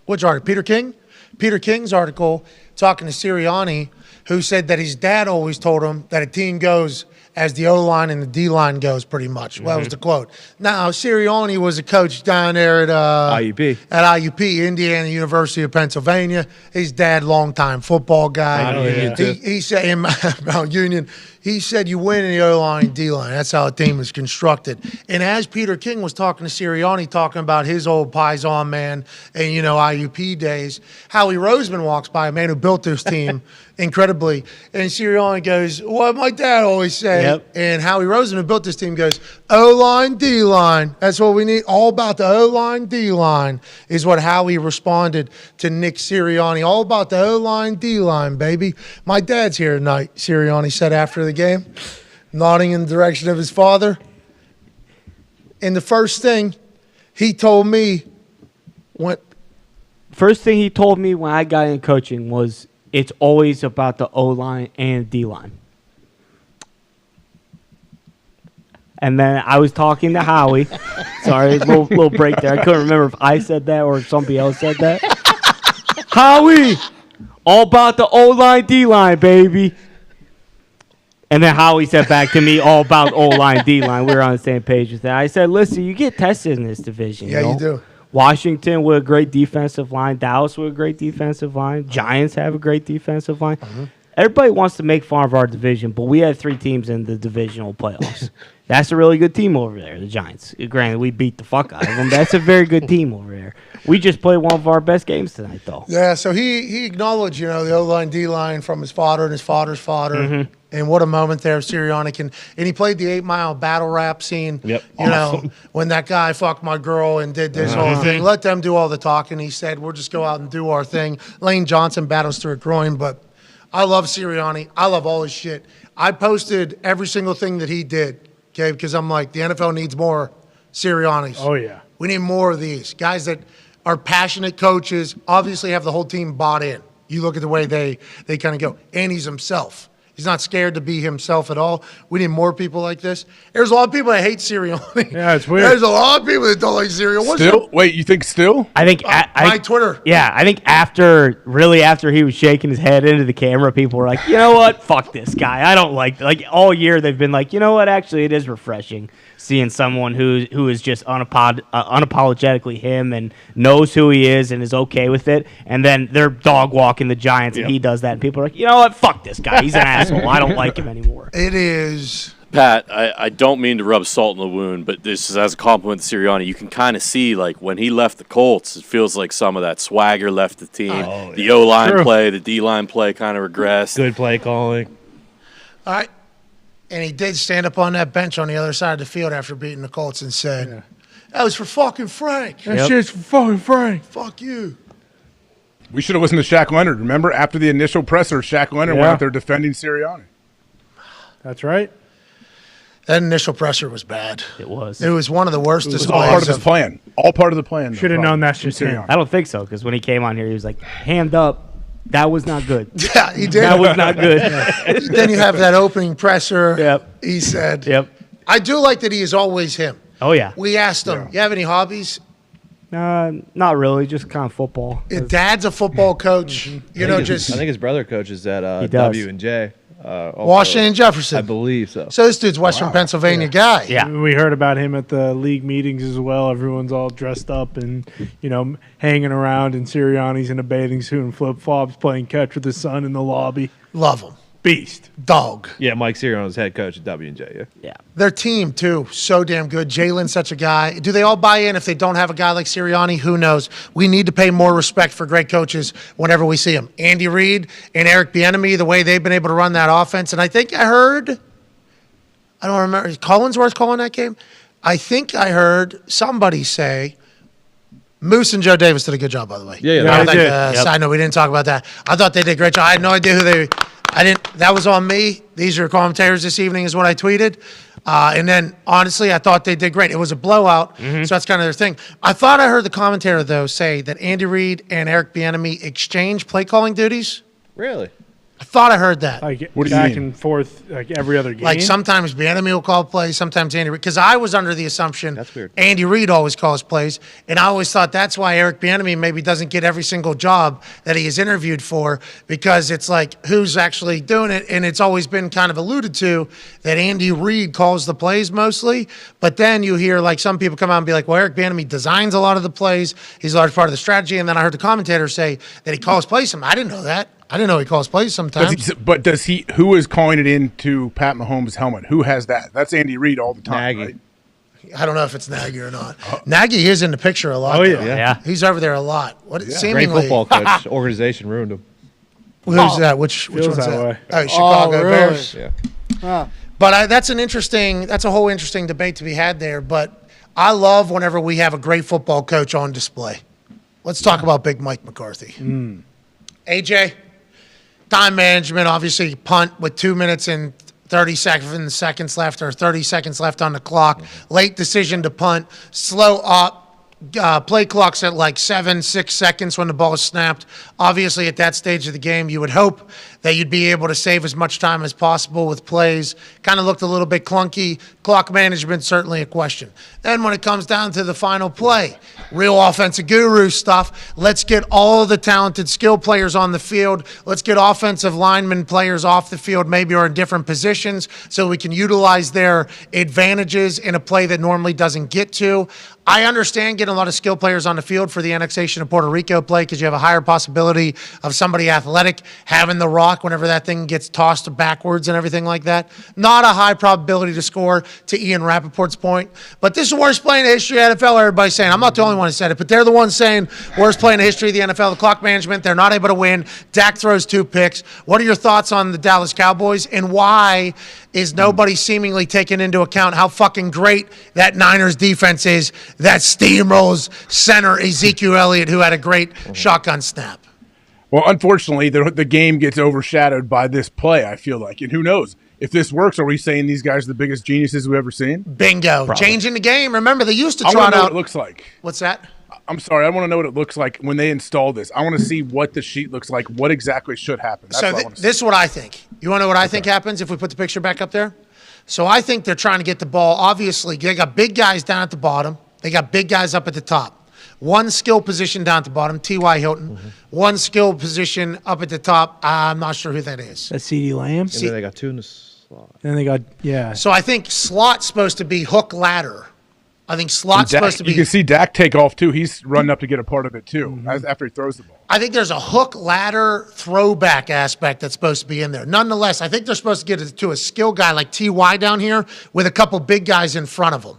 which article? Peter King? Peter King's article talking to Sirianni, who said that his dad always told him that a team goes as the O-line and the D-line goes, pretty much. Well, that was the quote. Now, Sirianni was a coach down there at IUP, Indiana University of Pennsylvania. His dad, longtime football guy. He said in Mount Union, he said you win in the O-line, D-line. That's how a team is constructed. And as Peter King was talking to Sirianni, talking about his old Paisan man and, IUP days, Howie Roseman walks by, a man who built this team incredibly. And Sirianni goes, what my dad always said. Yep. And Howie Roseman, who built this team, goes, O-line, D-line. That's what we need. All about the O-line, D-line is what Howie responded to Nick Sirianni. All about the O-line, D-line, baby. My dad's here tonight, Sirianni said after the game, nodding in the direction of his father. And the first thing he told me when I got in coaching was it's always about the O-line and D-line. And then I was talking to Howie. Sorry, little break there. I couldn't remember if I said that or if somebody else said that. Howie, all about the O-line, D-line, baby. And then Howie said back to me, all about O-line, D-line. We were on the same page with that. I said, listen, you get tested in this division. Yeah, you do. Washington with a great defensive line. Dallas with a great defensive line. Giants have a great defensive line. Everybody wants to make fun of our division, but we had 3 teams in the divisional playoffs. That's a really good team over there, the Giants. Granted, we beat the fuck out of them. That's a very good team over there. We just played one of our best games tonight, though. Yeah, so he acknowledged, the O-line, D-line from his father and his father's father. And what a moment there, Sirianni and he played the 8 Mile battle rap scene. Yep. Awesome. When that guy fucked my girl and did this whole thing. Let them do all the talking. He said, we'll just go out and do our thing. Lane Johnson battles through a groin, but I love Sirianni. I love all his shit. I posted every single thing that he did, okay, because I'm like, the NFL needs more Siriannis. Oh, yeah. We need more of these guys that are passionate coaches, obviously have the whole team bought in. You look at the way they kind of go. And he's himself. He's not scared to be himself at all. We need more people like this. There's a lot of people that hate Sirianni. Yeah, it's weird. There's a lot of people that don't like Sirianni. Still? Wait, you think still? I think my Twitter. Yeah, I think after he was shaking his head into the camera, people were like, you know what? Fuck this guy. I don't like all year they've been like, you know what? Actually, it is refreshing seeing someone who is just unapologetically him and knows who he is and is okay with it. And then they're dog walking the Giants and he does that. And people are like, you know what? Fuck this guy. He's an asshole. I don't like him anymore. It is. Pat, I don't mean to rub salt in the wound, but this is as a compliment to Sirianni. You can kind of see, like, when he left the Colts, it feels like some of that swagger left the team. The O-line play, the D-line play kind of regressed. Good play calling. All right. And he did stand up on that bench on the other side of the field after beating the Colts and said, that was for fucking Frank. That shit's for fucking Frank. Fuck you. We should have listened to Shaq Leonard. Remember, after the initial presser, Shaq Leonard went out there defending Sirianni. That's right. That initial presser was bad. It was. It was one of the worst displays. All part of his plan. All part of the plan. Should have known that's just him. I don't think so, because when he came on here, he was like, hand up. That was not good. Yeah, he did. That was not good. Then you have that opening presser. Yep. He said. Yep. I do like that he is always him. Oh, yeah. We asked him, you have any hobbies? Not really, just kind of football. Dad's a football coach. You know, I think his brother coaches at W and J. Washington Jefferson. I believe so. So this dude's Western Pennsylvania guy. Yeah. We heard about him at the league meetings as well. Everyone's all dressed up and, hanging around, and Sirianni's in a bathing suit and flip-flops playing catch with his son in the lobby. Love him. Beast. Dog. Yeah, Mike Sirianni's head coach at W&J. Yeah. Their team, too, so damn good. Jalen's such a guy. Do they all buy in if they don't have a guy like Sirianni? Who knows? We need to pay more respect for great coaches whenever we see them. Andy Reid and Eric Bieniemy, the way they've been able to run that offense. And I think I heard, I don't remember, is Collinsworth calling that game? I think I heard somebody say, Moose and Joe Davis did a good job, by the way. Yeah, they did. Side note, we didn't talk about that. I thought they did a great job. I had no idea who they. That was on me. These are commentators this evening, is what I tweeted. And then, honestly, I thought they did great. It was a blowout, so that's kind of their thing. I thought I heard the commentator though say that Andy Reid and Eric Bieniemy exchanged play calling duties. Really? I thought I heard that. Like What do you back mean? and forth, like every other game. Like sometimes Bieniemy will call plays, sometimes Andy Reid. Because I was under the assumption That's weird. Andy Reid always calls plays, and I always thought that's why Eric Bieniemy maybe doesn't get every single job that he is interviewed for, because it's like who's actually doing it, and it's always been kind of alluded to that Andy Reid calls the plays mostly. But then you hear like some people come out and be like, well, Eric Bieniemy designs a lot of the plays. He's a large part of the strategy. And then I heard the commentator say that he calls plays. I didn't know that. I didn't know he calls plays sometimes. But does he? Who is calling it into Pat Mahomes' helmet? Who has that? That's Andy Reid all the time. Nagy. Right? I don't know if it's Nagy or not. Nagy is in the picture a lot. Oh, yeah. though. Yeah. He's over there a lot. What Great seemingly football coach. Organization ruined him. Who's that? Which Feels one's that that? way. Oh, Chicago really? Bears. Yeah. But that's a whole interesting debate to be had there. But I love whenever we have a great football coach on display. Let's talk about Big Mike McCarthy. AJ, time management, obviously punt with 2 minutes and 30 seconds left, or 30 seconds left on the clock. Late decision to punt, slow up. Play clock's at like 6 seconds when the ball is snapped. Obviously, at that stage of the game, you would hope that you'd be able to save as much time as possible with plays. Kind of looked a little bit clunky. Clock management, certainly a question. Then when it comes down to the final play, real offensive guru stuff. Let's get all of the talented skill players on the field. Let's get offensive lineman players off the field, maybe or in different positions, so we can utilize their advantages in a play that normally doesn't get to. I understand getting a lot of skill players on the field for the annexation of Puerto Rico play, because you have a higher possibility of somebody athletic having the rock whenever that thing gets tossed backwards and everything like that. Not a high probability to score, to Ian Rappaport's point. But this is the worst play in the history of the NFL, everybody's saying. I'm not the only one who said it, but they're the ones saying worst play in the history of the NFL. The clock management, they're not able to win. Dak throws 2 picks. What are your thoughts on the Dallas Cowboys, and why is nobody seemingly taking into account how fucking great that Niners defense is that steamrolls center Ezekiel Elliott, who had a great shotgun snap? Well, unfortunately, the game gets overshadowed by this play, I feel like. And who knows? If this works, are we saying these guys are the biggest geniuses we've ever seen? Bingo. Probably. Changing the game. Remember, they used to I trot want to know out. what it looks like. What's that? I'm sorry. I want to know what it looks like when they install this. I want to see what the sheet looks like. What exactly should happen? That's So what I want to see. this is what I think. You want to know what I think happens if we put the picture back up there? So I think they're trying to get the ball. Obviously, they got big guys down at the bottom. They got big guys up at the top. One skill position down at the bottom, T.Y. Hilton. One skill position up at the top. I'm not sure who that is. That's C.D. Lamb. And then they got two in the slot. And they got, So I think slot's supposed to be hook ladder. I think slot's Dak, supposed to be. You can see Dak take off too. He's running up to get a part of it too after he throws the ball. I think there's a hook ladder throwback aspect that's supposed to be in there. Nonetheless, I think they're supposed to get it to a skill guy like T.Y. down here with a couple big guys in front of him.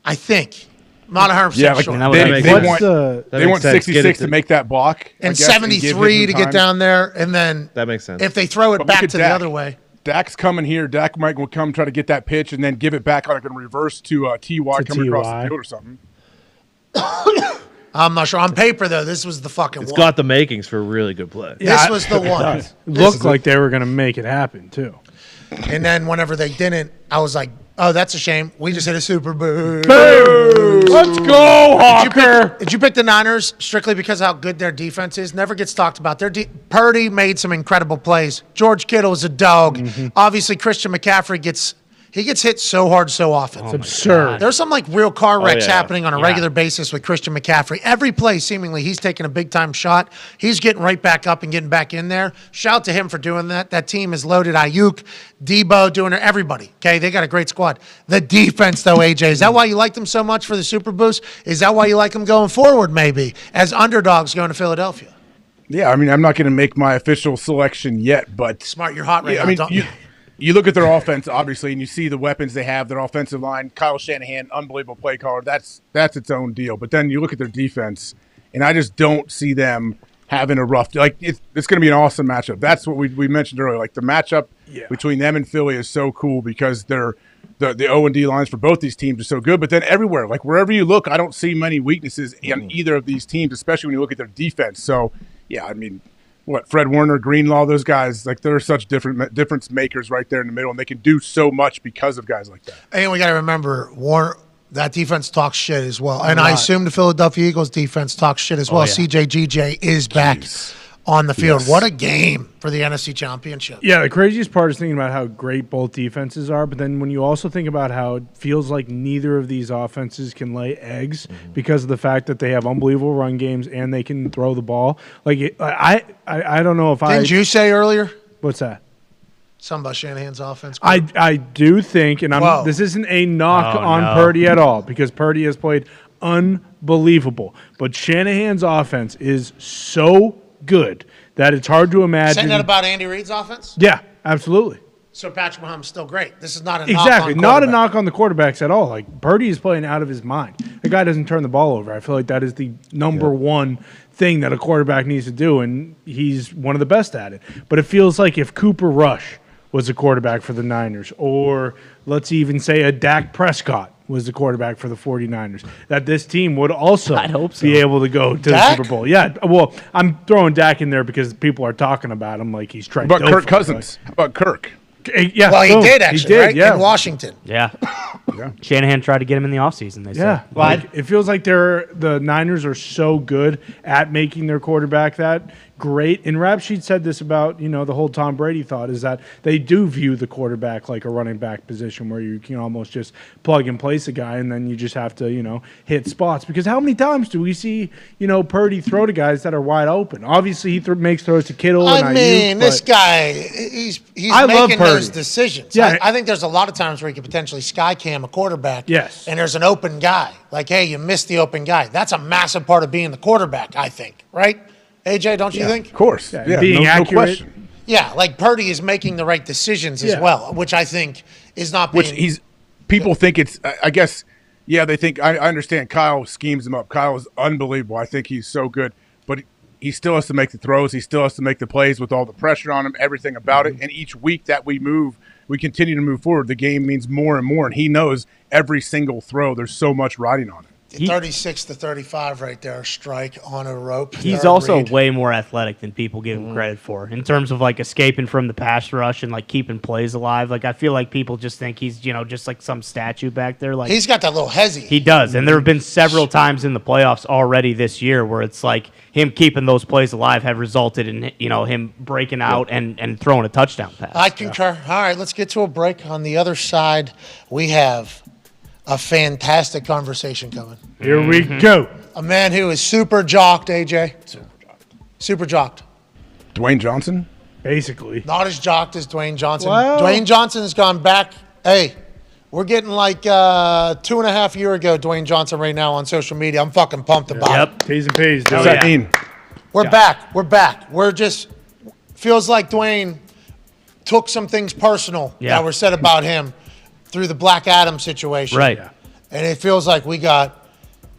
I think. I'm not 100% sure. They want 66 to make that block. And 73 to get down there. And then that makes sense. If they throw it But back look to at the Dak. other way. Dak's coming here. Dak might come try to get that pitch and then give it back like in reverse to T.Y. coming across the field or something. I'm not sure. On paper, though, this was the fucking It's one. got the makings for a really good play. This was the one. It looked like they were going to make it happen, too. And then whenever they didn't, I was like, oh, that's a shame. We just hit a super boom. Let's go, Hawker. Did you pick the Niners strictly because of how good their defense is? Never gets talked about. Purdy made some incredible plays. George Kittle is a dog. Obviously, Christian McCaffrey gets hit so hard so often. It's absurd. There's some like real car wrecks yeah. happening on a regular basis with Christian McCaffrey. Every play, seemingly, he's taking a big time shot. He's getting right back up and getting back in there. Shout to him for doing that. That team is loaded. Ayuk, Debo, doing it. Everybody. Okay, they got a great squad. The defense, though, AJ, is that why you like them so much for the Super Boost? Is that why you like them going forward, maybe, as underdogs going to Philadelphia? Yeah, I mean, I'm not going to make my official selection yet, but Smart, you're hot right now. I mean, don't you look at their offense, obviously, and you see the weapons they have, their offensive line. Kyle Shanahan, unbelievable play caller. That's its own deal. But then you look at their defense, and I just don't see them having a rough – like, it's going to be an awesome matchup. That's what we mentioned earlier. Like, the matchup between them and Philly is so cool because they're the O&D lines for both these teams are so good. But then everywhere, like, wherever you look, I don't see many weaknesses in either of these teams, especially when you look at their defense. So, yeah, I mean – Fred Warner, Greenlaw, those guys, like they're such difference makers right there in the middle, and they can do so much because of guys like that. And we got to remember, Warner, that defense talks shit as well. And I assume the Philadelphia Eagles defense talks shit as well. CJ GJ is back on the field. Yes. What a game for the NFC Championship. Yeah, the craziest part is thinking about how great both defenses are, but then when you also think about how it feels like neither of these offenses can lay eggs because of the fact that they have unbelievable run games and they can throw the ball. Like I don't know if Didn't you say earlier? What's that? Something about Shanahan's offense. I do think, and Whoa. this isn't a knock on Purdy at all because Purdy has played unbelievable, but Shanahan's offense is so good that it's hard to imagine. Saying that about Andy Reid's offense? Yeah, absolutely. So Patrick Mahomes is still great. This is not a Exactly. knock on Not a quarterback. knock on the quarterbacks at all. Like, Purdy is playing out of his mind. The guy doesn't turn the ball over. I feel like that is the number one thing that a quarterback needs to do, and he's one of the best at it. But it feels like if Cooper Rush was a quarterback for the Niners, or let's even say a Dak Prescott was the quarterback for the 49ers, that this team would also be able to go to the Super Bowl. Yeah, well, I'm throwing Dak in there because people are talking about him like he's trying to How about Kirk Cousins? How about Kirk? Yeah, well, he boom. did actually, right? Yeah. In Washington. Yeah. Shanahan tried to get him in the offseason, they said. Like, it feels like the Niners are so good at making their quarterback that great. And Rap Sheet said this about, the whole Tom Brady thought is that they do view the quarterback like a running back position where you can almost just plug and place a guy and then you just have to, hit spots. Because how many times do we see, Purdy throw to guys that are wide open? Obviously, he makes throws to Kittle and I Ayuk, mean, this but- guy, he's I love making those Purdy. decisions. Yeah. I think there's a lot of times where you could potentially sky cam a quarterback. Yes. And there's an open guy. Like, hey, you missed the open guy. That's a massive part of being the quarterback, I think. Right? AJ, don't you think? Of course. Yeah, being no accurate. question. Yeah, like Purdy is making the right decisions as Yeah. well, which I think is not being. Which people think it's, I guess, yeah, they think, I understand Kyle schemes him up. Kyle is unbelievable. I think he's so good, but he still has to make the throws. He still has to make the plays with all the pressure on him, everything about it. And each week that we continue to move forward. The game means more and more, and he knows every single throw. There's so much riding on it. 36 to 35 right there, strike on a rope. He's Third also read. way more athletic than people give him credit for in terms of like escaping from the pass rush and like keeping plays alive. Like I feel like people just think he's just like some statue back there. Like He's got that little hezzy. he does, and there have been several times in the playoffs already this year where it's like him keeping those plays alive have resulted in him breaking out and throwing a touchdown pass. I concur. All right, let's get to a break. On the other side, we have a fantastic conversation coming. Here we go. A man who is super jocked, AJ. Super jocked. Dwayne Johnson? Basically. Not as jocked as Dwayne Johnson. Well- Dwayne Johnson has gone back. Hey, we're getting like 2.5 years ago Dwayne Johnson right now on social media. I'm fucking pumped about it. Yep. T's and P's. What's that mean? We're back. We're back. We're just feels like Dwayne took some things personal that were said about him through the Black Adam situation. Right. Yeah. And it feels like we got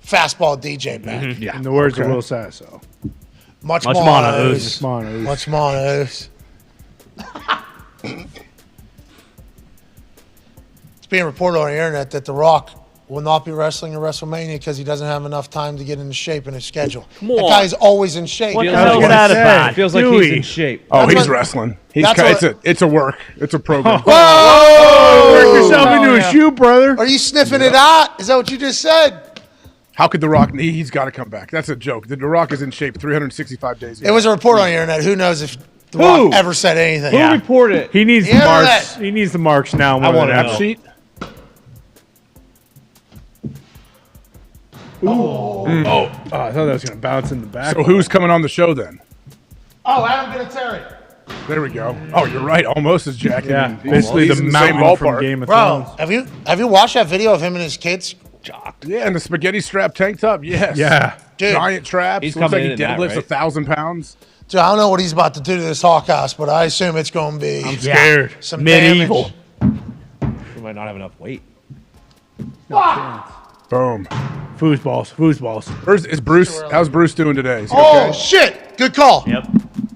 fastball DJ back. Yeah. In the words of Will Sasso. Much Much more mana ooze. Monos. Much more ooze. It's being reported on the internet that The Rock will not be wrestling at WrestleMania because he doesn't have enough time to get into shape in his schedule. That on. guy's always in shape. What the hell is that about? It feels like he's in shape. Oh, That's he's what- wrestling. He's that's what- it's a work. It's a program. Whoa! Work yourself into a shoe, brother. Are you sniffing it out? Is that what you just said? How could The Rock? He's got to come back. That's a joke. The Rock is in shape 365 days. It was a report on the internet. Who knows if The Rock ever said anything? Who reported it? He needs The the internet. marks. He needs the marks now. I want to to know. sheet. Oh, I thought that was going to bounce in the back. So who's coming on the show then? Oh, Adam Vinatieri. There we go. Oh, you're right. Almost as Jack. Yeah, He's basically in the same mountain from ballpark. Game of Bro, Thrones. have you watched that video of him and his kids? Yeah, and the spaghetti strap tank top. Yes. Yeah. Dude. Giant traps. He's Looks like coming he in that, deadlifts right? 1,000 pounds. Dude, I don't know what he's about to do to this Hawk House, but I assume it's going to be I'm scared. some Medieval. damage. He might not have enough weight. Boom. Foosballs. Is Bruce? How's Bruce doing today? Is he Oh, okay? shit. Good call. Yep.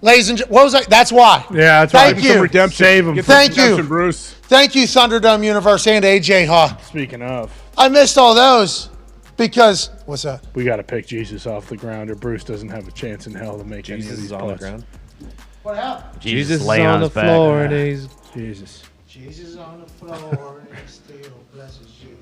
Ladies and gentlemen, what was that? That's why. Yeah, that's Thank right. you. Some redemption. Save him. Get some Thank you. redemption, Bruce. Thank you, Thunderdome Universe and AJ Haw. Speaking of, I missed all those because, what's that? we got to pick Jesus off the ground, or Bruce doesn't have a chance in hell to make any of Jesus these is on the putts. ground. What happened? Jesus is laying on the his back. floor and he's Jesus. Jesus on the floor and he still blesses you.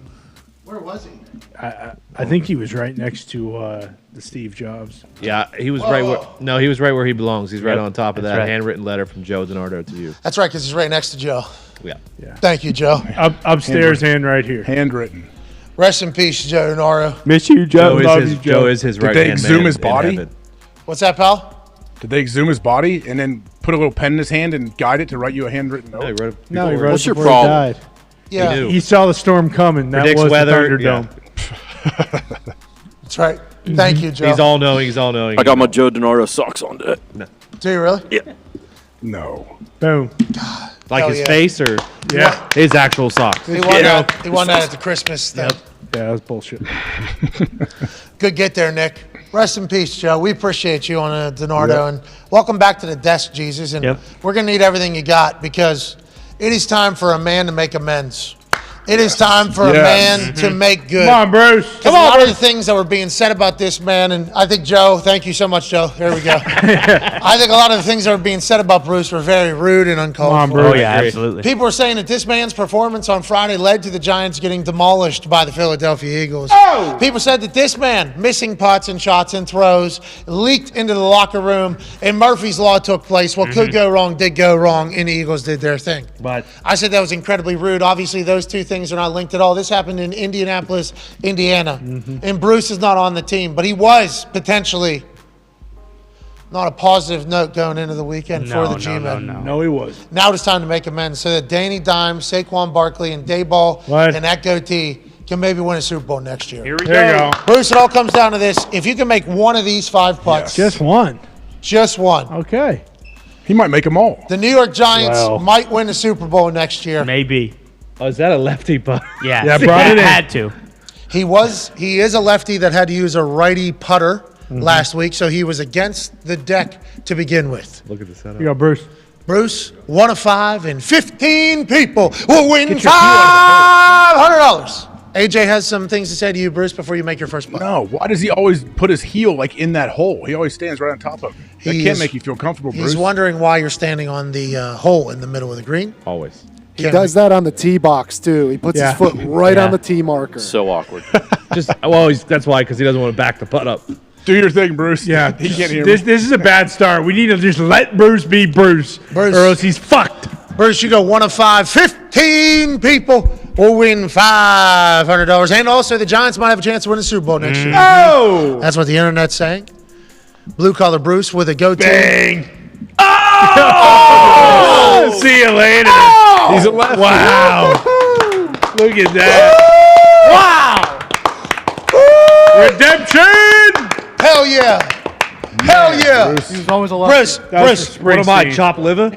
Where was he? I think he was right next to the Steve Jobs. yeah. He was right where he was right where he belongs. He's right Yep, on top of that's that right. handwritten letter from Joe DiNardo to you. That's right, because he's right next to Joe. Yeah. Thank you, Joe. Upstairs and right here. Handwritten. Rest in peace, Joe DiNardo. Miss you, Joe. Love you, Joe is his Did right they hand exhume man his in body? heaven. What's that, pal? Did they exhume his body and then put a little pen in his hand and guide it to write you a handwritten note? No, he wrote it No, he before. wrote What's it your before he problem? died. Yeah, knew. He saw the storm coming. That Predicts was weather, the Thunderdome. that's right. Thank you, Joe. He's all knowing. He's all knowing. I got my Joe DiNardo socks on today. Do you really? No. Boom. like Hell his yeah. face or Yeah. his actual socks. He won that. He won that at the Christmas thing. Yeah, that's bullshit. Good get there, Nick. Rest in peace, Joe. We appreciate you on DiNardo, and welcome back to the desk, Jesus. And we're gonna need everything you got because it is time for a man to make amends. It is time for a man to make good. Come on, Bruce. Come on, a lot of the things that were being said about this man, and I think Joe, thank you so much, Joe. There we go. I think a lot of the things that were being said about Bruce were very rude and uncalled Come on, for. Bruce. Oh, yeah, absolutely. People were saying that this man's performance on Friday led to the Giants getting demolished by the Philadelphia Eagles. Oh! People said that this man, missing putts and shots and throws, leaked into the locker room, and Murphy's Law took place. What could go wrong did go wrong, and the Eagles did their thing. But I said that was incredibly rude. Obviously, those two things are not linked at all. This happened in Indianapolis, Indiana. And Bruce is not on the team, but he was potentially not a positive note going into the weekend for the G-Men. No, he was. Now it's time to make amends so that Danny Dimes, Saquon Barkley, and Dayball and that goatee can maybe win a Super Bowl next year. Here we There you go. go. Bruce, it all comes down to this. If you can make one of these 5 putts, Just one. just one, Okay. He might make them all. the New York Giants Wow. might win the Super Bowl next year. Maybe. oh, is that a lefty putt? Yeah. Yeah, brought it in. Had to. He is a lefty that had to use a righty putter last week, so he was against the deck to begin with. Look at the setup. Here you go, Bruce. Bruce, 1 of 5, and 15 people will win Get your $500. AJ has some things to say to you, Bruce, before you make your first putt. No, why does he always put his heel like in that hole? He always stands right on top of it. That can't make you feel comfortable, Bruce. He's wondering why you're standing on the hole in the middle of the green. Always. He does that on the tee box too. He puts his foot right on the tee marker. So awkward. That's why, because he doesn't want to back the putt up. Do your thing, Bruce. Yeah, he can't hear me. This is a bad start. We need to just let Bruce be Bruce, or else he's fucked. Bruce, you go 1 of 5. 15 people will win $500. And also, the Giants might have a chance to win the Super Bowl next year. Oh! That's what the internet's saying. Blue collar Bruce with a goatee. Bang! Oh! See you later. Oh! He's a lefty. Wow. Look at that. Wow. Redemption! Hell yeah. Hell yeah. He was always a lefty. Bruce. What am I, chop liver?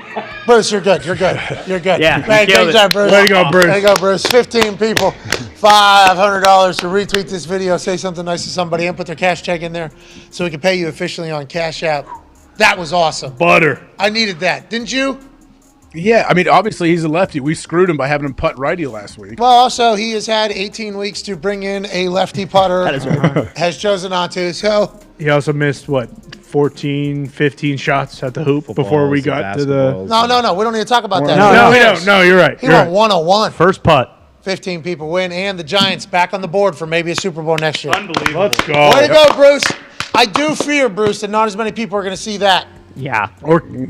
Bruce, you're good. You're good. You're good. Yeah, Hey, you killed great it. job, Bruce. Way to go, Bruce. Way to go, Bruce. 15 people, $500 to retweet this video, say something nice to somebody, and put their cash check in there so we can pay you officially on Cash App. That was awesome. Butter. I needed that. Didn't you? Yeah, I mean, obviously he's a lefty. We screwed him by having him putt righty last week. Well, also, he has had 18 weeks to bring in a lefty putter. That is right. Has chosen not to. So, He also missed, 14, 15 shots at the hoop before we got to the... no. We don't need to talk about that. No, we don't. No, you're right. He You're went right. 101. First putt. 15 people win, and the Giants back on the board for maybe a Super Bowl next year. Unbelievable. Let's go. Way to go, Bruce. I do fear, Bruce, that not as many people are going to see that Yeah.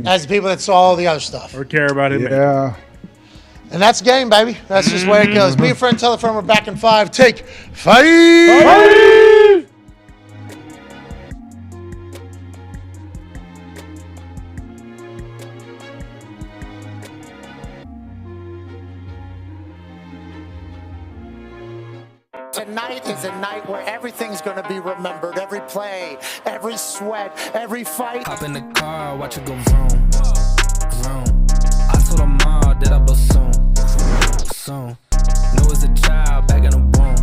as the people that saw all the other stuff. Or care about it. Yeah. And that's game, baby. That's just the way it goes. Be a friend, tell a friend. We're back in 5. Take 5. Tonight is a night where everything's going to be remembered. Every play, every sweat, every fight. Hop in the car, watch it go vroom, vroom. I told her mom that I was soon. Knew as a child back in the womb.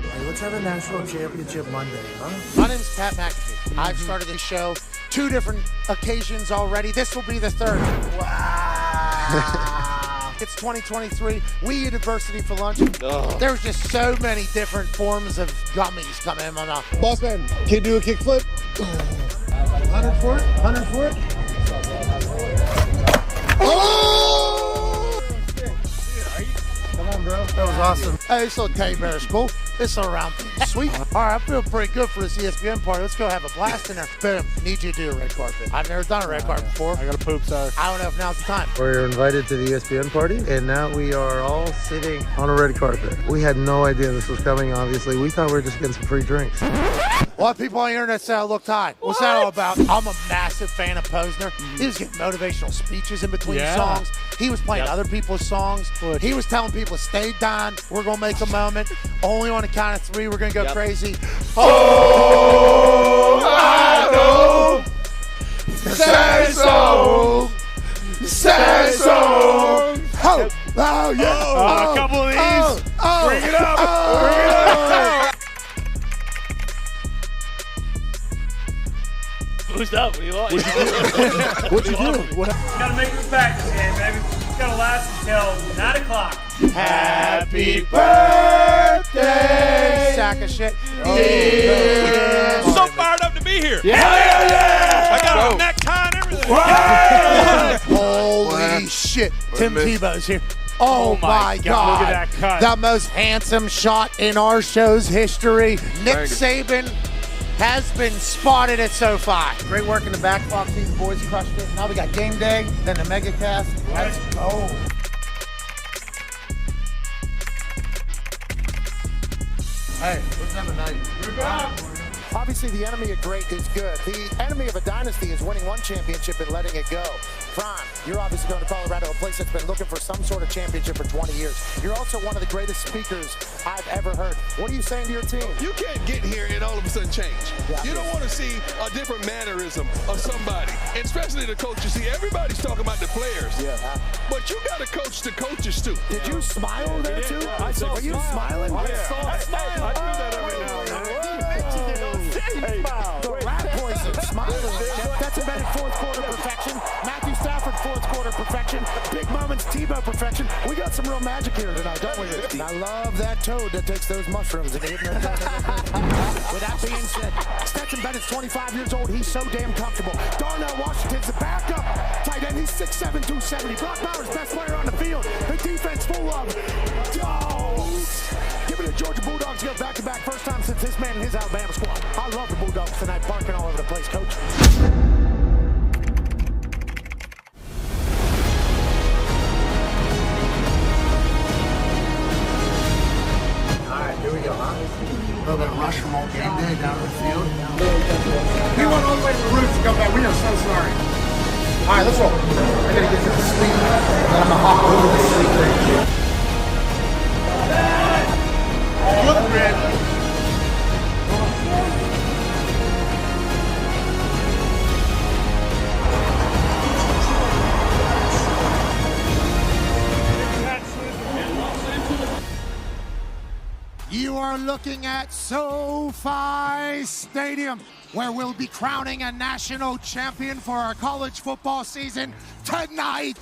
Hey, let's have a national championship Monday, huh? My name's Pat McAfee. I've started this show 2 different occasions already. This will be the 3rd. Wow. It's 2023. We eat adversity for lunch. There's just so many different forms of gummies coming in my mouth. Boss man, can you do a kickflip? 100 for it? 100 for it? Oh! Come on, bro. That was awesome. Hey, this little teddy bear is cool. This little round thing. Sweet. All right, I feel pretty good for this ESPN party. Let's go have a blast in there. Boom. Need you to do a red carpet. I've never done a red carpet before. I got to poop, sorry. I don't know if now's the time. We're invited to the ESPN party, and now we are all sitting on a red carpet. We had no idea this was coming, obviously. We thought we were just getting some free drinks. A lot of people on the internet say I look tired. What's that all about? I'm a massive fan of Posner. He was getting motivational speeches in between songs. He was playing other people's songs. He was telling people to stay down. We're going to make a moment. Only on the count of 3, we're going to go crazy. Oh, I know. Sad song. Sad song. Oh, yeah. A couple of these. Bring it up. Bring it up. Boost up. What do you like? What'd you do? Gotta make it back this game, baby. It's gotta last until 9 o'clock. Happy birthday, sack of shit. I'm so fired up to be here. Yeah. Hell yeah. I got a necktie and everything. Holy shit. Tim Tebow's here. Oh my God. Look at that cut. The most handsome shot in our show's history. Nick Saban has been spotted at SoFi. Great work in the back. Fox Team boys crushed it. Now we got game day, then the mega cast. Let's go. Hey, let's have a night. Obviously, the enemy of great is good. The enemy of a dynasty is winning one championship and letting it go. Fran, you're obviously going to Colorado, a place that's been looking for some sort of championship for 20 years. You're also one of the greatest speakers I've ever heard. What are you saying to your team? You can't get here and all of a sudden change. Yeah. You don't want to see a different mannerism of somebody, and especially the coaches. See, everybody's talking about the players, but you got to coach the coaches too. Did you smile there too? Were you smiling? I saw it. I do that every now and then. The rat poison, smiling. That's embedded fourth quarter perfection. Matthew Stafford, fourth quarter Linebacker perfection, big moments, Tebow perfection. We got some real magic here tonight, don't we? And I love that toad that takes those mushrooms and eating them. With that being said, Stetson Bennett's 25 years old. He's so damn comfortable. Darnell Washington's the backup tight end. He's 6'7", 270. Brock Bowers, best player on the field. The defense full of dogs. Give me the Georgia Bulldogs go back-to-back. First time since this man and his Alabama squad. I love the Bulldogs tonight, barking all over the place, Coach. Here we go, huh? A little bit of rush from old game day down in the field. He went all the way to the roof to come back. We are so sorry. All right, let's roll. I gotta get to the sleep. Then I'm gonna hop over the sleep range. Good, Red. You are looking at SoFi Stadium, where we'll be crowning a national champion for our college football season tonight.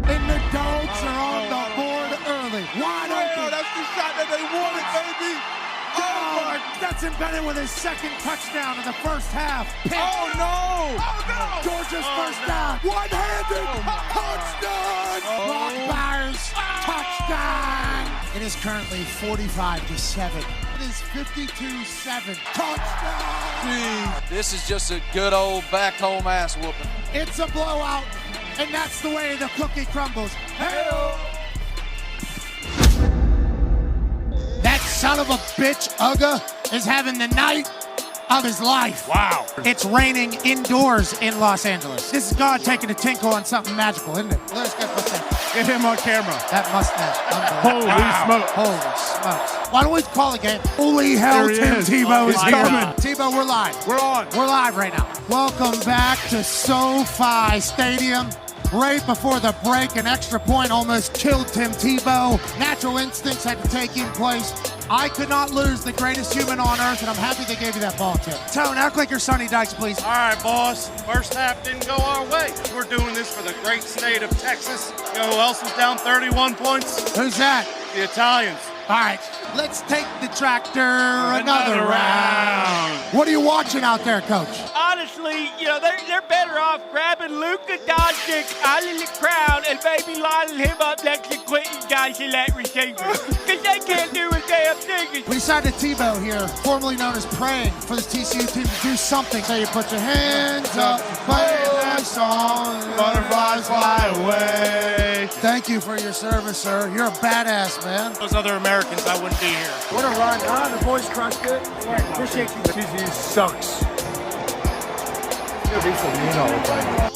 And the Dogs are on the board early. Wide open. That's the shot that they wanted, baby. Stetson Bennett with his second touchdown in the first half. Pick. Oh, no. Georgia's first down. One-handed. Touchdown. Brock Bowers. Touchdown. It is currently 45-7. It is 52-7. Touchdown. Jeez. This is just a good old back home ass whooping. It's a blowout, and that's the way the cookie crumbles. Hey-o. That son of a bitch, Uga, is having the night of his life. Wow. It's raining indoors in Los Angeles. This is God taking a tinkle on something magical, isn't it? Let's get mustache. Get him on camera. That mustache. Holy smoke. Holy smokes. Why don't we call a game? Holy hell, Tim Tebow is coming. Tebow, we're live. We're on. We're live right now. Welcome back to SoFi Stadium. Right before the break, an extra point almost killed Tim Tebow. Natural instincts had to take in place. I could not lose the greatest human on earth, and I'm happy they gave you that ball, Tim. Tone, act like you're Sonny Dykes, please. All right, boss. First half didn't go our way. We're doing this for the great state of Texas. You know who else was down 31 points? Who's that? The Italians. All right, let's take the tractor another round. What are you watching out there, Coach? Honestly, you know, they're better off grabbing Luka Doncic out of the crowd and maybe lining him up next to Quentin guys in that receiver. Because they can't do a damn thing. We decided Tebow here, formerly known as praying for this TCU team to do something. So you put your hands up, play that song, butterflies fly away. Thank you for your service, sir. You're a badass, man. Those other Americans, I wouldn't be here. What a run, huh? The boys crushed it. Appreciate you. TCU sucks. You'll be so mean all the time.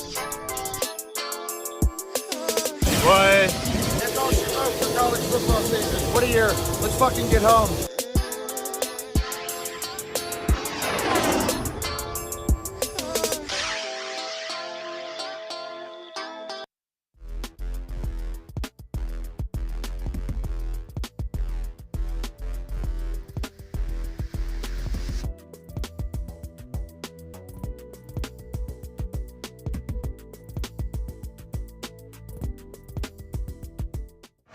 What? That's all she wrote for college football season. What a year. Let's fucking get home.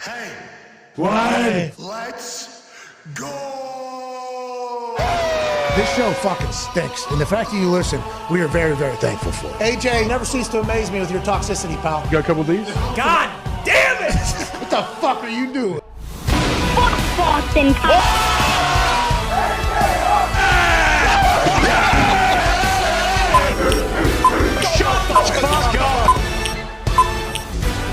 Hey. Why? Let's go. This show fucking stinks, and the fact that you listen, we are very, very thankful for. AJ, never cease to amaze me with your toxicity, pal. You got a couple of these? God damn it! What the fuck are you doing? Boston.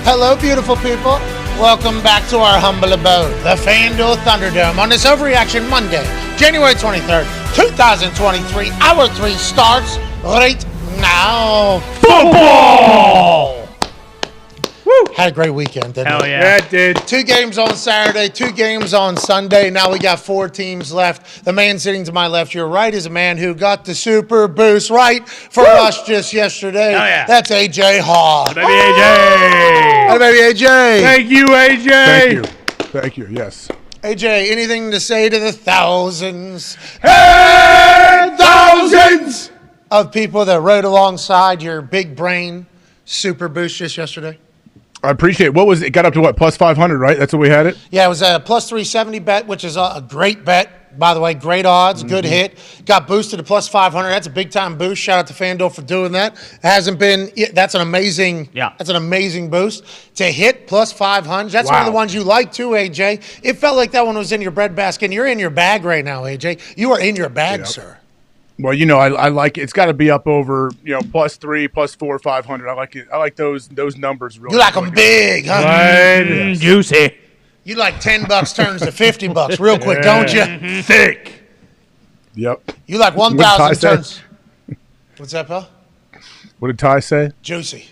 Hello, beautiful people. Welcome back to our humble abode, the FanDuel Thunderdome, on this Overreaction Monday, January 23rd, 2023. Hour 3 starts right now. Football! Woo! Had a great weekend, didn't Hell we? yeah. Yeah, it did. 2 games on Saturday, 2 games on Sunday. Now we got 4 teams left. The man sitting to my left, your right, is a man who got the super boost right for us just yesterday. Hell yeah. That's AJ Hall. Baby AJ. Hey, baby AJ. Thank you, AJ. Thank you. Thank you. Yes. AJ, anything to say to the thousands and thousands of people that rode alongside your big brain, super boost just yesterday? I appreciate it. What was it? Got up to what, plus 500, right? That's what we had it? Yeah, it was a plus 370 bet, which is a great bet, by the way. Great odds, good hit. Got boosted to plus 500. That's a big-time boost. Shout out to FanDuel for doing that. That's an amazing boost. To hit plus 500, that's one of the ones you like too, AJ. It felt like that one was in your breadbasket, and you're in your bag right now, AJ. You are in your bag, sir. Well, I like it. It's got to be up over, plus 3, plus 4, 500. I like it. I like those numbers. Really. You like them big, huh? Right. Juicy. You like $10 turns to $50 real quick, don't you? Thick. Yep. You like 1,000 turns. What's that, pal? What did Ty say? Juicy.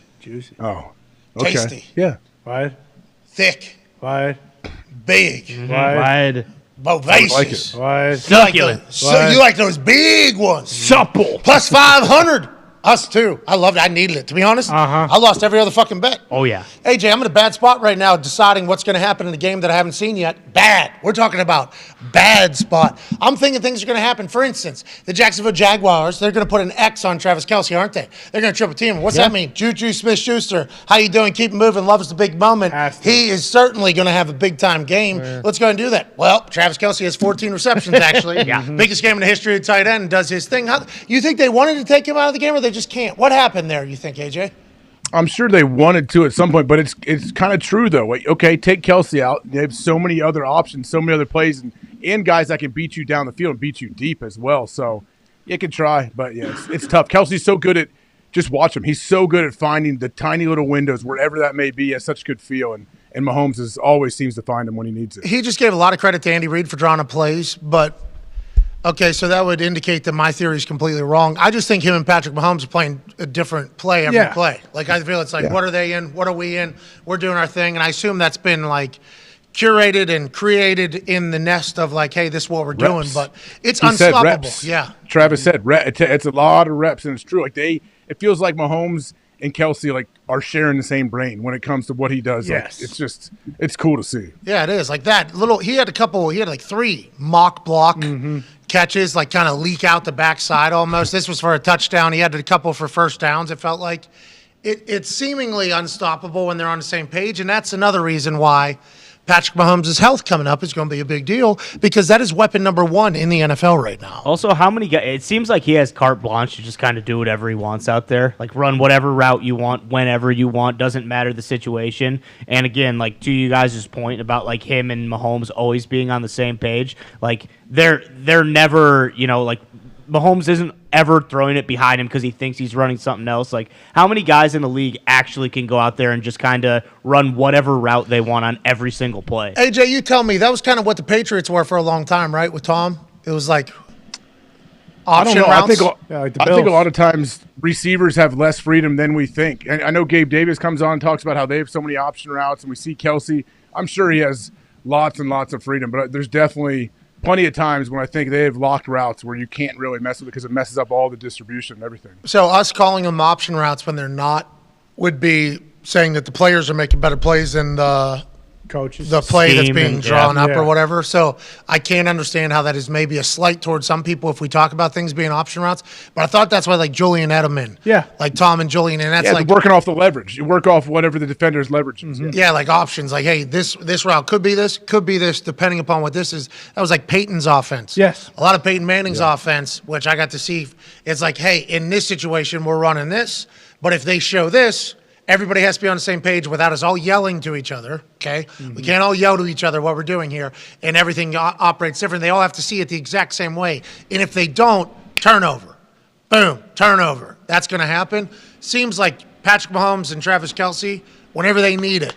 Oh. Okay. Tasty. Yeah. Wide. Thick. Wide. Big. Wide. Bovacious. Wide. Succulent. You like those big ones. Supple. Plus 500. Us too. I loved it. I needed it. To be honest, I lost every other fucking bet. Oh, yeah. AJ, I'm in a bad spot right now deciding what's going to happen in the game that I haven't seen yet. Bad. We're talking about bad spot. I'm thinking things are going to happen. For instance, the Jacksonville Jaguars, they're going to put an X on Travis Kelce, aren't they? They're going to triple team him. What's that mean? Juju Smith-Schuster, how you doing? Keep moving. Loves the big moment. He is certainly going to have a big-time game. Let's go ahead and do that. Well, Travis Kelce has 14 receptions, actually. Biggest game in the history of tight end, does his thing. You think they wanted to take him out of the game or they just can't? What happened there, you think, AJ? I'm sure they wanted to at some point, but it's kind of true, though. Okay, take Kelce out. They have so many other options, so many other plays, and guys that can beat you down the field and beat you deep as well. So you can try, but yeah, it's tough. Kelce's so good at – just watch him. He's so good at finding the tiny little windows, wherever that may be, has such good feel, and Mahomes always seems to find him when he needs it. He just gave a lot of credit to Andy Reid for drawing up plays, but – okay, so that would indicate that my theory is completely wrong. I just think him and Patrick Mahomes are playing a different play every play. Like, I feel it's like, what are they in? What are we in? We're doing our thing. And I assume that's been, like, curated and created in the nest of, like, hey, this is what we're doing. But it's unstoppable. Yeah. Travis said it's a lot of reps, and it's true. Like, it feels like Mahomes and Kelce, are sharing the same brain when it comes to what he does. Yes. It's cool to see. Yeah, it is. Like that he had like 3 mock block catches, kind of leak out the backside almost. This was for a touchdown. He had a couple for first downs. It felt like it's seemingly unstoppable when they're on the same page. And that's another reason why Patrick Mahomes' health coming up is going to be a big deal, because that is weapon number 1 in the NFL right now. Also, how many guys? It seems like he has carte blanche to just kind of do whatever he wants out there. Like, run whatever route you want, whenever you want. Doesn't matter the situation. And again, to you guys' point about him and Mahomes always being on the same page, they're never, Mahomes isn't ever throwing it behind him because he thinks he's running something else. How many guys in the league actually can go out there and just kind of run whatever route they want on every single play? AJ, you tell me. That was kind of what the Patriots were for a long time, right, with Tom? It was option routes. I think a lot of times receivers have less freedom than we think. And I know Gabe Davis comes on and talks about how they have so many option routes, and we see Kelce. I'm sure he has lots and lots of freedom, but there's definitely plenty of times when I think they have locked routes where you can't really mess with it because it messes up all the distribution and everything. So us calling them option routes when they're not would be saying that the players are making better plays than the coaches, the play that's being drawn up or whatever. So I can't understand how that is maybe a slight towards some people if we talk about things being option routes. But I thought that's why Julian Edelman, Tom and Julian, and that's working off the leverage. You work off whatever the defender's leverage is. Options. Hey, this route could be this, depending upon what this is. That was Peyton's offense. Yes. A lot of Peyton Manning's offense, which I got to see. It's hey, in this situation, we're running this. But if they show this, everybody has to be on the same page without us all yelling to each other, okay? We can't all yell to each other what we're doing here, and everything operates different. They all have to see it the exact same way. And if they don't, turnover. Boom, turnover. That's going to happen. Seems like Patrick Mahomes and Travis Kelce, whenever they need it,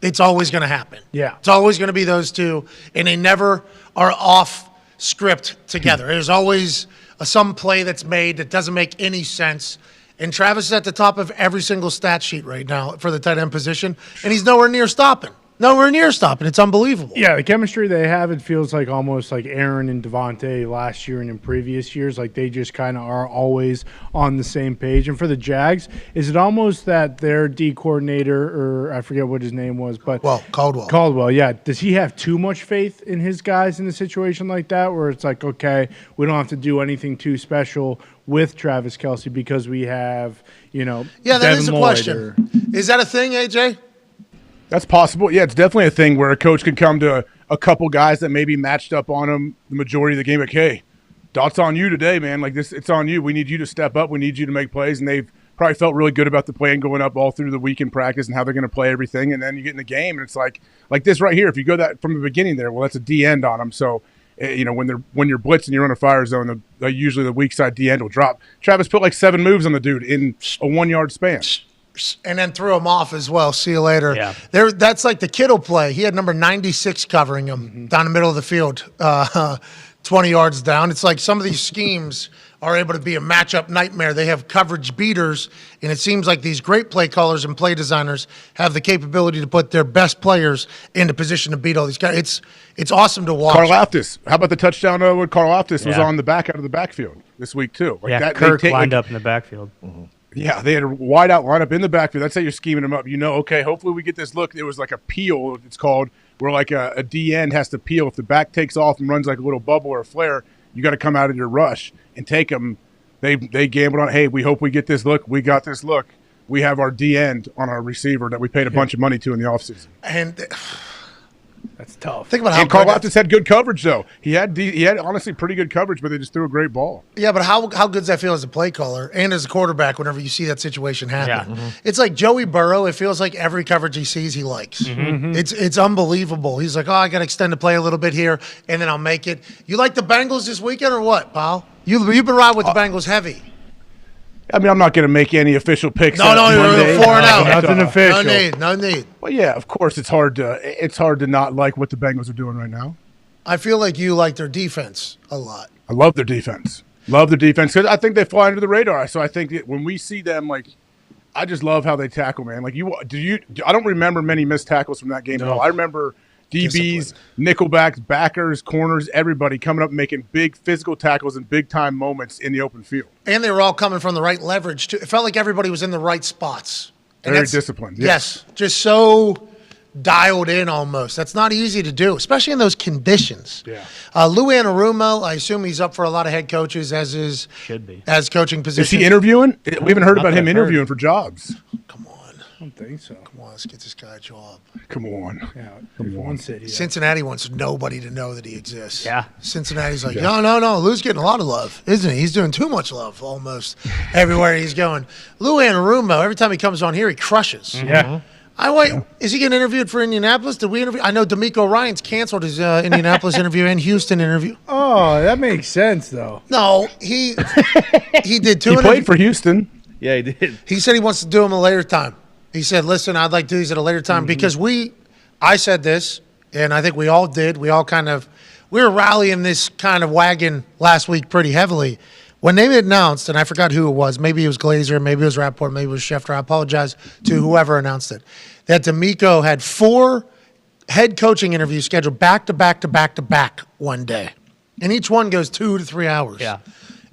it's always going to happen. Yeah. It's always going to be those two, and they never are off script together. There's always some play that's made that doesn't make any sense. And Travis is at the top of every single stat sheet right now for the tight end position, and he's nowhere near stopping. nowhere near stopping. It's unbelievable. Yeah, the chemistry they have, it feels like almost like Aaron and Devontae last year and in previous years. Like they just kind of are always on the same page. And for the Jags, is it almost that their D coordinator, or I forget what his name was, but Caldwell, yeah. Does he have too much faith in his guys in a situation like that, where it's like, okay, we don't have to do anything too special with Travis Kelce because we have, Yeah, that Devin is a Lloyd question. Is that a thing, AJ? That's possible. Yeah, it's definitely a thing where a coach can come to a couple guys that maybe matched up on him the majority of the game. Like, hey, Dot's on you today, man. Like this, it's on you. We need you to step up. We need you to make plays. And they've probably felt really good about the plan going up all through the week in practice and how they're going to play everything. And then you get in the game, and it's like this right here. If you go that from the beginning there, well, that's a D end on them. So, when you're blitzing, you're on a fire zone. Usually the weak side D end will drop. Travis put like 7 moves on the dude in a 1 yard span. And then threw him off as well. See you later. Yeah. That's like the Kittle play. He had number 96 covering him down the middle of the field, 20 yards down. It's like some of these schemes are able to be a matchup nightmare. They have coverage beaters, and it seems like these great play callers and play designers have the capability to put their best players into position to beat all these guys. It's awesome to watch. Karlaftis. How about the touchdown when Karlaftis was on the out of the backfield this week too? Kirk lined up in the backfield. Mm-hmm. Yeah, they had a wide out lineup in the backfield. That's how you're scheming them up. Okay, hopefully we get this look. It was like a peel, it's called, where like a D end has to peel. If the back takes off and runs like a little bubble or a flare, you got to come out of your rush and take them. They gambled on, hey, we hope we get this look. We got this look. We have our D end on our receiver that we paid a bunch of money to in the offseason. And that's tough. Think about how Karlaftis had good coverage though. He had honestly pretty good coverage, but they just threw a great ball. Yeah, but how good does that feel as a play caller and as a quarterback whenever you see that situation happen? Yeah. It's like Joey Burrow. It feels like every coverage he sees, he likes. Mm-hmm. It's unbelievable. He's like, I got to extend the play a little bit here, and then I'll make it. You like the Bengals this weekend or what, pal? You've been riding with the Bengals heavy. I mean, I'm not going to make any official picks. No, you're 4-0. Nothing official. No need. Well, yeah, of course, it's hard to not like what the Bengals are doing right now. I feel like you like their defense a lot. I love their defense. Because I think they fly under the radar. So I think that when we see them, I just love how they tackle, man. I don't remember many missed tackles from that game at all. I remember DBs, nickelbacks, backers, corners, everybody coming up and making big physical tackles in big-time moments in the open field. And they were all coming from the right leverage, too. It felt like everybody was in the right spots. And very disciplined. Yes. Just so dialed in almost. That's not easy to do, especially in those conditions. Yeah. Lou Anarumo, I assume he's up for a lot of head coaches should be as coaching position. Is he interviewing? We haven't heard about him interviewing for jobs. Come on. I don't think so. Come on, let's get this guy a job. Come on. Yeah, one city. Cincinnati wants nobody to know that he exists. Yeah. Cincinnati's like, no. Lou's getting a lot of love, isn't he? He's doing too much love almost everywhere he's going. Lou Anarumo, every time he comes on here, he crushes. Mm-hmm. Yeah. Is he getting interviewed for Indianapolis? Did we interview? I know D'Amico Ryans canceled his Indianapolis interview and Houston interview. Oh, that makes sense, though. No, he did two. He played for Houston. Yeah, he did. He said he wants to do them a later time. He said, listen, I'd like to do these at a later time because I said this, and I think we all did. We were rallying this kind of wagon last week pretty heavily. When they announced, and I forgot who it was, maybe it was Glazer, maybe it was Rapport, maybe it was Schefter. I apologize to whoever announced it, that D'Amico had 4 head coaching interviews scheduled back to back one day. And each one goes 2 to 3 hours. Yeah.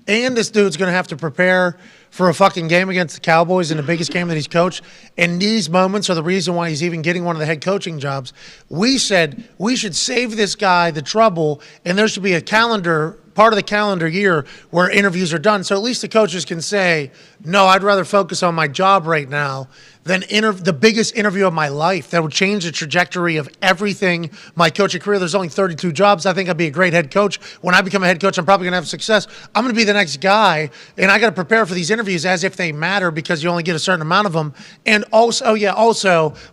And this dude's going to have to prepare for a fucking game against the Cowboys in the biggest game that he's coached. And these moments are the reason why he's even getting one of the head coaching jobs. We said we should save this guy the trouble, and there should be a part of the calendar year where interviews are done. So at least the coaches can say, no, I'd rather focus on my job right now than the biggest interview of my life that would change the trajectory of everything my coaching career. There's only 32 jobs. I think I'd be a great head coach. When I become a head coach, I'm probably going to have success. I'm going to be the next guy, and I got to prepare for these interviews as if they matter because you only get a certain amount of them. And also,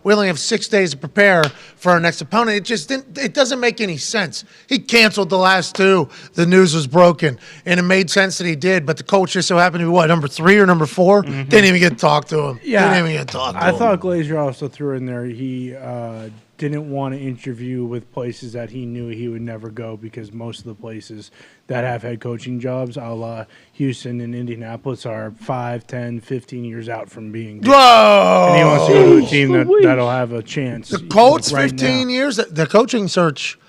we only have 6 days to prepare for our next opponent. It doesn't make any sense. He canceled the last 2. The news was broken, and it made sense that he did, but the coach just so happened to be, number 3 or number 4? Didn't even get to talk to him. Yeah. Didn't even get to talk to him. I thought Glazer also threw in there. He didn't want to interview with places that he knew he would never go because most of the places that have head coaching jobs, a la Houston and Indianapolis, are 5, 10, 15 years out from being good. Whoa! And he wants to go to a team that'll have a chance. The Colts, right 15 now. years. The coaching search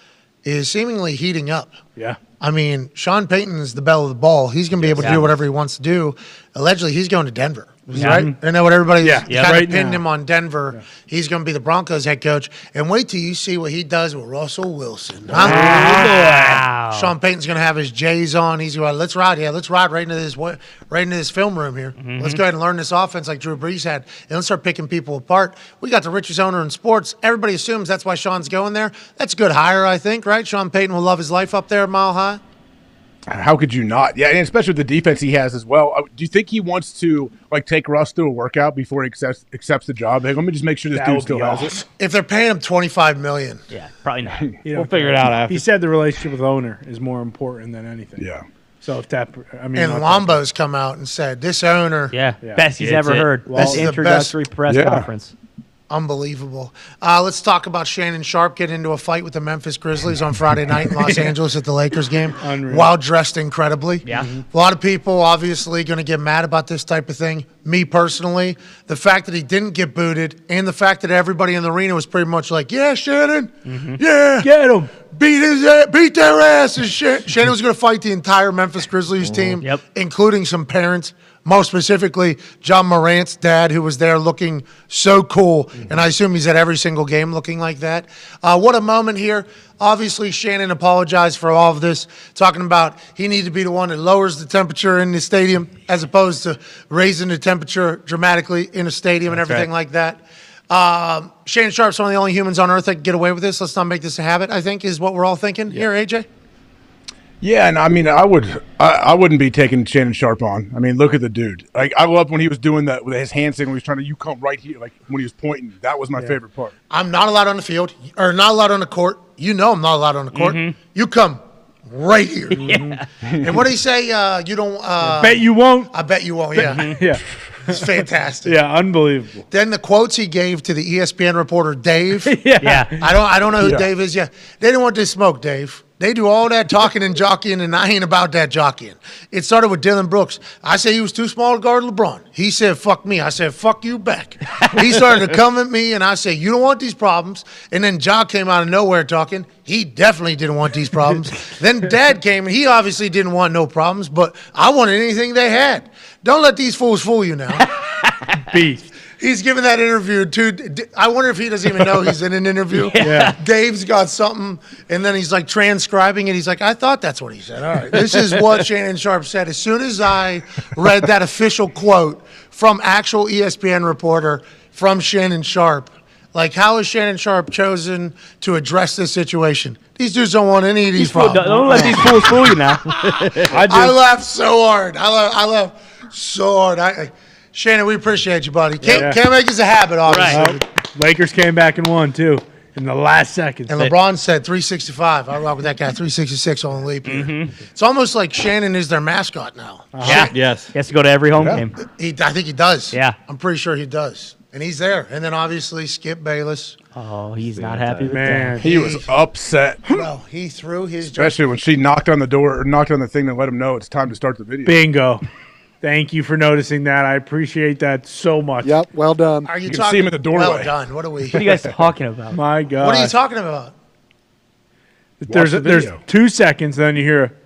is seemingly heating up. Yeah. I mean, Sean Payton is the belle of the ball. He's going to be able to do whatever he wants to do. Allegedly, he's going to Denver. Right? I know what everybody's kind of pinned him on Denver. Yeah. He's going to be the Broncos head coach. And wait till you see what he does with Russell Wilson. Huh? Wow. Sean Payton's going to have his J's on. He's going to let's ride. Yeah, let's ride right into this film room here. Mm-hmm. Let's go ahead and learn this offense like Drew Brees had. And let's start picking people apart. We got the richest owner in sports. Everybody assumes that's why Sean's going there. That's a good hire, I think, right? Sean Payton will love his life up there, Mile High. How could you not? Yeah, and especially with the defense he has as well. Do you think he wants to take Russ through a workout before he accepts the job? Hey, let me just make sure this dude still has it. If they're paying him $25 million, yeah, probably not. We'll figure it out after. He said the relationship with the owner is more important than anything. Yeah. So if that, and Lombo's come out and said this owner, best he's ever heard. Best introductory press conference. Unbelievable. Let's talk about Shannon Sharpe getting into a fight with the Memphis Grizzlies on Friday night in Los Angeles at the Lakers game. Unreal. While dressed incredibly. Yeah. A lot of people obviously going to get mad about this type of thing. Me personally, the fact that he didn't get booted and the fact that everybody in the arena was pretty much like, yeah, Shannon, yeah. Get him. Beat their asses. Shannon was going to fight the entire Memphis Grizzlies team, including some parents. Most specifically, John Morant's dad, who was there looking so cool. And I assume he's at every single game looking like that. What a moment here. Obviously, Shannon apologized for all of this, talking about he needed to be the one that lowers the temperature in the stadium as opposed to raising the temperature dramatically in a stadium and everything like that. Shannon Sharpe's one of the only humans on earth that can get away with this. Let's not make this a habit, I think, is what we're all thinking here, AJ. Yeah, and I mean, I wouldn't be taking Shannon Sharpe on. I mean, look at the dude. Like, I love when he was doing that with his hand signal. He was trying to, you come right here. Like, when he was pointing, that was my favorite part. I'm not allowed on the field, or not allowed on the court. You know I'm not allowed on the court. You come right here. And what did he say? You don't. I bet you won't. I bet you won't, yeah. Yeah. It's fantastic. Yeah, unbelievable. Then the quotes he gave to the ESPN reporter, Dave. Yeah. I don't know who Dave is yet. They didn't want this smoke, Dave. They do all that talking and jockeying, and I ain't about that jockeying. It started with Dylan Brooks. I said he was too small to guard LeBron. He said, fuck me. I said, fuck you back. He started to come at me, and I said, you don't want these problems. And then Ja came out of nowhere talking. He definitely didn't want these problems. Then Dad came, and he obviously didn't want no problems, but I wanted anything they had. Don't let these fools fool you now. Beast. He's giving that interview too. I wonder if he doesn't even know he's in an interview. Yeah. Dave's got something, and then he's like transcribing it. He's like, I thought that's what he said. All right. This is what Shannon Sharpe said. As soon as I read that official quote from actual ESPN reporter from Shannon Sharpe, like, how has Shannon Sharpe chosen to address this situation? These dudes don't want any of these problems. Don't let these fools fool you now. I laughed so hard. I laughed so hard. Shannon, we appreciate you, buddy. Can't make this a habit, obviously. Right. Lakers came back and won, too, in the last second. And LeBron said 365. I rock with that guy, 366 on the leap year. It's almost like Shannon is their mascot now. Yeah. Yes. He has to go to every home game. I think he does. Yeah. I'm pretty sure he does. And he's there. And then, obviously, Skip Bayless. Oh, he's not happy with Man, that. He was upset. Bro, he threw his... Especially when she knocked on the door, or knocked on the thing to let him know it's time to start the video. Bingo. Thank you for noticing that. I appreciate that so much. Yep, well done. Are you can talking? see him in the doorway. Well done. What are we? What are you guys talking about? My God. What are you talking about? There's 2 seconds, then you hear,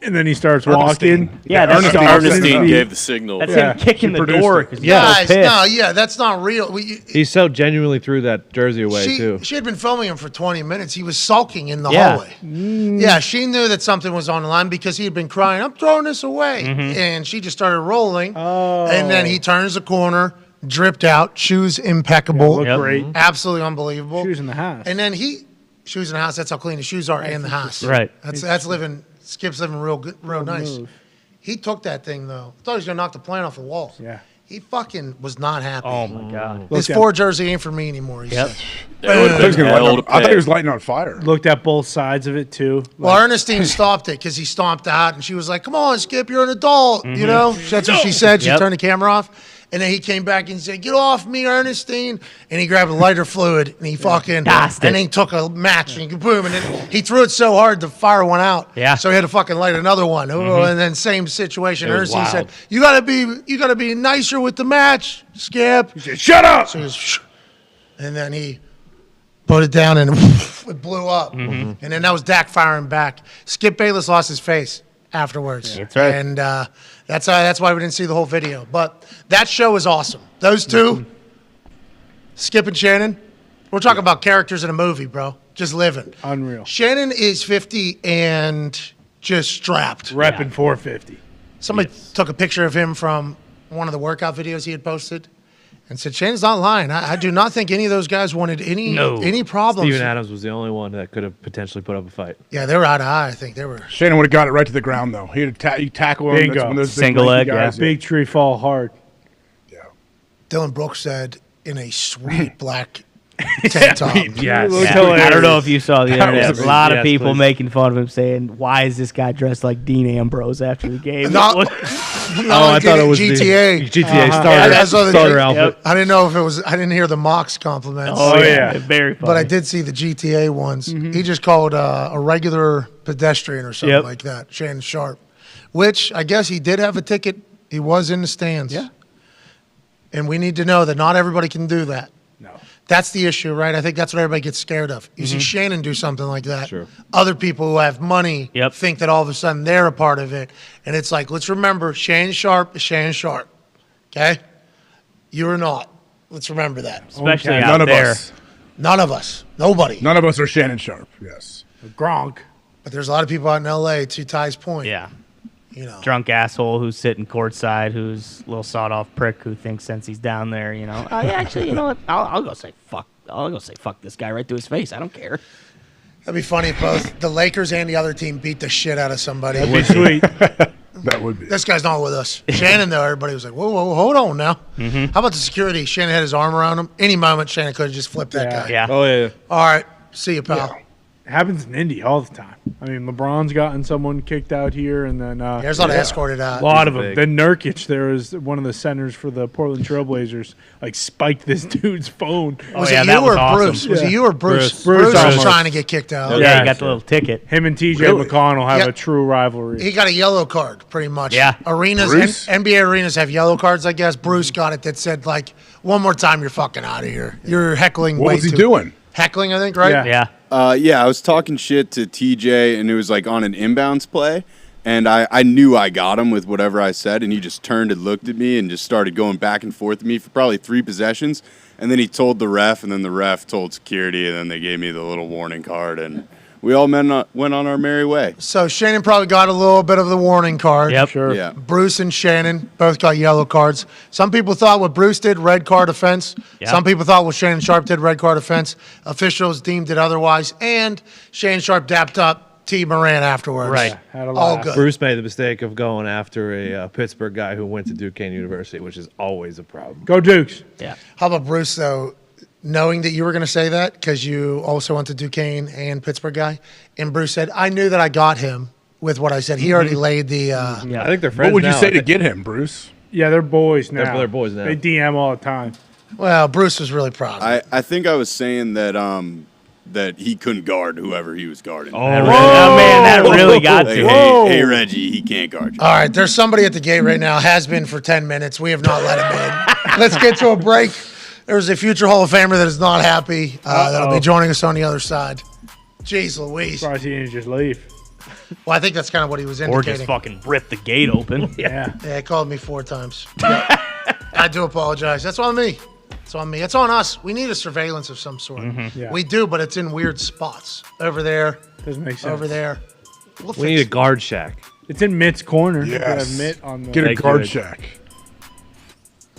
and then he starts walking. Yeah, that's Ernestine gave the signal. That's him kicking the door. Guys, no, that's not real. He so genuinely threw that jersey away, too. She had been filming him for 20 minutes. He was sulking in the hallway. Yeah, she knew that something was on the line because he had been crying, I'm throwing this away. And she just started rolling. And then he turns the corner, dripped out, shoes impeccable. Look great. Absolutely unbelievable. Shoes in the house. And then shoes in the house, that's how clean the shoes are, and the house. Right. That's living... Skip's living real good, real nice. Move. He took that thing, though. I thought he was going to knock the plane off the wall. Yeah. He fucking was not happy. Oh, my God. This 4 jersey ain't for me anymore, he said. I thought he was lighting on fire. Looked at both sides of it, too. Well, Ernestine stopped it because he stomped out, and she was like, come on, Skip, you're an adult. You know? That's what she said. She turned the camera off. And then he came back and said, "Get off me, Ernestine!" And he grabbed a lighter fluid and he fucking Gassed it. and then he took a match and boom, and then he threw it so hard the fire went out. Yeah. So he had to fucking light another one. And then same situation. It was Ernestine wild. said, "You gotta be nicer with the match, Skip." He said, "Shut up!" So he was, "Shh." And then he put it down and it blew up. And then that was Dak firing back. Skip Bayless lost his face afterwards. That's right. And that's why we didn't see the whole video. But that show is awesome. Those two, Skip and Shannon, we're talking about characters in a movie, bro. Just living. Unreal. Shannon is 50 and just strapped. Repping 450. Somebody took a picture of him from one of the workout videos he had posted and said, Shannon's not lying. I do not think any of those guys wanted any problems. Steven Adams was the only one that could have potentially put up a fight. Yeah, they were eye to eye. I think they were. Shannon would have got it right to the ground, though. He'd tackle him. That's Bingo. one of those big Single lanky leg, guys. Big tree fall hard. Dylan Brooks said in a sweet black tank top. Yes. I don't know if you saw the That internet. was A lot of yes, people please. making fun of him, saying, "Why is this guy dressed like Dean Ambrose after the game?" I thought it was GTA. the GTA I starter, saw the starter G- outfit. I didn't know if it was. I didn't hear the Mox compliments. Oh yeah, very funny. But I did see the GTA ones. He just called a regular pedestrian or something Yep. like that, Shannon Sharpe, which I guess he did have a ticket. He was in the stands. Yeah. And we need to know that not everybody can do that. No. That's the issue, right? I think that's what everybody gets scared of. You see Shannon do something like that. Sure. Other people who have money Yep. think that all of a sudden they're a part of it. And it's like, let's remember, Shannon Sharpe is Shannon Sharpe. Okay? You are not. Let's remember that. Especially Okay. out None of there. us. None of us. Nobody. None of us are Shannon Sharpe. Yes. Gronk. But there's a lot of people out in L.A., to Ty's point. Yeah. You know. Drunk asshole who's sitting courtside, who's a little sawed-off prick who thinks since he's down there, yeah, actually, you know what? I'll go say fuck. I'll go say fuck this guy right to his face. I don't care. That'd be funny if both the Lakers and the other team beat the shit out of somebody. That'd be sweet. That would be. This guy's not with us. Shannon, though, everybody was like, whoa, hold on now. How about the security? Shannon had his arm around him. Any moment, Shannon could have just flipped that guy. Yeah. Oh, yeah. All right. See you, pal. Happens in Indy all the time. I mean, LeBron's gotten someone kicked out here, and then There's a lot of escorted out. a lot of them. big. Then Nurkic, there was one of the centers for the Portland Trailblazers, like spiked this dude's phone. Was yeah, it that you was or awesome. Bruce? Was it you or Bruce? Bruce Bruce was almost. trying to get kicked out. Yeah, he got the little ticket. Him and TJ Really? McConnell have Yeah. a true rivalry. He got a yellow card, pretty much. Yeah. Arenas, Bruce? NBA arenas have yellow cards, I guess. Bruce got it that said, like, one more time, you're fucking out of here. You're heckling What way was he too- doing? Heckling, I think, right? Yeah. Yeah. Yeah, I was talking shit to TJ, and it was like on an inbounds play, and I knew I got him with whatever I said, and he just turned and looked at me and just started going back and forth with me for probably 3 possessions, and then he told the ref, and then the ref told security, and then they gave me the little warning card, and we all went on our merry way. So Shannon probably got a little bit of the warning card. Yep. Sure. Yeah. Bruce and Shannon both got yellow cards. Some people thought what Bruce did, red card offense. Yeah. Some people thought what Shannon Sharpe did, red card offense. Officials deemed it otherwise. And Shannon Sharpe dapped up T. Moran afterwards. Right. Had a All laugh. good. Bruce made the mistake of going after a Pittsburgh guy who went to Duquesne University, which is always a problem. Go Dukes. Yeah. How about Bruce, though, knowing that you were going to say that because you also went to Duquesne and Pittsburgh guy? And Bruce said, I knew that I got him with what I said. He already laid the Yeah. I think they're friends What would you now. say to get him, Bruce? Yeah, they're boys now. They're boys now. They DM all the time. well, Bruce was really proud. I think I was saying that that he couldn't guard whoever he was guarding. Man, that really got Like, to him. hey, Reggie, he can't guard you. All right, there's somebody at the gate right now, has been for 10 minutes. We have not let him in. Let's get to a break. There's a future Hall of Famer that is not happy. That'll be joining us on the other side. Jeez Louise. Surprised he didn't just leave. Well, I think that's kind of what he was Or indicating. just fucking rip the gate open. Yeah. Yeah, he called me 4 times. Yeah. I do apologize. That's on me. It's on me. It's on us. We need a surveillance of some sort. Yeah. We do, but it's in weird spots. Over there, Doesn't make sense. over there. We'll We need fix a guard shack. It's in Mitt's corner. Yes. They have Mitt on the Get a Thank guard you. shack.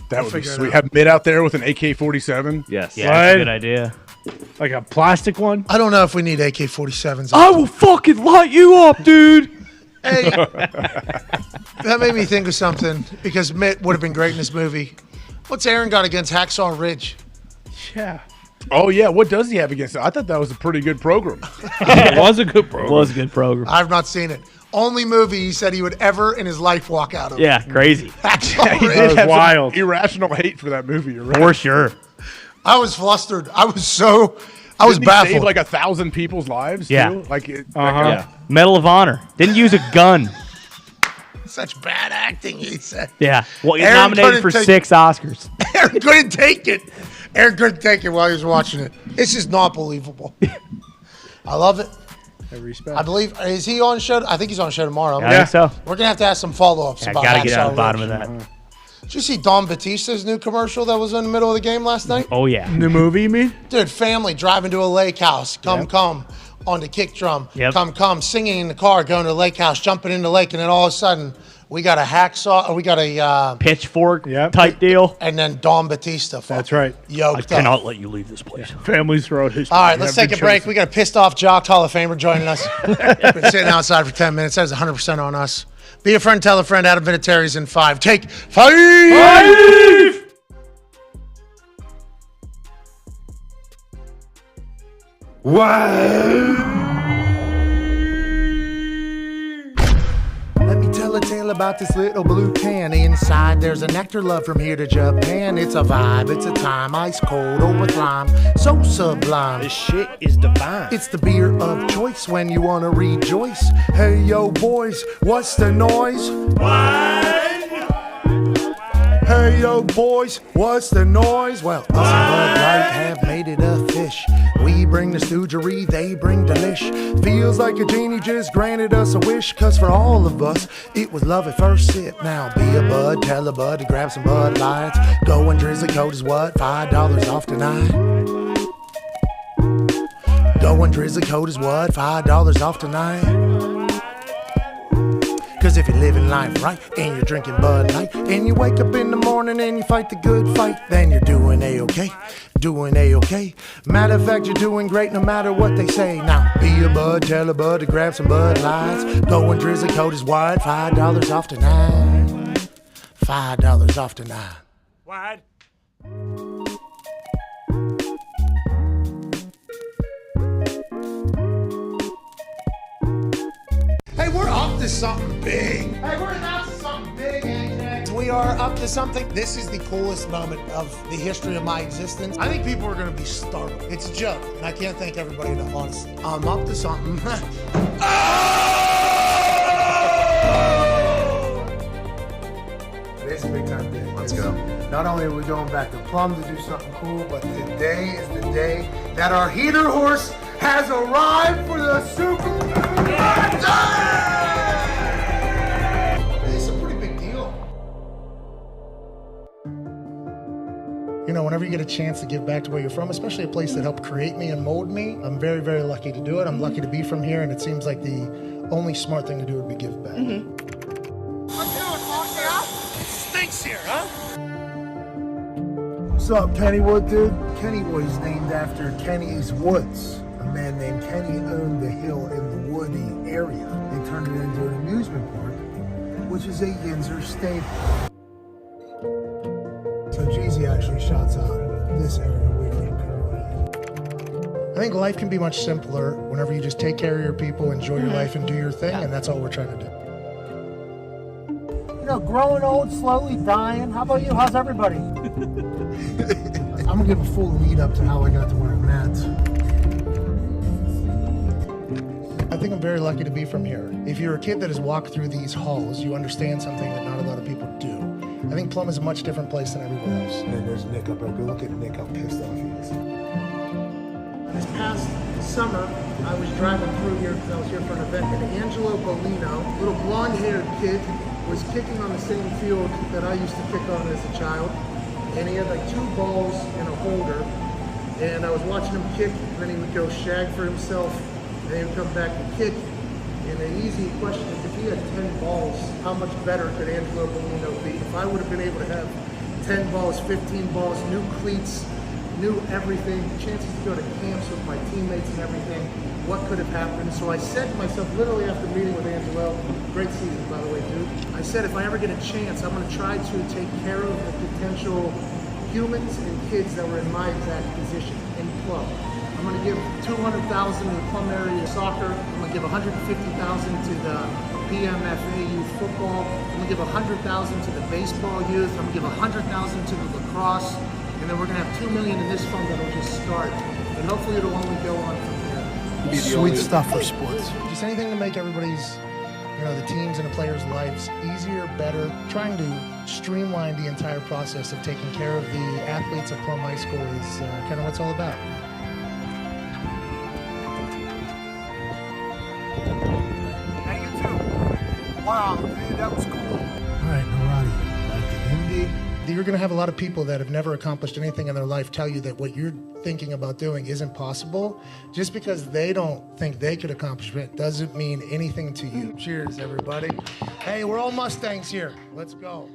That would be figure it sweet. out. Have Mitt out there with an AK-47. Yes. Yeah, that's a What? good idea. like a plastic one. I don't know if we need AK-47s. I will fucking light you up, dude. Hey, that made me think of something because Mitt would have been great in this movie. What's Aaron got against Hacksaw Ridge? Yeah. Oh, yeah. What does he have against it? I thought that was a pretty good program. It was a good program. Was a good program. I've not seen it. Only movie he said he would ever in his life walk out of. Yeah, crazy. That's That outrageous. was wild. Irrational hate for that movie. You're right. For sure. I was flustered. I was Didn't he baffled. save like 1,000 people's lives. Yeah. Too? Like it, Yeah. Medal of Honor. Didn't use a gun. Such bad acting, he said. Yeah. Well, he's Aaron nominated for couldn't 6 Oscars. Aaron couldn't take it. Aaron couldn't take it while he was watching it. It's just not believable. I love it. Respect. I believe, is he on show? I think he's on show tomorrow. Yeah, I think so. We're going to have to ask some follow-ups about Got to get Hacksaw to the bottom Ridge. of that. Did you see Don Batista's new commercial that was in the middle of the game last night? Oh, yeah. The movie, you mean? Dude, family driving to a lake house. Come on the kick drum. Yep. Come singing in the car, going to the lake house, jumping in the lake, and then all of a sudden we got a hacksaw, or we got a pitchfork type deal. And then Don Batista. That's right. Yoked I cannot up. let you leave this place. Families throughout history. All right, let's have take a been break. chosen. We got a pissed off Jock Hall of Famer joining us. Been sitting outside for 10 minutes. That is 100% on us. Be a friend, tell a friend. Adam Vinatieri's in 5. Take 5! Let me tell a tale about this little blue can. Inside there's a nectar love from here to Japan. It's a vibe, it's a time, ice cold over lime, so sublime. This shit is divine. It's the beer of choice when you wanna rejoice. Hey yo boys, what's the noise? Hey yo boys, what's the noise? Well, us and Bud Light have made it a fish. We bring the stoogery, they bring delish. Feels like a genie just granted us a wish. Cause for all of us, it was love at first sip. Now be a bud, tell a bud to grab some Bud Lights. Going Drizzly Code is what? $5 off tonight. Going Drizzly Code is what? $5 off tonight. Cause if you're living life right and you're drinking Bud Light and you wake up in the morning and you fight the good fight, then you're doing A-okay, doing A-okay. Matter of fact, you're doing great no matter what they say. Now, be a bud, tell a bud to grab some Bud Lights. Going Drizzly Code is wide, $5 off tonight. $5 off tonight. Wide. Hey, we're up to something big. Hey, we're up to something big, AJ. We are up to something. This is the coolest moment of the history of my existence. I think people are going to be startled. It's a joke, and I can't thank everybody enough, honestly. I'm up to something. It's a big time day. Let's go. Not only are we going back to Plum to do something cool, but today is the day that our heater horse has arrived for the Super Bowl. It's a pretty big deal. You know, whenever you get a chance to give back to where you're from, especially a place that helped create me and mold me, I'm very, very lucky to do it. I'm lucky to be from here, and it seems like the only smart thing to do would be give back. Stinks here, huh? What's up, Kennywood, dude? Kennywood's named after Kenny's Woods. A man named Kenny owned the hill in the woody area. They turned it into an amusement park, which is a Yinzer staple. So Jeezy actually shouts out this area we're in currently. I think life can be much simpler whenever you just take care of your people, enjoy your life, and do your thing, and that's all we're trying to do. You know, growing old, slowly dying. How about you? How's everybody? I'm gonna give a full lead up to how I got to wearing mats. I think I'm very lucky to be from here. If you're a kid that has walked through these halls, you understand something that not a lot of people do. I think Plum is a much different place than everywhere else. And there's Nick up there. Go look at Nick, how pissed off he is. This past summer, I was driving through here because I was here for an event, and Angelo Bolino, little blonde-haired kid, was kicking on the same field that I used to kick on as a child. And he had like 2 balls and a holder. And I was watching him kick, and then he would go shag for himself, and then he would come back and kick. And the easy question is, if he had 10 balls, how much better could Angelo Bolino be? If I would have been able to have 10 balls, 15 balls, new cleats, new everything, chances to go to camps with my teammates and everything, what could have happened? So I said to myself, literally after meeting with Angelo, great season by the way, dude. I said, if I ever get a chance, I'm gonna try to take care of the potential humans and kids that were in my exact position in Plum. I'm going to give $200,000 to the Plum area soccer. I'm going to give $150,000 to the PMFA youth football. I'm going to give $100,000 to the baseball youth. I'm going to give $100,000 to the lacrosse. And then we're going to have $2 million in this fund that'll just start. And hopefully it'll only go on from there. Sweet stuff for sports. Just anything to make everybody's, the teams and the players' lives easier, better, trying to streamline the entire process of taking care of the athletes at Plum High School is kind of what it's all about. Hey, you too. Wow, dude, that was cool. All right, Narani, like the Indy. You're going to have a lot of people that have never accomplished anything in their life tell you that what you're thinking about doing isn't possible. Just because they don't think they could accomplish it doesn't mean anything to you. Cheers, everybody. Hey, we're all Mustangs here. Let's go.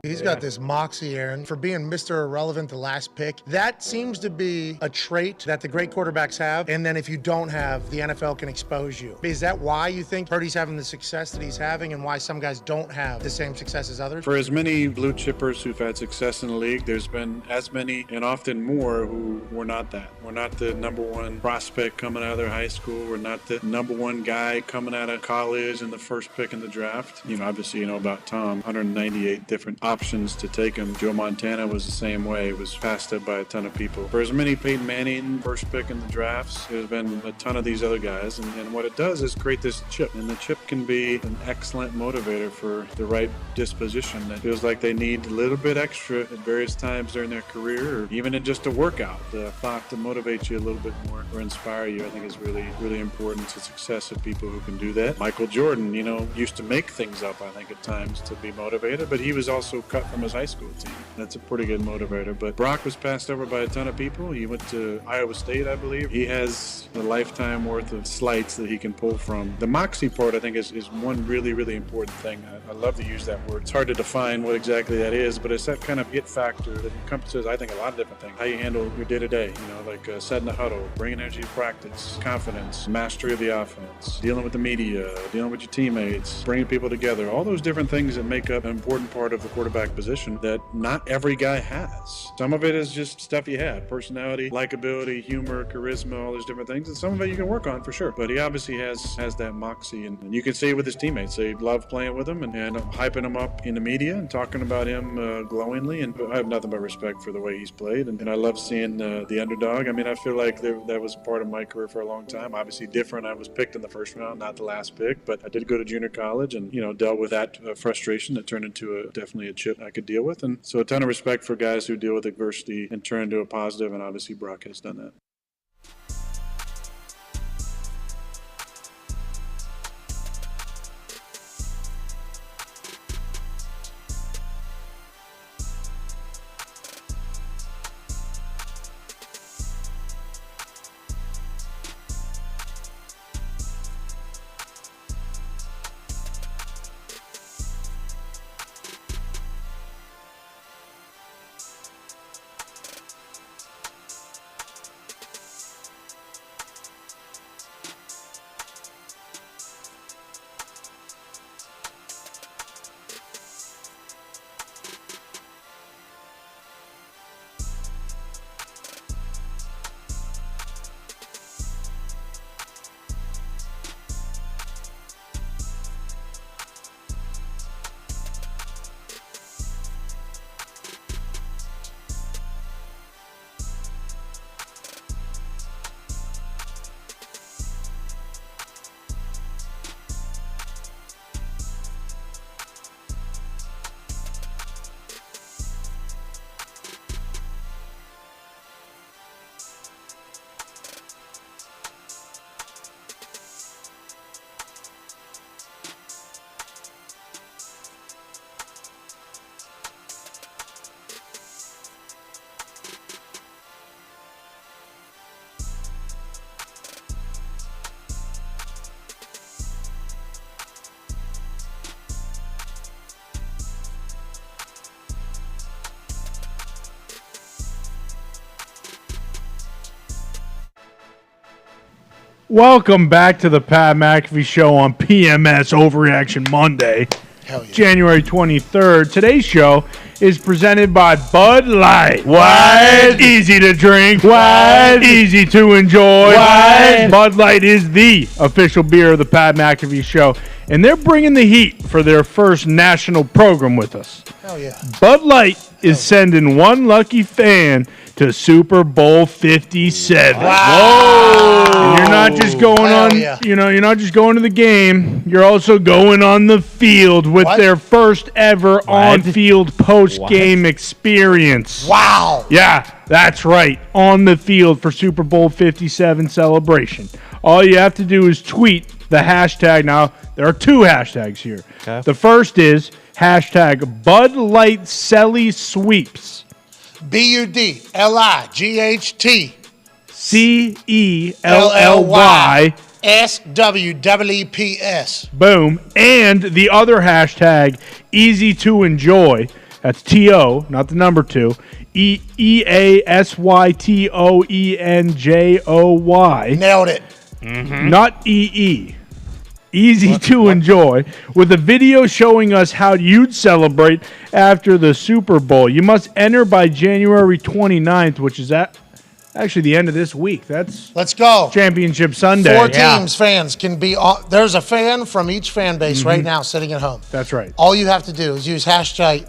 He's got this moxie, Aaron, for being Mr. Irrelevant, the last pick. That seems to be a trait that the great quarterbacks have. And then if you don't have, the NFL can expose you. Is that why you think Purdy's having the success that he's having and why some guys don't have the same success as others? For as many blue chippers who've had success in the league, there's been as many and often more who were not that. We're not the number one prospect coming out of their high school. We're not the number one guy coming out of college and the first pick in the draft. Obviously you know about Tom, 198 different options to take him. Joe Montana was the same way. It was passed up by a ton of people. For as many Peyton Manning first pick in the drafts, there's been a ton of these other guys. And what it does is create this chip. And the chip can be an excellent motivator for the right disposition that feels like they need a little bit extra at various times during their career, or even in just a workout. The thought to motivate you a little bit more or inspire you, I think, is really, really important to success of people who can do that. Michael Jordan, used to make things up, I think, at times to be motivated, but he was also cut from his high school team. That's a pretty good motivator. But Brock was passed over by a ton of people. He went to Iowa State, I believe. He has a lifetime worth of slights that he can pull from. The moxie part, I think, is one really, really important thing. I love to use that word. It's hard to define what exactly that is, but it's that kind of it factor that encompasses, I think, a lot of different things. How you handle your day-to-day, like setting the huddle, bringing energy to practice, confidence, mastery of the offense, dealing with the media, dealing with your teammates, bringing people together, all those different things that make up an important part of the quarterback position that not every guy has. Some of it is just stuff you have, personality, likability, humor, charisma, all those different things, and some of it you can work on for sure. But he obviously has that moxie, and you can see it with his teammates. They love playing with him and hyping him up in the media and talking about him glowingly, and I have nothing but respect for the way he's played, and I love seeing the underdog. I feel like that was part of my career for a long time. Obviously different. I was picked in the first round, not the last pick, but I did go to junior college and dealt with that frustration that turned into definitely a chip I could deal with. And so a ton of respect for guys who deal with adversity and turn into a positive, and obviously Brock has done that. Welcome back to the Pat McAfee Show on PMS Overreaction Monday. January 23rd. Today's show is presented by Bud Light. What? Easy to drink. What? Easy to enjoy. What? Bud Light is the official beer of the Pat McAfee Show, and they're bringing the heat for their first national program with us. Hell yeah. Bud Light is sending one lucky fan to Super Bowl 57. Wow. And you're not just going on, you're not just going to the game. You're also going on the field with their first ever on-field post-game experience. Wow. Yeah, that's right. On the field for Super Bowl 57 celebration. All you have to do is tweet the hashtag. Now, there are two hashtags here. Okay. The first is hashtag Bud Light Selly Sweeps. BUDLIGHT CELLY SWEEPS. Boom. And the other hashtag, easy to enjoy. That's TO, not the number 2. EASYTOENJOY. Nailed it. Mm-hmm. Not EE. Easy to enjoy, with a video showing us how you'd celebrate after the Super Bowl. You must enter by January 29th, which is actually the end of this week. Let's go. Championship Sunday. 4 teams, fans can be on. There's a fan from each fan base right now sitting at home. That's right. All you have to do is use hashtag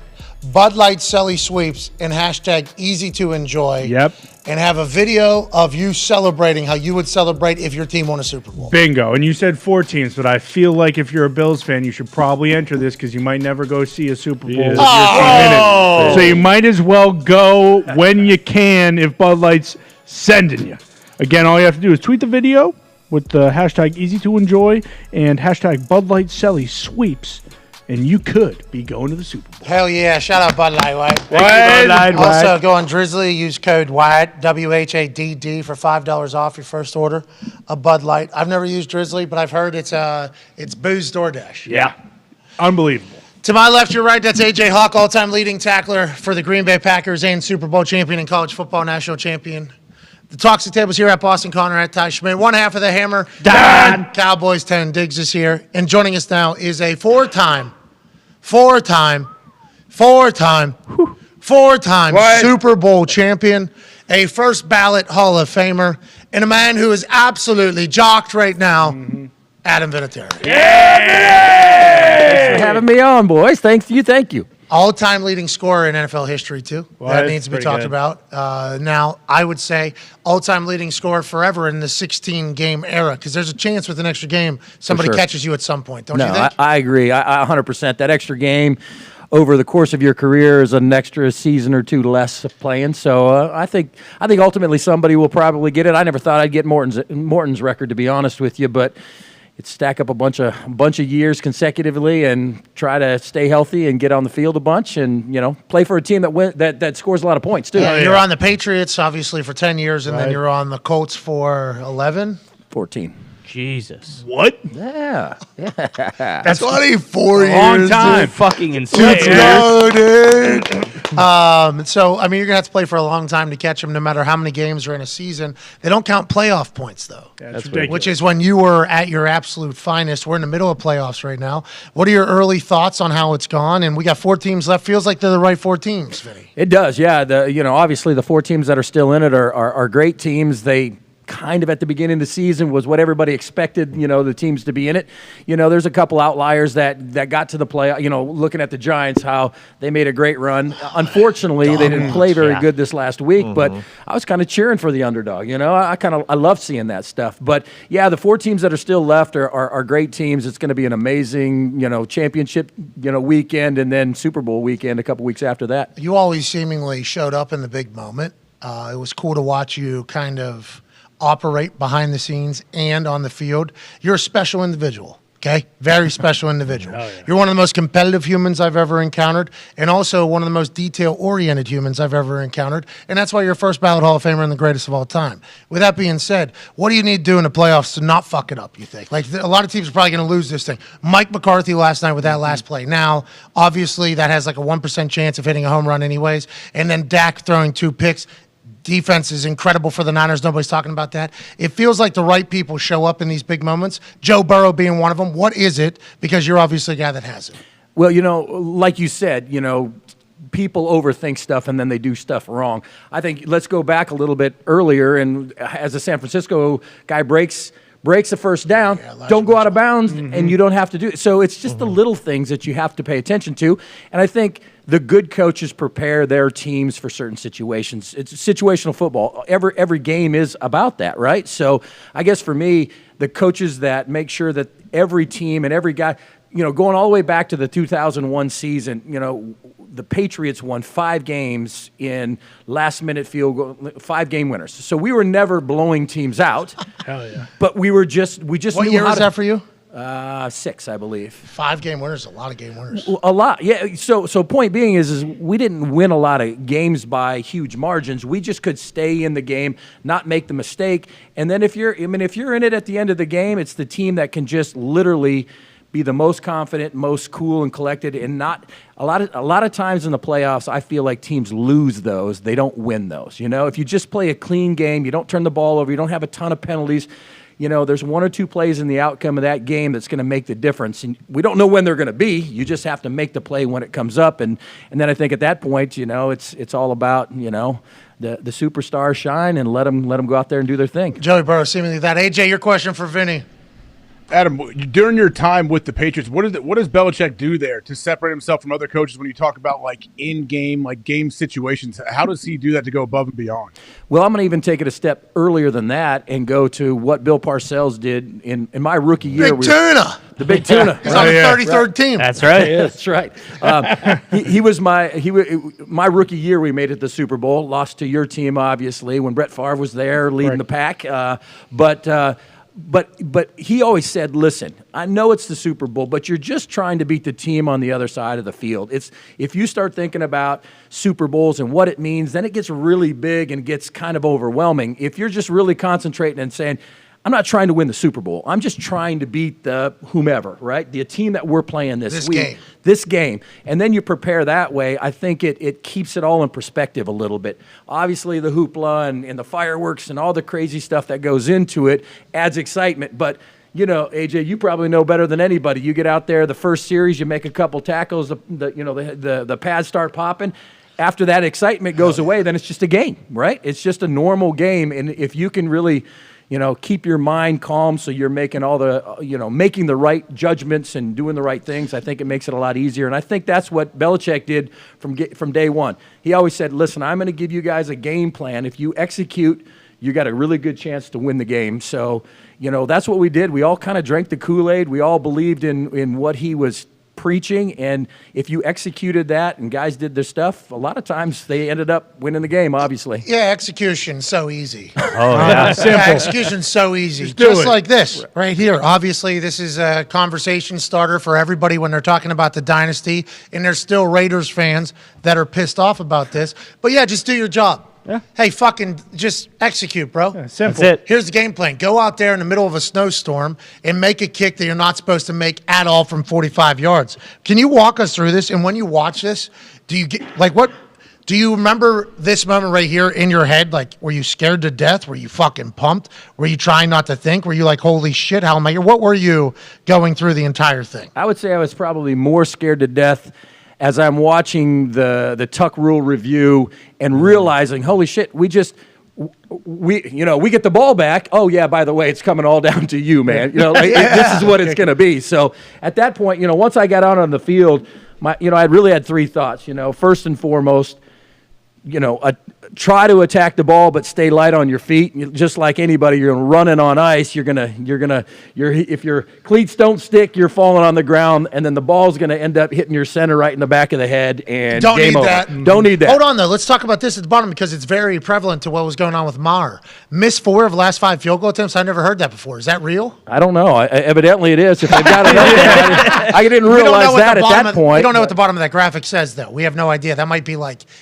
Bud Light Selly Sweeps and hashtag Easy to Enjoy. Yep. And have a video of you celebrating how you would celebrate if your team won a Super Bowl. Bingo. And you said 4 teams, but I feel like if you're a Bills fan, you should probably enter this because you might never go see a Super Bowl with your team in it. So you might as well go when you can if Bud Light's sending you. Again, all you have to do is tweet the video with the hashtag Easy to Enjoy and hashtag Bud Light Selly Sweeps, and you could be going to the Super Bowl. Hell yeah. Shout out Bud Light, White. Bud Light, Also, go on Drizzly, use code WHADD, WHADD, for $5 off your first order of Bud Light. I've never used Drizzly, but I've heard it's booze DoorDash. Yeah. Unbelievable. To my left, your right, that's A.J. Hawk, all-time leading tackler for the Green Bay Packers and Super Bowl champion and college football national champion. The Toxic Tables here at Boston Connor, at Ty Schmidt. One half of the Hammer, Dahn. Cowboys 10. Diggs is here. And joining us now is a four-time Super Bowl champion, a first ballot Hall of Famer, and a man who is absolutely jocked right now, Adam Vinatieri. Thanks for having me on, boys. Thank you. All-time leading scorer in NFL history, too. Well, that needs to be talked about. Now, I would say all-time leading scorer forever in the 16-game era, because there's a chance with an extra game somebody catches you at some point, don't you think? I agree. I 100%. That extra game over the course of your career is an extra season or two less of playing. So I think ultimately somebody will probably get it. I never thought I'd get Morton's record, to be honest with you, but it's stack up a bunch of years consecutively and try to stay healthy and get on the field a bunch and play for a team that scores a lot of points too. Yeah, you're on the Patriots obviously for 10 years, and then you're on the Colts for 11, 14. Jesus. What? Yeah. That's 24 years. Long time. Fucking insane. Let's go, dude. So, I mean, you're going to have to play for a long time to catch them no matter how many games are in a season. They don't count playoff points, though. That's ridiculous. Which is when you were at your absolute finest. We're in the middle of playoffs right now. What are your early thoughts on how it's gone? And we got 4 teams left. Feels like they're the right 4 teams, Vinny. It does, yeah. Obviously the 4 teams that are still in it are great teams. They kind of at the beginning of the season was what everybody expected, the teams to be in it. There's a couple outliers that got to the play, looking at the Giants, how they made a great run. Unfortunately, they didn't play very good this last week, but I was kind of cheering for the underdog. I love seeing that stuff. But yeah, the 4 teams that are still left are great teams. It's going to be an amazing, championship, weekend, and then Super Bowl weekend a couple weeks after that. You always seemingly showed up in the big moment. It was cool to watch you kind of operate behind the scenes and on the field. You're a special individual, okay? Very special individual. Yeah. You're one of the most competitive humans I've ever encountered, and also one of the most detail-oriented humans I've ever encountered, and that's why you're first ballot Hall of Famer and the greatest of all time. With that being said, what do you need to do in the playoffs to not fuck it up, you think? Like, a lot of teams are probably going to lose this thing. Mike McCarthy last night with that last play. Now, obviously, that has like a 1% chance of hitting a home run anyways, and then Dak throwing 2 picks. Defense is incredible for the Niners. Nobody's talking about that. It feels like the right people show up in these big moments. Joe Burrow being one of them. What is it? Because you're obviously a guy that has it. Well, like you said, people overthink stuff and then they do stuff wrong. I think let's go back a little bit earlier, and as a San Francisco guy breaks a first down, don't go out of bounds, and you don't have to do it. So it's just the little things that you have to pay attention to. And I think the good coaches prepare their teams for certain situations. It's situational football. Every game is about that, right? So I guess for me, the coaches that make sure that every team and every guy, going all the way back to the 2001 season, the Patriots won 5 games in last-minute field goal, 5-game winners. So we were never blowing teams out. Hell yeah! But we just What knew year how was to, that for you? 6, I believe. 5-game winners, a lot of game winners. A lot, yeah. So point being is we didn't win a lot of games by huge margins. We just could stay in the game, not make the mistake. And then if you're in it at the end of the game, it's the team that can just literally be the most confident, most cool and collected, and not a lot of times in the playoffs, I feel like teams lose those. They don't win those. If you just play a clean game, you don't turn the ball over, you don't have a ton of penalties. There's 1 or 2 plays in the outcome of that game that's going to make the difference. And we don't know when they're going to be. You just have to make the play when it comes up. And then I think at that point, it's all about, the superstars shine and let them go out there and do their thing. Joey Burrow, seemingly that. AJ, your question for Vinny. Adam, during your time with the Patriots, what does Belichick do there to separate himself from other coaches when you talk about in-game, game situations? How does he do that to go above and beyond? Well, I'm going to even take it a step earlier than that and go to what Bill Parcells did in my rookie year. Big tuna. The big tuna. He's on the 33rd team. That's right. That's right. He was my rookie year. We made it to the Super Bowl. Lost to your team, obviously, when Brett Favre was there leading the pack. But he always said, listen, I know it's the Super Bowl, but you're just trying to beat the team on the other side of the field. If you start thinking about Super Bowls and what it means, then it gets really big and gets kind of overwhelming. If you're just really concentrating and saying, I'm not trying to win the Super Bowl. I'm just trying to beat the whomever, right? The team that we're playing this week. This game. And then you prepare that way. I think it keeps it all in perspective a little bit. Obviously, the hoopla and the fireworks and all the crazy stuff that goes into it adds excitement. But, AJ, you probably know better than anybody. You get out there, the first series, you make a couple tackles, the pads start popping. After that excitement goes away, then it's just a game, right? It's just a normal game. And if you can really keep your mind calm so you're making all the, making the right judgments and doing the right things, I think it makes it a lot easier. And I think that's what Belichick did from day one. He always said, listen, I'm going to give you guys a game plan. If you execute, you got a really good chance to win the game. So, that's what we did. We all kind of drank the Kool-Aid. We all believed in what he was preaching, and if you executed that and guys did their stuff, a lot of times they ended up winning the game, obviously. Yeah, execution so easy. Oh, yeah. Simple. Yeah, execution so easy. Just like this right here. Obviously, this is a conversation starter for everybody when they're talking about the dynasty, and there's still Raiders fans that are pissed off about this. But yeah, just do your job. Yeah. Hey, fucking just execute, bro. Yeah, simple. That's it. Here's the game plan. Go out there in the middle of a snowstorm and make a kick that you're not supposed to make at all from 45 yards. Can you walk us through this? And when you watch this, do you get what? Do you remember this moment right here in your head? Were you scared to death? Were you fucking pumped? Were you trying not to think? Were you like, holy shit, how am I here? What were you going through the entire thing? I would say I was probably more scared to death as I'm watching the Tuck Rule review and realizing, holy shit, we get the ball back. Oh yeah, by the way, it's coming all down to you, man. This is what it's going to be. So at that point, once I got out on the field, I really had 3 thoughts. First and foremost, try to attack the ball, but stay light on your feet. Just like anybody, you're running on ice. If your cleats don't stick, you're falling on the ground, and then the ball's going to end up hitting your center right in the back of the head. And don't game need over. that. Don't need that. Hold on though. Let's talk about this at the bottom because it's very prevalent to what was going on with Maher. Missed 4 of the last 5 field goal attempts. I never heard that before. Is that real? I don't know. Evidently, it is. If they've got it up there, I didn't realize that at that point. We don't know what the bottom of that graphic says though. We have no idea. That might be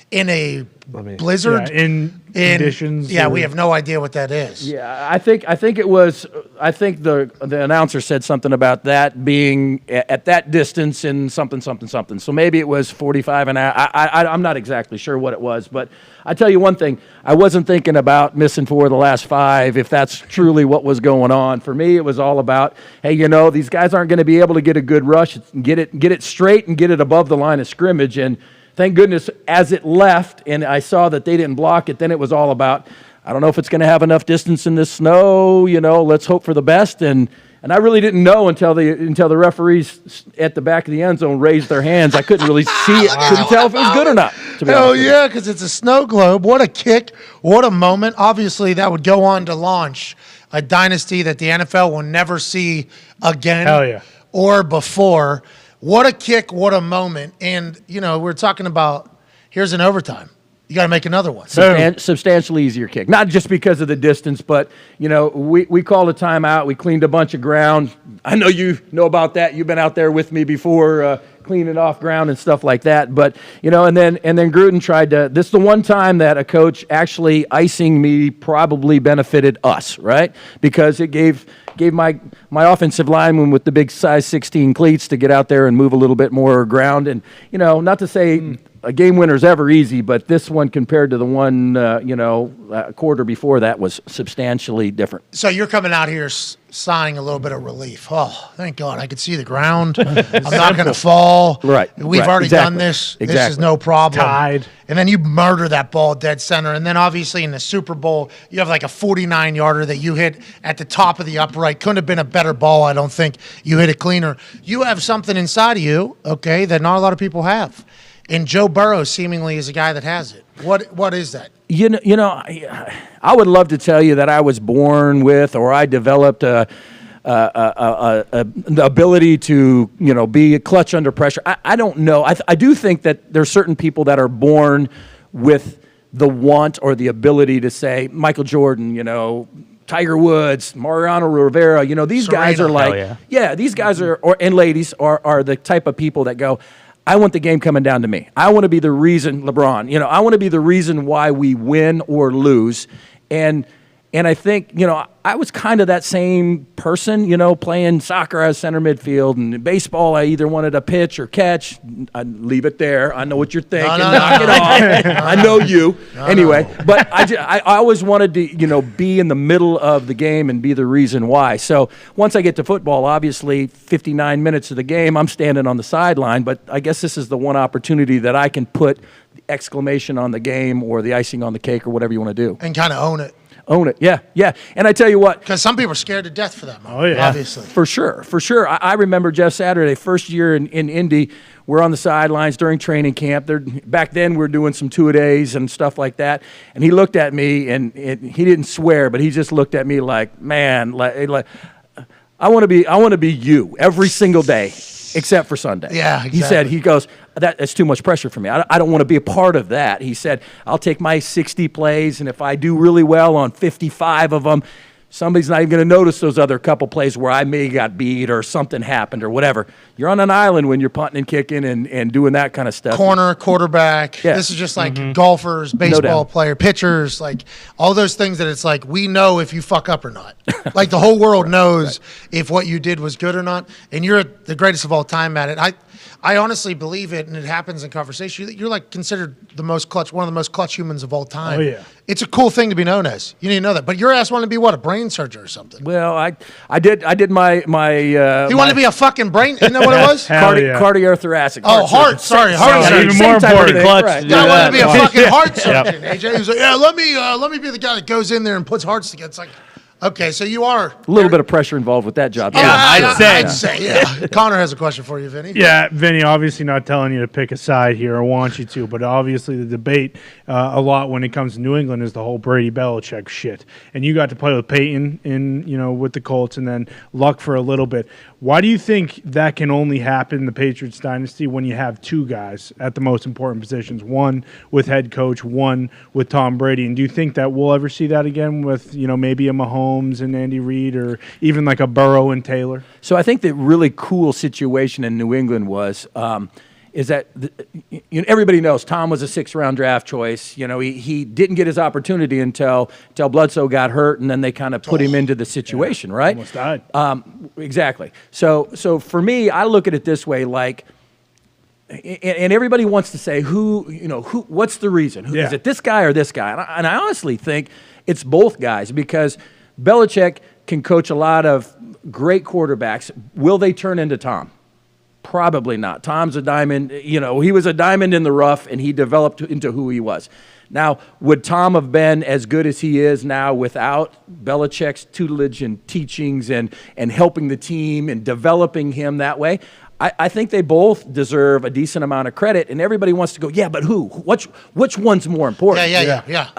in a blizzard in conditions. Yeah, we have no idea what that is. Yeah, I think it was. I think the announcer said something about that being at that distance in something. So maybe it was 45 and I'm not exactly sure what it was, but I tell you one thing, I wasn't thinking about missing 4 of the last 5, if that's truly what was going on. For me, it was all about, hey, these guys aren't going to be able to get a good rush, get it straight and get it above the line of scrimmage. And thank goodness, as it left and I saw that they didn't block it, then it was all about, I don't know if it's going to have enough distance in this snow, let's hope for the best. And I really didn't know until the referees at the back of the end zone raised their hands. I couldn't really see it. Couldn't tell if it was good or not. Hell yeah, because it's a snow globe. What a kick. What a moment. Obviously, that would go on to launch a dynasty that the NFL will never see again. Hell yeah. Or before. What a kick. What a moment. And, we're talking about here's an overtime. You got to make another one. Substantially easier kick. Not just because of the distance, but, we called a timeout. We cleaned a bunch of ground. I know you know about that. You've been out there with me before cleaning off ground and stuff like that. But, and then Gruden tried to – this is the one time that a coach actually icing me probably benefited us, right? Because it gave my offensive lineman with the big size 16 cleats to get out there and move a little bit more ground. And, not to say – a game winner's ever easy, but this one compared to the one, quarter before that was substantially different. So you're coming out here sighing a little bit of relief. Oh, thank God. I could see the ground. I'm not going to fall. Right. We've already done this. Exactly. This is no problem. Tied. And then you murder that ball dead center. And then obviously in the Super Bowl, you have like a 49-yarder that you hit at the top of the upright. Couldn't have been a better ball, I don't think. You hit it cleaner. You have something inside of you, okay, that not a lot of people have. And Joe Burrow seemingly is a guy that has it. What is that? I would love to tell you that I was born with or I developed the ability to be a clutch under pressure. I don't know. I do think that there's certain people that are born with the want or the ability to say Michael Jordan, Tiger Woods, Mariano Rivera, these guys are like, these guys are and ladies are the type of people that go, I want the game coming down to me. I want to be the reason, LeBron, I want to be the reason why we win or lose. And I think, I was kind of that same person, playing soccer as center midfield, and in baseball I either wanted to pitch or catch. I'd leave it there. I know what you're thinking. Knock it off. I know you. But I always wanted to, be in the middle of the game and be the reason why. So once I get to football, obviously 59 minutes of the game, I'm standing on the sideline, but I guess this is the one opportunity that I can put the exclamation on the game or the icing on the cake or whatever you want to do. And kind of own it. Own it, yeah. And I tell you what. Because some people are scared to death for that moment, obviously. For sure. I remember Jeff Saturday, first year in Indy, we're on the sidelines during training camp. Back then, we were doing some two-a-days and stuff like that. And he looked at me, and he didn't swear, but he just looked at me like, man, like I want to be you every single day. Except for Sunday. Yeah, exactly. He goes, that's too much pressure for me. I don't want to be a part of that. He said, I'll take my 60 plays, and if I do really well on 55 of them, somebody's not even going to notice those other couple plays where I may got beat or something happened or whatever. You're on an island when you're punting and kicking and doing that kind of stuff. Corner, quarterback. Yeah. This is just like golfers, baseball player, pitchers, like all those things that it's like we know if you fuck up or not. Like the whole world knows if what you did was good or not. And you're the greatest of all time at it. I honestly believe it, and it happens in conversation. You're like considered one of the most clutch humans of all time. Oh, yeah. It's a cool thing to be known as. You need to know that. But your ass wanted to be what, a brain surgeon or something? Well, I did my. He wanted to be a fucking brain. Isn't that what it was? Cardiothoracic. Oh, heart. Sorry, heart surgeon. Even more important. Clutch. Right. I wanted to be a fucking heart surgeon. AJ, he was like, let me be the guy that goes in there and puts hearts together. It's like. Okay, so you are a little bit of pressure involved with that job. Yeah, I'd say, yeah. Connor has a question for you, Vinny. Yeah, Vinny, obviously not telling you to pick a side here or want you to, but obviously the debate a lot when it comes to New England is the whole Brady-Belichick shit. And you got to play with Peyton with the Colts and then Luck for a little bit. Why do you think that can only happen in the Patriots dynasty when you have two guys at the most important positions, one with head coach, one with Tom Brady? And do you think that we'll ever see that again with, maybe a Mahomes and Andy Reid or even like a Burrow and Taylor? So I think the really cool situation in New England was is that everybody knows Tom was a 6th-round draft choice. You know, he didn't get his opportunity until Bledsoe got hurt, and then they kind of put him into the situation, right? Almost died. Exactly. So for me, I look at it this way, like, and everybody wants to say what's the reason? Is it this guy or this guy? And I honestly think it's both guys, because Belichick can coach a lot of great quarterbacks. Will they turn into Tom? Probably not. Tom's a diamond. You know, he was a diamond in the rough, and he developed into who he was. Now, would Tom have been as good as he is now without Belichick's tutelage and teachings and helping the team and developing him that way? I think they both deserve a decent amount of credit, and everybody wants to go, yeah, but who? Which one's more important? Yeah.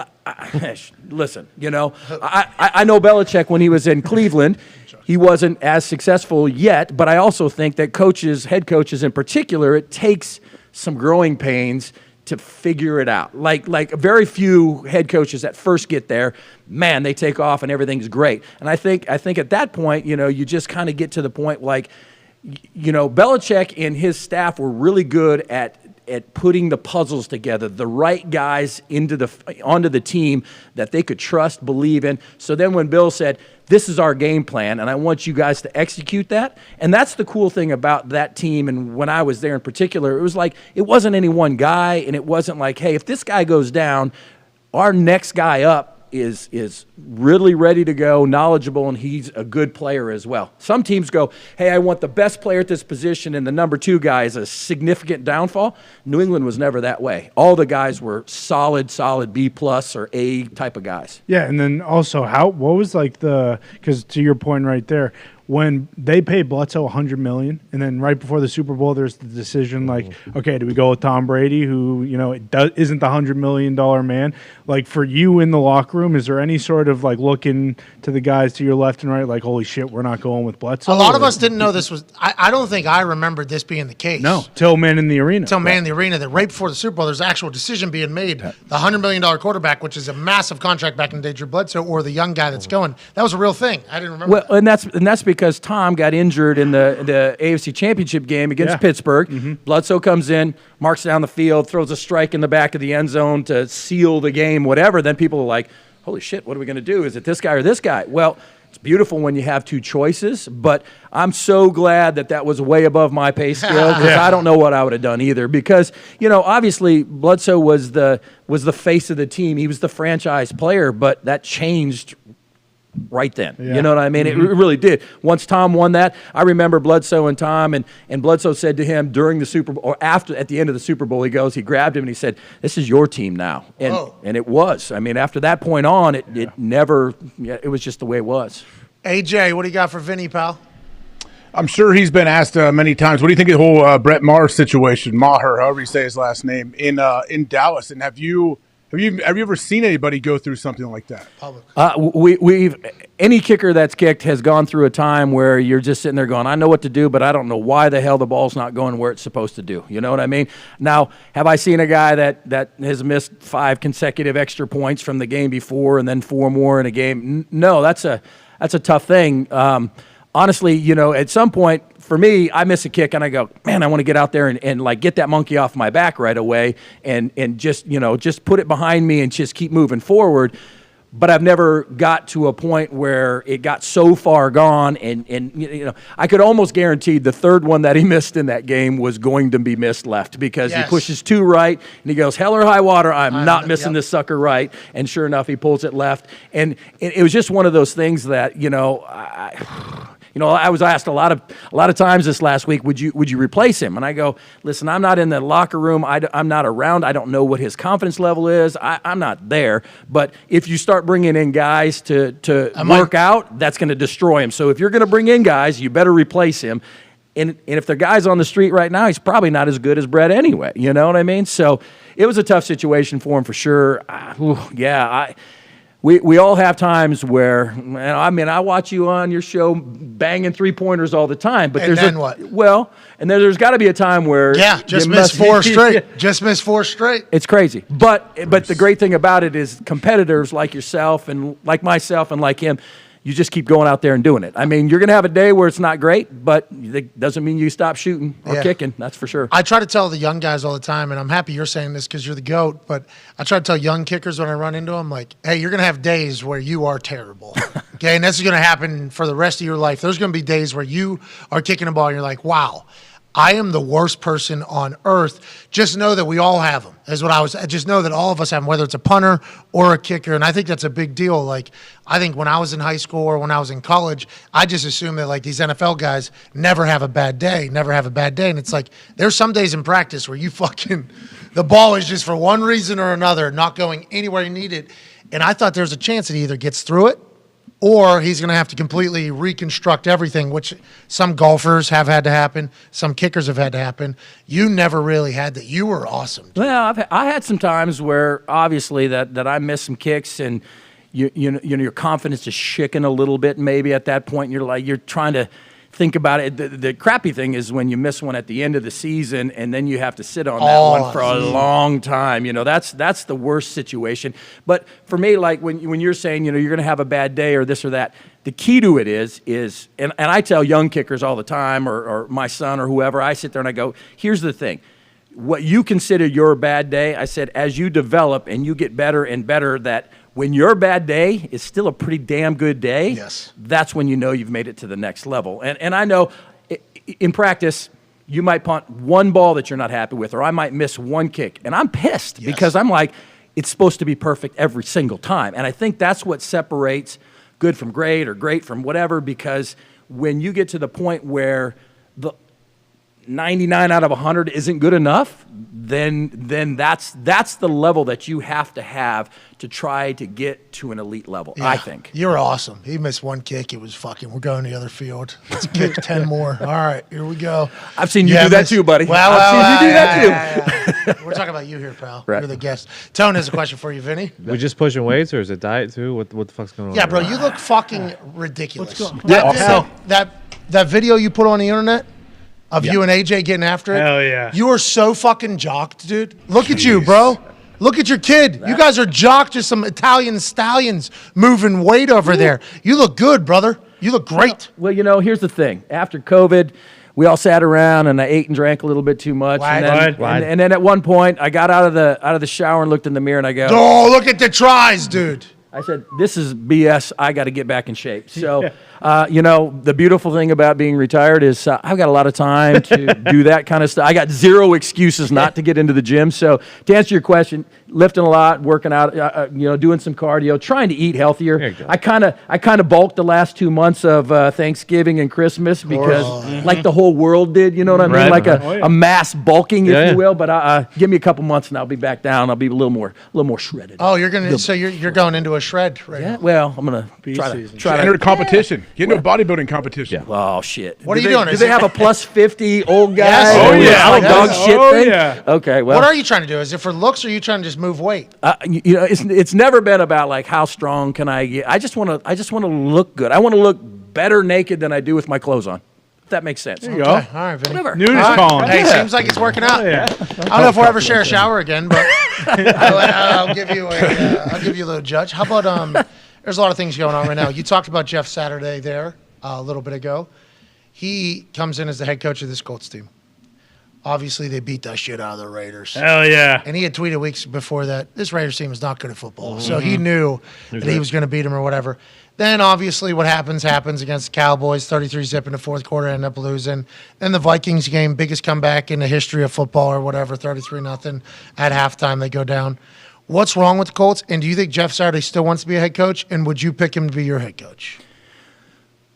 Listen, you know, I know Belichick when he was in Cleveland. He wasn't as successful yet, but I also think that head coaches in particular, it takes some growing pains to figure it out. Like very few head coaches that first get there, man, they take off and everything's great. And I think at that point, you know, you just kind of get to the point like, you know, Belichick and his staff were really good at putting the puzzles together, the right guys onto the team that they could trust, believe in. So then when Bill said, this is our game plan, and I want you guys to execute that. And that's the cool thing about that team. And when I was there in particular, it was like, it wasn't any one guy, and it wasn't like, hey, if this guy goes down, our next guy up is really ready to go, knowledgeable, and he's a good player as well. Some teams go, hey, I want the best player at this position, and the number 2 guy is a significant downfall. New England was never that way. All the guys were solid B+ or A type of guys. Yeah, and then also what was like because to your point right there, when they paid Bledsoe $100 million, and then right before the Super Bowl, there's the decision like, okay, do we go with Tom Brady, who isn't the $100 million man? Like for you in the locker room, is there any sort of like looking to the guys to your left and right, like holy shit, we're not going with Bledsoe? A lot of us didn't know this was. I don't think I remembered this being the case. No, till Man in the Arena. That right before the Super Bowl, there's an actual decision being made. The $100 million quarterback, which is a massive contract back in the day, Drew Bledsoe, or the young guy that's going. That was a real thing. I didn't remember. Well, and that's because Tom got injured in the AFC Championship game against Pittsburgh. Mm-hmm. Bledsoe comes in, marks down the field, throws a strike in the back of the end zone to seal the game, whatever. Then people are like, holy shit, what are we going to do? Is it this guy or this guy? Well, it's beautiful when you have 2 choices, but I'm so glad that was way above my pay scale, because I don't know what I would have done either. Because, you know, obviously Bledsoe was the face of the team. He was the franchise player, but that changed right then. You know what I mean? Mm-hmm. It really did. Once Tom won that, I remember Bledsoe and Tom, and Bledsoe said to him during the Super Bowl, or at the end of the Super Bowl, he grabbed him and he said, this is your team now. And it was. I mean, after that point on, it never, it was just the way it was. AJ, what do you got for Vinny, pal? I'm sure he's been asked many times, what do you think of the whole Brett Maher situation, Maher, however you say his last name, in Dallas? And have you ever seen anybody go through something like that? We've any kicker that's kicked has gone through a time where you're just sitting there going, I know what to do, but I don't know why the hell the ball's not going where it's supposed to do. You know what I mean? Now, have I seen a guy that has missed 5 consecutive extra points from the game before and then 4 more in a game? No, that's a tough thing. Honestly, you know, at some point, for me, I miss a kick and I go, man, I want to get out there and like get that monkey off my back right away and just put it behind me and just keep moving forward. But I've never got to a point where it got so far gone and you know, I could almost guarantee the third one that he missed in that game was going to be missed left, because he pushes 2 right and he goes, hell or high water, I'm not missing this sucker right. And sure enough, he pulls it left. And it was just one of those things that, you know, I was asked a lot of times this last week, would you replace him? And I go, listen, I'm not in the locker room. I'm not around. I don't know what his confidence level is. I'm not there. But if you start bringing in guys to work out, that's going to destroy him. So if you're going to bring in guys, you better replace him. And if the guy's on the street right now, he's probably not as good as Brett anyway. You know what I mean? So it was a tough situation for him for sure. We all have times where, I mean, I watch you on your show banging 3-pointers all the time, but what? Well, and there's got to be a time where just miss 4 straight. Just miss 4 straight. It's crazy, but the great thing about it is competitors like yourself and like myself and like him, you just keep going out there and doing it. I mean, you're going to have a day where it's not great, but it doesn't mean you stop shooting or kicking. That's for sure. I try to tell the young guys all the time, and I'm happy you're saying this because you're the GOAT, but I try to tell young kickers when I run into them, like, hey, you're going to have days where you are terrible. Okay, and this is going to happen for the rest of your life. There's going to be days where you are kicking a ball and you're like, wow, I am the worst person on earth. Just know that we all have them, is what I just know that all of us have them, whether it's a punter or a kicker. And I think that's a big deal. Like, I think when I was in high school or when I was in college, I just assumed that, like, these NFL guys never have a bad day. And it's like, there's some days in practice where the ball is just for one reason or another not going anywhere you need it. And I thought there's a chance that he either gets through it or he's going to have to completely reconstruct everything, which some golfers have had to happen. Some kickers have had to happen. You never really had that. You were awesome. Well, I had some times where obviously that I missed some kicks and you know your confidence is shaking a little bit maybe at that point. And you're trying to think about it. The crappy thing is when you miss one at the end of the season and then you have to sit on that one for a long time. You know, that's the worst situation. But for me, like when you're saying, you know, you're going to have a bad day or this or that, the key to it is and I tell young kickers all the time or my son or whoever, I sit there and I go, here's the thing. What you consider your bad day, I said, as you develop and you get better and better, that when your bad day is still a pretty damn good day, that's when you know you've made it to the next level. And I know in practice, you might punt one ball that you're not happy with, or I might miss one kick. And I'm pissed because I'm like, it's supposed to be perfect every single time. And I think that's what separates good from great or great from whatever, because when you get to the point where the 99 out of 100 isn't good enough, then that's the level that you have to try to get to an elite level, I think. You're awesome. He missed one kick. It was we're going to the other field. Let's kick 10 more. All right, here we go. I've seen you do that too, buddy. I've seen you do that too. We're talking about you here, pal. Right. You're the guest. Tone has a question for you, Vinny. We just pushing weights, or is it diet too? What the fuck's going on? Yeah, bro, you look fucking ridiculous. Yeah, that video you put on the internet of you and AJ getting after it. Hell yeah. You are so fucking jocked, dude. Look at you, bro. Look at your kid. You guys are jocked to some Italian stallions moving weight over there. You look good, brother. You look great. Well, you know, here's the thing. After COVID, we all sat around and I ate and drank a little bit too much. And then at one point, I got out of the shower and looked in the mirror and I go, oh, look at the tries, dude. I said, this is BS. I got to get back in shape. So, you know, the beautiful thing about being retired is I've got a lot of time to do that kind of stuff. I got zero excuses not to get into the gym. So to answer your question, lifting a lot, working out, you know, doing some cardio, trying to eat healthier. I kind of bulked the last 2 months of Thanksgiving and Christmas because like the whole world did, you know what I mean? Like a mass bulking, if you will. But give me a couple months and I'll be back down. I'll be a little more shredded. Oh, you're going into a shred right now. Well, I'm gonna try to enter a competition. Get into a bodybuilding competition. Oh shit! What are you doing? Do they have a plus 50 old guy? Yes. Oh yeah, like dog shit thing. Yeah. Okay, well, What are you trying to do? Is it for looks, or are you trying to just move weight? you know, it's never been about like how strong can I get. I just want to look good. I want to look better naked than I do with my clothes on. If that makes sense. There you go. All right, Vinny. Whatever. Noon is calling. Hey, seems like it's working out. Yeah. I don't know if we'll ever share a shower again, but I'll give you a little judge. How about there's a lot of things going on right now. You talked about Jeff Saturday there a little bit ago. He comes in as the head coach of this Colts team. Obviously, they beat that shit out of the Raiders. Hell yeah. And he had tweeted weeks before that this Raiders team is not good at football. So he knew that he was going to beat them or whatever. Then, obviously, what happens against the Cowboys, 33-zip in the fourth quarter, end up losing. Then the Vikings game, biggest comeback in the history of football or whatever, 33-0 at halftime, they go down. What's wrong with the Colts? And do you think Jeff Saturday still wants to be a head coach? And would you pick him to be your head coach?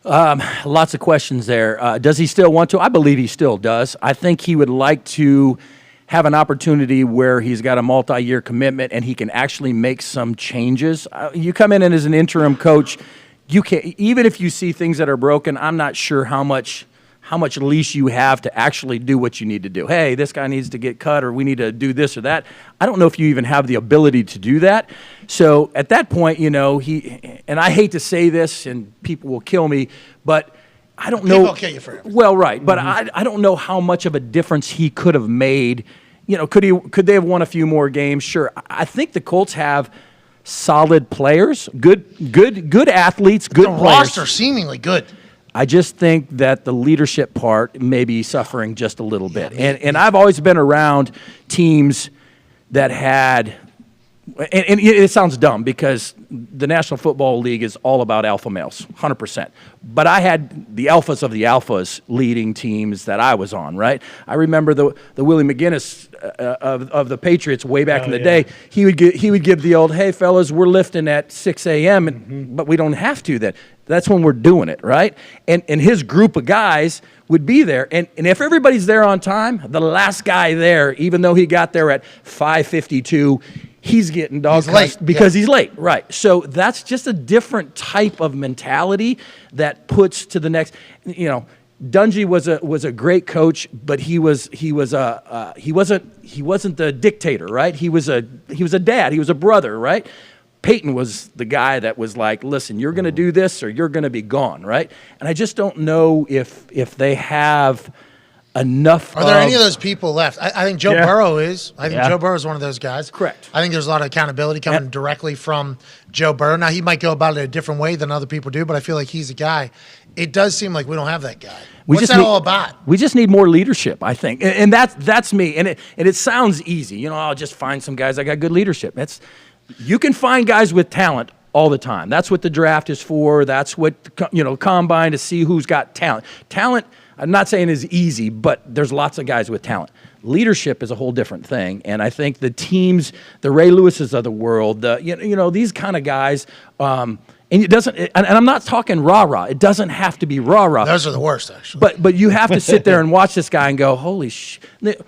Lots of questions there. Does he still want to? I believe he still does. I think he would like to have an opportunity where he's got a multi-year commitment and he can actually make some changes. You come in as an interim coach, you can, even if you see things that are broken, I'm not sure how much leash you have to actually do what you need to do. Hey, this guy needs to get cut, or we need to do this or that. I don't know if you even have the ability to do that. So at that point, you know, and I hate to say this and people will kill me, but I don't know. People will kill you for it. Well, right. But I don't know how much of a difference he could have made. You know, could they have won a few more games? Sure. I think the Colts have solid players, good athletes, good The players. roster seemingly good. I just think that the leadership part may be suffering just a little bit. And I've always been around teams that had, and it sounds dumb because the National Football League is all about alpha males, 100%. But I had the alphas of the alphas leading teams that I was on, right? I remember the Willie McGinnis of the Patriots way back in the day. He would give the old, hey, fellas, we're lifting at 6 a.m., but we don't have to then. That's when we're doing it, right? And his group of guys would be there. And if everybody's there on time, the last guy there, even though he got there at 5:52, he's getting dog cussed because he's late, right? So that's just a different type of mentality that puts to the next. Dungy was a great coach, but he wasn't the dictator, right? He was a dad, he was a brother, right? Peyton was the guy that was like, listen, you're going to do this or you're going to be gone, right? And I just don't know if they have enough. Are there any of those people left? I think Joe Burrow is. I think Joe Burrow is one of those guys. Correct. I think there's a lot of accountability coming directly from Joe Burrow. Now, he might go about it a different way than other people do, but I feel like he's a guy. It does seem like we don't have that guy. What's that all about? We just need more leadership, I think. And that's me. And it sounds easy. I'll just find some guys that got good leadership. You can find guys with talent all the time. That's what the draft is for. That's what, combine to see who's got talent. Talent, I'm not saying is easy, but there's lots of guys with talent. Leadership is a whole different thing. And I think the teams, the Ray Lewises of the world, these kind of guys, and it doesn't, and I'm not talking rah-rah. It doesn't have to be rah-rah. Those are the worst, actually. But you have to sit there and watch this guy and go, holy sh!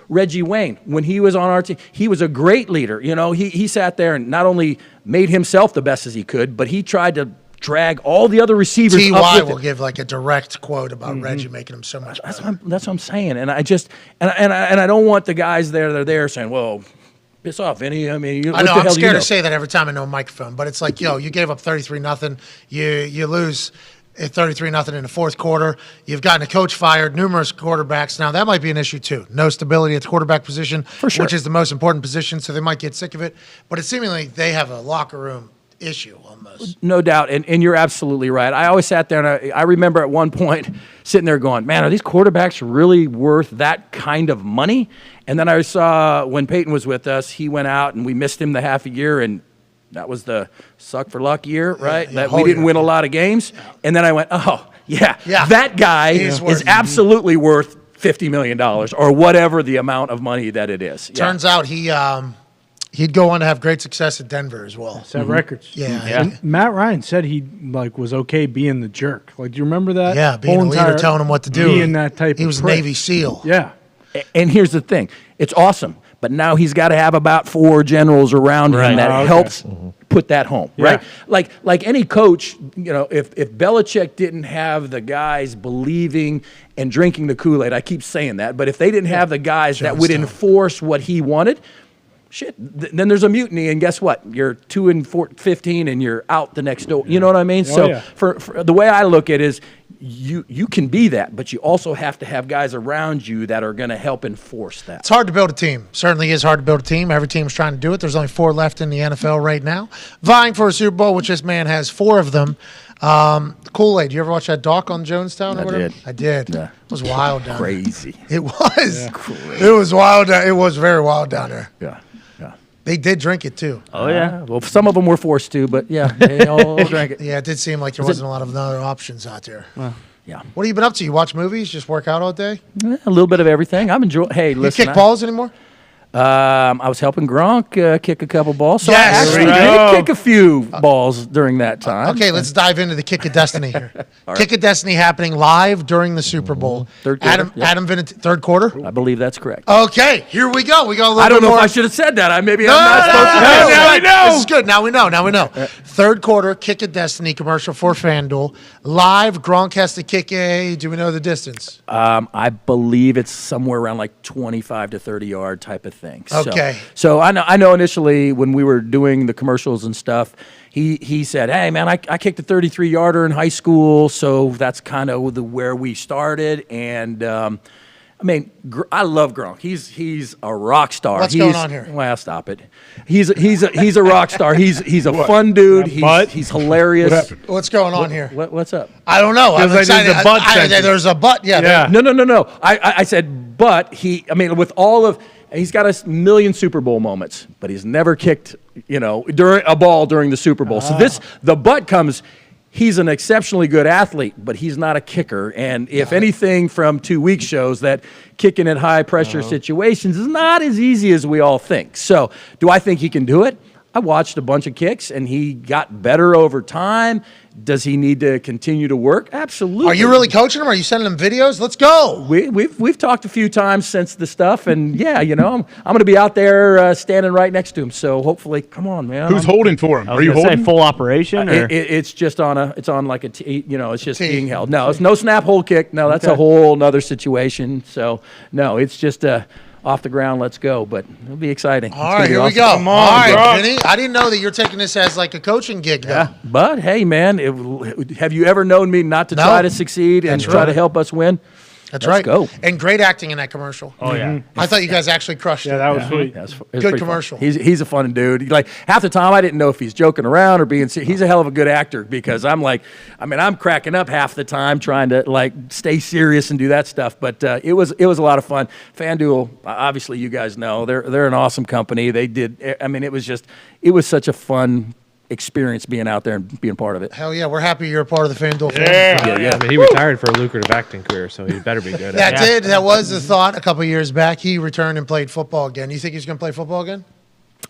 Reggie Wayne, when he was on our team, he was a great leader. He sat there and not only made himself the best as he could, but he tried to drag all the other receivers up T.Y. with will it. give like a direct quote about Reggie making him so much better. That's what I'm saying. And I just, and I don't want the guys there that are there saying, well, piss off, Vinny. I mean, I know. I'm scared to say that every time I know a microphone, but it's like, you gave up 33-0. You lose 33-0 in the fourth quarter. You've gotten a coach fired, numerous quarterbacks. Now, that might be an issue, too. No stability at the quarterback position, which is the most important position, so they might get sick of it. But it's seemingly they have a locker room issue almost. No doubt, and you're absolutely right. I always sat there, and I remember at one point sitting there going, man, are these quarterbacks really worth that kind of money? And then I saw when Peyton was with us, he went out, and we missed him the half a year, and that was the suck for luck year, right? That we didn't win a lot of games. And then I went, that guy is absolutely worth $50 million or whatever the amount of money that it is. Turns out he'd go on to have great success at Denver as well. Set records. Yeah. And Matt Ryan said he was okay being the jerk. Do you remember that? Yeah, being Whole a leader, entire- telling him what to do. Being that type He of was prick. Navy SEAL. Yeah. And here's the thing. It's awesome. But now he's got to have about 4 generals around him that helps put that home, right? Like any coach, if Belichick didn't have the guys believing and drinking the Kool-Aid, I keep saying that, but if they didn't have the guys that would enforce what he wanted, then there's a mutiny, and guess what? You're 2-15, and you're out the next door. You know what I mean? For the way I look at it is, you can be that, but you also have to have guys around you that are going to help enforce that. It's hard to build a team. Certainly is hard to build a team. Every team's trying to do it. There's only 4 left in the NFL right now, vying for a Super Bowl, which this man has 4 of them. Kool-Aid. You ever watch that doc on Jonestown or whatever? I did. Yeah. It was wild down Crazy. there. It was. Yeah. It was wild. It was very wild down there. Yeah. They did drink it too. Oh yeah. Well, some of them were forced to, but yeah, they all drank it. Yeah, it did seem like there wasn't a lot of other options out there. Well, yeah. What have you been up to? You watch movies? Just work out all day? A little bit of everything. I'm enjoying. Hey, listen. You kick balls anymore? I was helping Gronk kick a couple balls, so Yes. I actually did kick a few balls during that time. Okay, let's dive into the Kick of Destiny here. Kick of Destiny happening live during the Super Bowl. Third quarter. Adam Vinatieri, third quarter? I believe that's correct. Okay, here we go. We got a little I don't bit know more. if I should have said that. I'm not No, supposed to. now we know. This is good. Now we know. Third quarter, Kick of Destiny commercial for FanDuel. Live, Gronk has to kick do we know the distance? I believe it's somewhere around like 25 to 30 yard type of thing. Okay. So I know initially when we were doing the commercials and stuff, he said, hey, man, I kicked a 33-yarder in high school, so that's kind of where we started. And I mean, I love Gronk. He's a rock star. What's going on here? Well, stop it. He's a rock star. He's a fun dude. He's hilarious. What's going on here? What's up? I don't know. I'm excited. There's a butt. Yeah. No. I said, but with all of. He's got a million Super Bowl moments, but he's never kicked, during a ball during the Super Bowl. So the butt comes. He's an exceptionally good athlete, but he's not a kicker. And if anything from 2 weeks shows that kicking at high pressure situations is not as easy as we all think. So do I think he can do it? I watched a bunch of kicks, and he got better over time. Does he need to continue to work? Absolutely. Are you really coaching him? Are you sending him videos? Let's go. We've talked a few times since the stuff, and I'm going to be out there standing right next to him. So hopefully, come on, man. Who's holding for him? Are you holding full operation? Or? It's just on it's just being held. No, it's no snap hold kick. No, that's a whole nother situation. So no, it's just off the ground, let's go. But it'll be exciting. All right, here we go. Come on, all right, Vinny. I didn't know that you're taking this as like a coaching gig, though. Yeah, but hey, man, have you ever known me not to try to succeed and try to help us win? That's Let's right. go. And great acting in that commercial. Oh, yeah. I thought you guys actually crushed it. Yeah, that was sweet. Yeah, it was good pretty commercial. Fun. He's a fun dude. Like half the time, I didn't know if he's joking around or being serious. He's a hell of a good actor because I'm cracking up half the time trying to stay serious and do that stuff. But it was a lot of fun. FanDuel, obviously, you guys know they're an awesome company. They did. I mean, it was such a fun experience being out there and being part of it. Hell yeah, we're happy you're a part of the FanDuel family. Yeah. I mean, he retired for a lucrative acting career, so he better be good. That was the thought a couple of years back. He returned and played football again. You think he's going to play football again?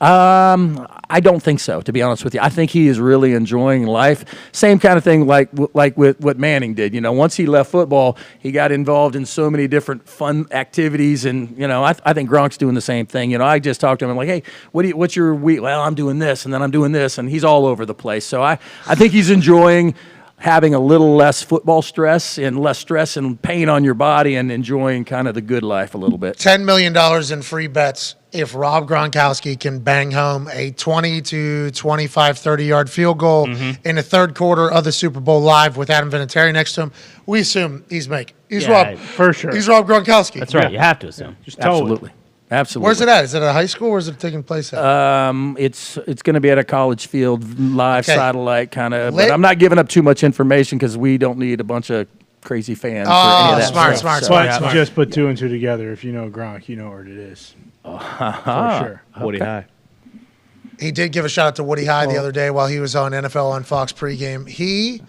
I don't think so, to be honest with you. I think he is really enjoying life. Same kind of thing like with what Manning did. Once he left football, he got involved in so many different fun activities, and I think Gronk's doing the same thing. I just talked to him. I'm like, hey, what's your week? Well, I'm doing this, and then I'm doing this, and he's all over the place. So I think he's enjoying having a little less football stress and less stress and pain on your body and enjoying kind of the good life a little bit. $10 million in free bets if Rob Gronkowski can bang home a 20 to 25, 30-yard field goal in the third quarter of the Super Bowl live with Adam Vinatieri next to him. We assume he's making. Rob. For sure. He's Rob Gronkowski. That's right. You have to assume. Absolutely. Absolutely. Where's it at? Is it at a high school or is it taking place at? It's going to be at a college field, live satellite kind of. But I'm not giving up too much information because we don't need a bunch of crazy fans. or any of that smart. But just put two and two together. If you know Gronk, you know what it is. For sure. Woody High. He did give a shout out to Woody High the other day while he was on NFL on Fox pregame. He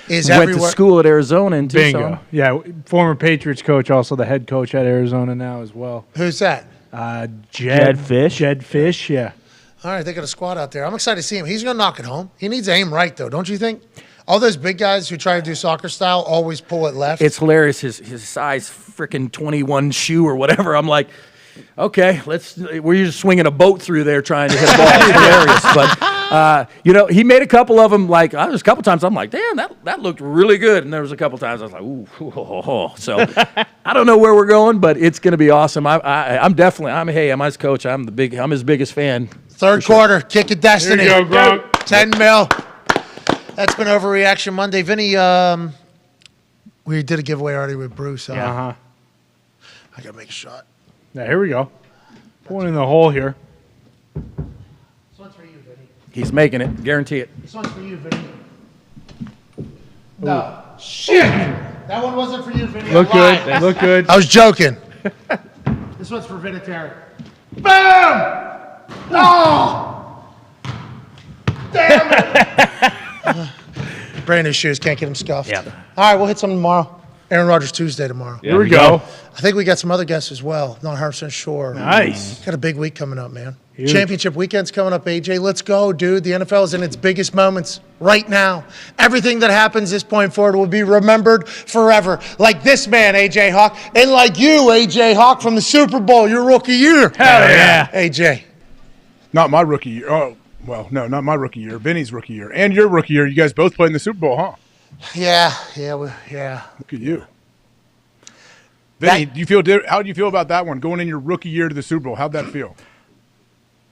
is went everywhere. to school at Arizona in Tucson. Bingo. Yeah, former Patriots coach, also the head coach at Arizona now as well. Who's that? Jed Fish. Jed Fish, yeah. All right, they got a squad out there. I'm excited to see him. He's going to knock it home. He needs to aim right, though, don't you think? All those big guys who try to do soccer style always pull it left. It's hilarious. His size freaking 21 shoe or whatever. I'm like, okay, we're just swinging a boat through there trying to hit a ball. It's hilarious. But, he made a couple of them. Like, there's a couple times I'm like, damn, that looked really good. And there was a couple times I was like, ooh. So I don't know where we're going, but it's going to be awesome. I'm his coach. I'm his biggest fan. Third quarter, kick of destiny. Here you go, Gronk. 10 mil. That's been Overreaction Monday. Vinny, we did a giveaway already with Bruce. Yeah. I got to make a shot. Now, here we go. Pulling in the hole here. This one's for you, Vinny. He's making it. Guarantee it. This one's for you, Vinny. No. Shit! That one wasn't for you, Vinny. Look good. Look good. I was joking. This one's for Vinatieri. Boom! Oh! Damn it! Brand new shoes. Can't get them scuffed. Yeah. All right, we'll hit some tomorrow. Aaron Rodgers Tuesday tomorrow. Here we go. I think we got some other guests as well. Not 100% sure. Nice. Got a big week coming up, man. Huge. Championship weekend's coming up, AJ. Let's go, dude. The NFL is in its biggest moments right now. Everything that happens this point forward will be remembered forever. Like this man, AJ Hawk, and like you, AJ Hawk, from the Super Bowl, your rookie year. Hell yeah. AJ. Not my rookie year. Oh, well, no, not my rookie year. Vinny's rookie year. And your rookie year. You guys both played in the Super Bowl, huh? Yeah. Look at you. Vinny, how do you feel about that one, going in your rookie year to the Super Bowl? How'd that feel?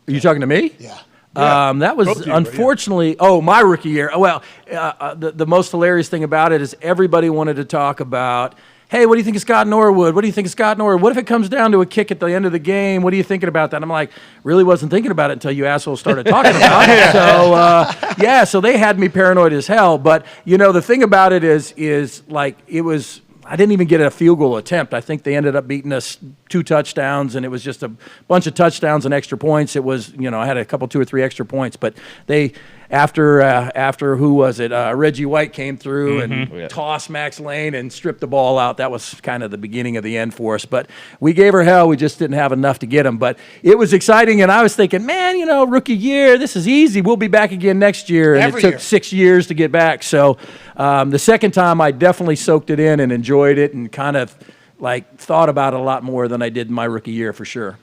Are you talking to me? Yeah. That was unfortunately, my rookie year. Well, the most hilarious thing about it is everybody wanted to talk about, hey, what do you think of Scott Norwood? What do you think of Scott Norwood? What if it comes down to a kick at the end of the game? What are you thinking about that? And I'm like, really wasn't thinking about it until you assholes started talking about it. So, so they had me paranoid as hell. But, the thing about it is like it was – I didn't even get a field goal attempt. I think they ended up beating us 2 touchdowns, and it was just a bunch of touchdowns and extra points. It was, I had a couple, 2 or 3 extra points. But they – after who was it? Reggie White came through and tossed Max Lane and stripped the ball out. That was kind of the beginning of the end for us. But we gave her hell. We just didn't have enough to get them. But it was exciting, and I was thinking, man, rookie year, this is easy. We'll be back again next year. And it took 6 years to get back. So the second time, I definitely soaked it in and enjoyed it and kind of thought about it a lot more than I did in my rookie year for sure.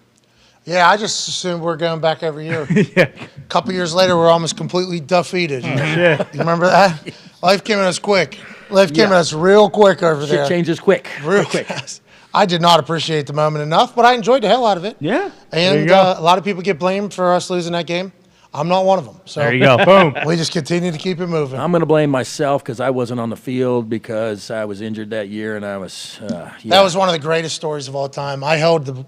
Yeah, I just assumed we're going back every year. A couple years later, we're almost completely defeated. You remember that? Life came at us quick. Life came at us real quick over there. Shit changes quick. Real quick. I did not appreciate the moment enough, but I enjoyed the hell out of it. Yeah. And a lot of people get blamed for us losing that game. I'm not one of them. So there you go. Boom. We just continue to keep it moving. I'm going to blame myself because I wasn't on the field because I was injured that year, and I was. That was one of the greatest stories of all time. I held the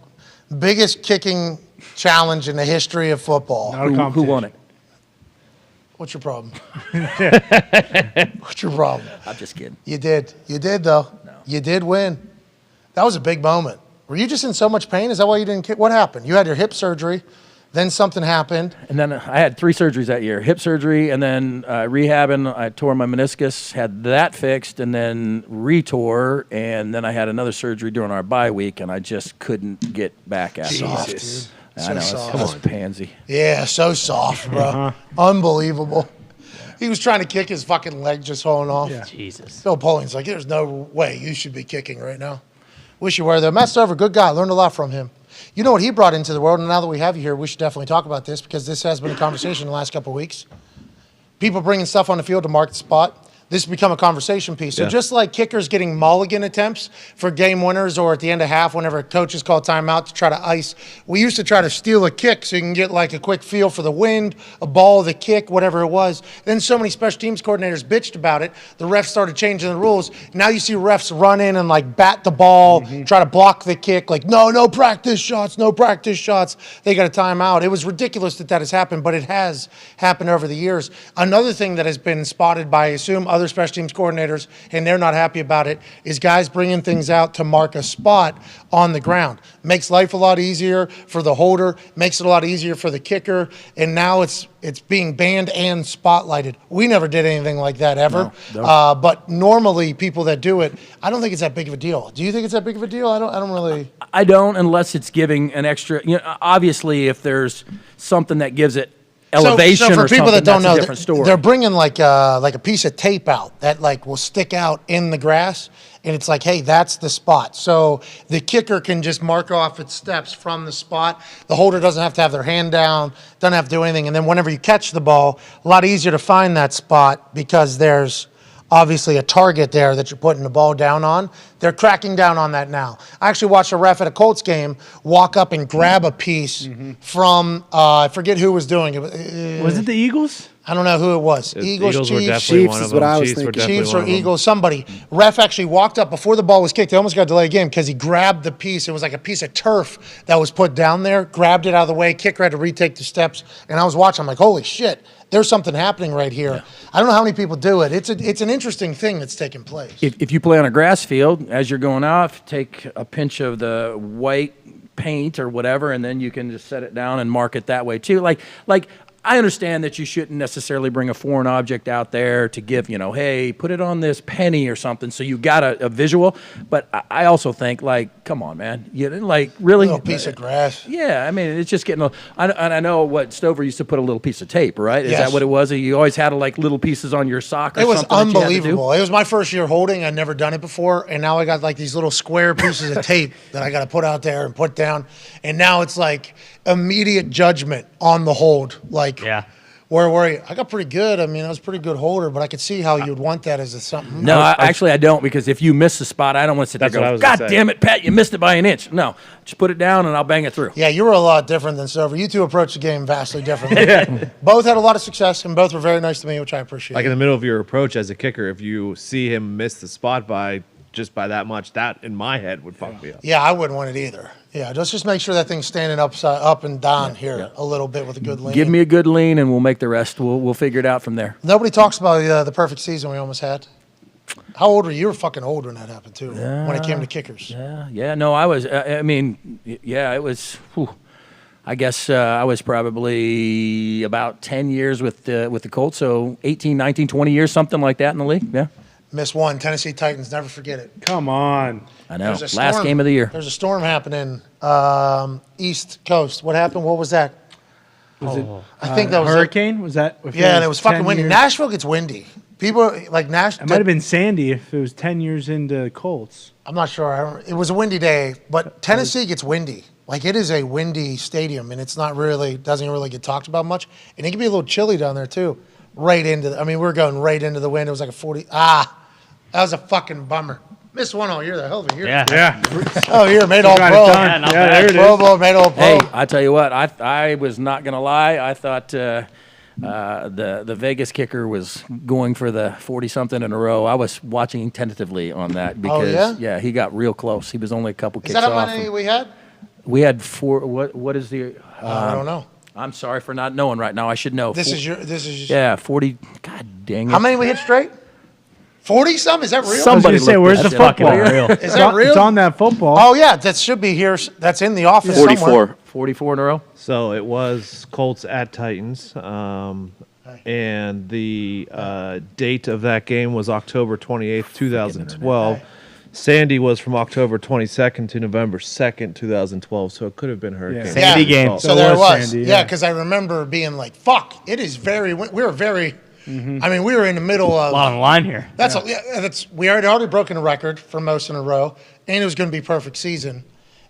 biggest kicking challenge in the history of football. Who won it? What's your problem? What's your problem? I'm just kidding. You did. You did, though. No. You did win. That was a big moment. Were you just in so much pain? Is that why you didn't kick? What happened? You had your hip surgery. Then something happened. And then I had 3 surgeries that year. Hip surgery, and then rehabbing. I tore my meniscus, had that fixed, and then retore. And then I had another surgery during our bye week, and I just couldn't get back at it. Jesus. I know, soft. it was pansy. Yeah, so soft, bro. Unbelievable. He was trying to kick, his fucking leg just falling off. Yeah. Jesus. Bill Polling's like, there's no way you should be kicking right now. Wish you were, though. Matt Stover, good guy. Learned a lot from him. You know what he brought into the world, and now that we have you here, we should definitely talk about this because this has been a conversation in the last couple of weeks. People bringing stuff on the field to mark the spot. This has become a conversation piece. So just like kickers getting mulligan attempts for game winners or at the end of half whenever coaches call timeout to try to ice, we used to try to steal a kick so you can get like a quick feel for the wind, a ball, the kick, whatever it was. Then so many special teams coordinators bitched about it. The refs started changing the rules. Now you see refs run in and like bat the ball, try to block the kick, like no practice shots, no practice shots. They got a timeout. It was ridiculous that has happened, but it has happened over the years. Another thing that has been spotted by, I assume, other special teams coordinators, and they're not happy about it, is guys bringing things out to mark a spot on the ground. Makes life a lot easier for the holder, makes it a lot easier for the kicker, and now it's being banned and spotlighted. We never did anything like that ever. No. But normally people that do it, I don't think it's that big of a deal. Do you think it's that big of a deal? I don't really. I don't, unless it's giving an extra. Obviously, if there's something that gives it elevation so for or people something, that don't that's know, a different story. They're bringing like a piece of tape out that like will stick out in the grass, and it's like, hey, that's the spot. So the kicker can just mark off its steps from the spot. The holder doesn't have to have their hand down, doesn't have to do anything. And then whenever you catch the ball, a lot easier to find that spot because there's obviously a target there that you're putting the ball down on. They're cracking down on that now. I actually watched a ref at a Colts game walk up and grab a piece from, I forget who was doing it. Was it the Eagles? I don't know who it was. Eagles Chiefs. were definitely one of them. What I was Chiefs were thinking. definitely Chiefs one or of them. Eagles, somebody. Ref actually walked up before the ball was kicked. They almost got delayed game because he grabbed the piece. It was like a piece of turf that was put down there, grabbed it out of the way. Kicker had to retake the steps. And I was watching. I'm like, holy shit, there's something happening right here. Yeah. I don't know how many people do it. It's an interesting thing that's taking place. If you play on a grass field, as you're going off, take a pinch of the white paint or whatever, and then you can just set it down and mark it that way too. Like I understand that you shouldn't necessarily bring a foreign object out there to give, hey, put it on this penny or something, so you got a visual. But I also think, like, come on, man. You didn't, like, really? A little piece of grass. Yeah, I mean, it's just getting I know what Stover used to put a little piece of tape, right? Is Yes. that what it was? You always had, like, little pieces on your sock or It was something that you had to do? unbelievable. It was my first year holding. I'd never done it before. And now I got, like, these little square pieces of tape that I got to put out there and put down. And now it's, like, immediate judgment on the hold. Like, yeah. Where were you? I got pretty good. I mean, I was a pretty good holder, but I could see how you'd want that as a something. No, actually, I don't, because if you miss the spot, I don't want to sit there and go, God damn it, Pat, you missed it by an inch. No, just put it down and I'll bang it through. Yeah, you were a lot different than Stover. You two approached the game vastly differently. Both had a lot of success, and both were very nice to me, which I appreciate. Like in the middle of your approach as a kicker, if you see him miss the spot by just by that much. That in my head would fuck me up. Yeah, I wouldn't want it either. Yeah, let's just make sure that thing's standing up and down here a little bit with a good lean. Give me a good lean, and we'll make the rest. We'll figure it out from there. Nobody talks about the perfect season we almost had. How old were you? You were fucking old when that happened too. When it came to kickers. Yeah. No, I was. I mean, yeah, it was. I guess I was probably about 10 years with the Colts, so 18, 19, 20 years, something like that in the league. Yeah. Missed one. Tennessee Titans. Never forget it. Come on. I know. Last game of the year. There's a storm happening East Coast. What happened? What was that? Was it? I think that was hurricane. Was that? Yeah, and it was fucking windy. Nashville gets windy. People like Nashville. It might have been Sandy if it was 10 years into Colts. I'm not sure. It was a windy day, but Tennessee gets windy. Like, it is a windy stadium, and it's not really, doesn't really get talked about much. And it can be a little chilly down there, too. We were going right into the wind. It was like a 40. That was a fucking bummer. Missed one all year. The hell of a year. Yeah. Oh, here, made all pro. Yeah, there it is. Pro Bowl, made all pro. Hey, I tell you what, I was not going to lie. I thought the Vegas kicker was going for the 40-something in a row. I was watching tentatively on that because, he got real close. He was only a couple kicks off. Is that how many we had? We had 4. What is the? I don't know. I'm sorry for not knowing right now. I should know. This is. Yeah, 40. God dang it. How many we hit straight? 40-some? Is that real? Somebody say, where's the football? Is that real? It's on that football. Oh, yeah. That should be here. That's in the office 44. somewhere. 44 in a row. So it was Colts at Titans, and the date of that game was October 28th, 2012. Sandy was from October 22nd to November 2nd, 2012, so it could have been Hurricane. Sandy game. So there it was. Yeah, because I remember being like, fuck, it is very, we were very, I mean, we were in the middle of. A lot on the line here. We had already broken a record for most in a row, and it was going to be perfect season.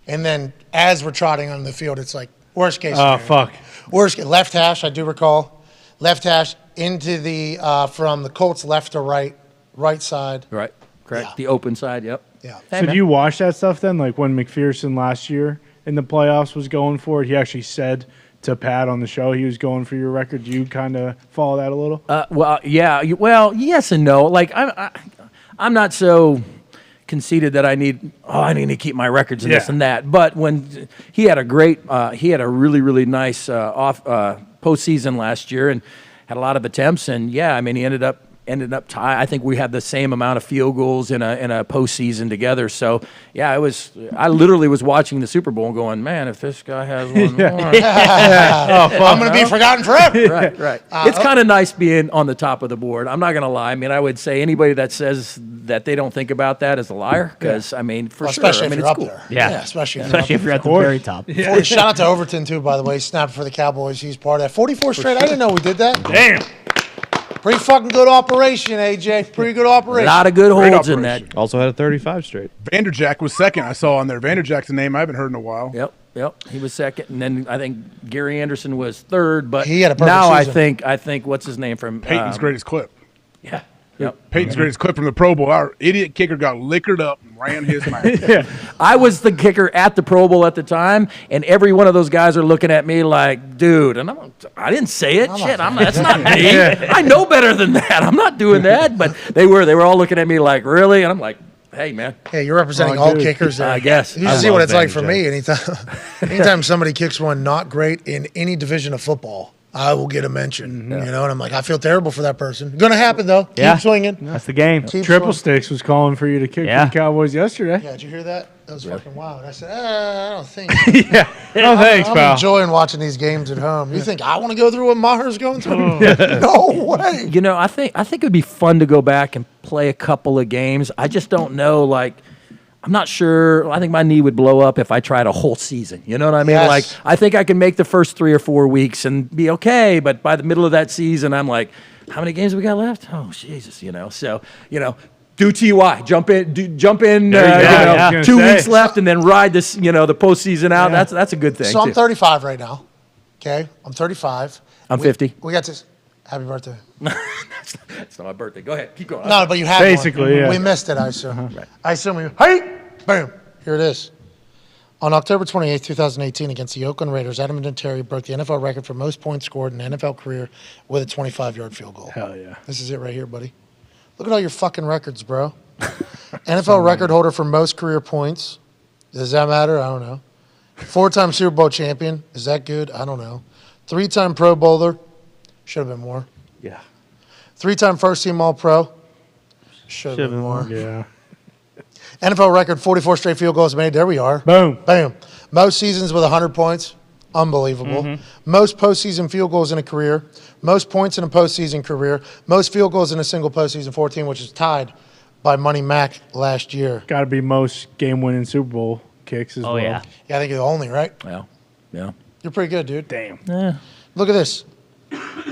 And then as we're trotting on the field, it's like, worst case scenario. Oh, fuck. Left hash, I do recall. Left hash into the, from the Colts left to right side. Right. Correct. Yeah. The open side, yep. Yeah. So do you watch that stuff then? Like when McPherson last year in the playoffs was going for it, he actually said to Pat on the show he was going for your record. Do you kind of follow that a little? Well, yeah. Well, yes and no. Like I'm not so conceited that I need to keep my records and this and that. But when he had a really, really nice postseason last year and had a lot of attempts. And he ended up tie. I think we had the same amount of field goals in a postseason together. So I literally was watching the Super Bowl and going, man, if this guy has one more, I'm going to be forgotten forever. Right. It's kind of nice being on the top of the board. I'm not going to lie. I mean, I would say anybody that says that they don't think about that is a liar. Because I mean, especially if you're it's up cool. there. Yeah, especially if you're at the very top. Shout out to Overton too, by the way. He snapped for the Cowboys. He's part of that. 44 straight. I didn't know we did that. Damn. Pretty fucking good operation, AJ. Pretty good operation. A lot of good holds in that. Also had a 35 straight. Vanderjack was second. I saw on there. Vanderjack's a name I haven't heard in a while. Yep. He was second, and then I think Gary Anderson was third. But he had a perfect now season. I think what's his name from Peyton's greatest clip. Yeah. Yep. Peyton's greatest clip from the Pro Bowl. Our idiot kicker got liquored up and ran his mouth. I was the kicker at the Pro Bowl at the time, and every one of those guys are looking at me like, dude, and I didn't say it. That's not me. I know better than that. I'm not doing that. But they were all looking at me like, really? And I'm like, hey, man. Hey, you're representing all kickers there. I guess. You see what it's like for me. Anytime somebody kicks one not great in any division of football, I will get a mention, you know, and I'm like, I feel terrible for that person. Going to happen, though. Keep swinging. That's the game. Triple Sticks was calling for you to kick for the Cowboys yesterday. Yeah, did you hear that? That was fucking wild. I said, I don't think. No, thanks, pal. I'm enjoying watching these games at home. You think I want to go through what Maher's going through? No way. You know, I think it would be fun to go back and play a couple of games. I just don't know, like, I'm not sure. I think my knee would blow up if I tried a whole season. You know what I mean? Yes. Like, I think I can make the first 3 or 4 weeks and be okay. But by the middle of that season, I'm like, how many games we got left? Oh, Jesus, you know. So, you know, do TY. Jump in. 2 weeks left and then ride this, you know, the postseason out. Yeah. That's a good thing. So I'm 35 right now. Okay? I'm 35. I'm 50. We got this. Happy birthday. That's not my birthday. Go ahead. Keep going. No, but you had basically, one. yeah. We missed it, I assume. Right. I assume we. Hey! Boom. Here it is. On October 28th, 2018, against the Oakland Raiders, Vinatieri broke the NFL record for most points scored in an NFL career with a 25-yard field goal. Hell yeah. This is it right here, buddy. Look at all your fucking records, bro. NFL record holder for most career points. Does that matter? I don't know. 4-time Super Bowl champion. Is that good? I don't know. 3-time Pro Bowler. Should have been more. Yeah. 3-time first-team All-Pro. Should have been more. Yeah. NFL record, 44 straight field goals made. There we are. Boom. Bam. Most seasons with 100 points. Unbelievable. Mm-hmm. Most postseason field goals in a career. Most points in a postseason career. Most field goals in a single postseason 14, which is tied by Money Mac last year. Got to be most game-winning Super Bowl kicks as well. Yeah, I think you're the only, right? Yeah. Yeah. You're pretty good, dude. Damn. Yeah. Look at this.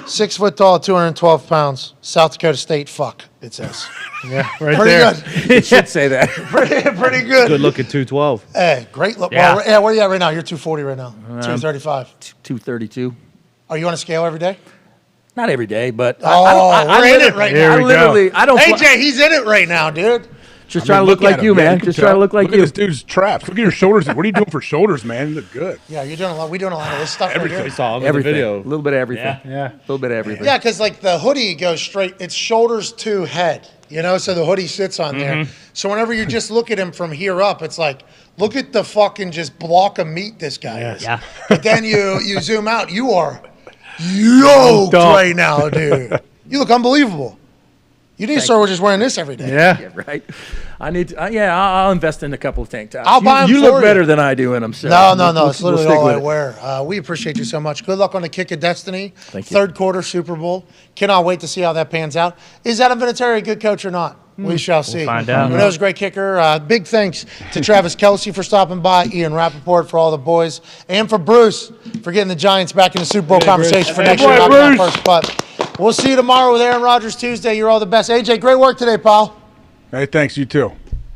6 foot tall, 212 pounds. South Dakota State, fuck, it says. Yeah, right pretty there. Good. It should say that. pretty good. Good looking 212. Hey, great look. Yeah. Well, yeah, where are you at right now? You're 240 right now. 235. 232. Are you on a scale every day? Not every day, but we're in it right now. I literally, I don't. AJ, he's in it right now, dude. Just trying to look like you, man. Just trying to look like Look you. at this dude's traps. Look at your shoulders. What are you doing for shoulders, man? You look good. Yeah, you're doing a lot. We're doing a lot of this stuff Everything. right We here. saw him in the Everything. video. A little bit of everything. Yeah. A little bit of everything. Yeah, because like the hoodie goes straight. It's shoulders to head. You know, so the hoodie sits on there. So whenever you just look at him from here up, it's like, look at the fucking just block of meat this guy is. Yeah. But then you zoom out, you are yoked right now, dude. You look unbelievable. You need to start with just wearing this every day. Yeah, right. I need to. I'll invest in a couple of tank tops. I'll buy 'em You for look you. better than I do in them. So No. It's literally stick all with I it. wear. We appreciate you so much. Good luck on the kick of destiny. Thank you. Third quarter Super Bowl. Cannot wait to see how that pans out. Is Adam Vinatieri a good coach or not? We shall see. find out. We know he's a great kicker. Big thanks to Travis Kelce for stopping by, Ian Rappaport for all the boys, and for Bruce for getting the Giants back in the Super Bowl conversation for next year. Knocking out first, but we'll see you tomorrow with Aaron Rodgers Tuesday. You're all the best. AJ, great work today, pal. Hey, thanks. You too.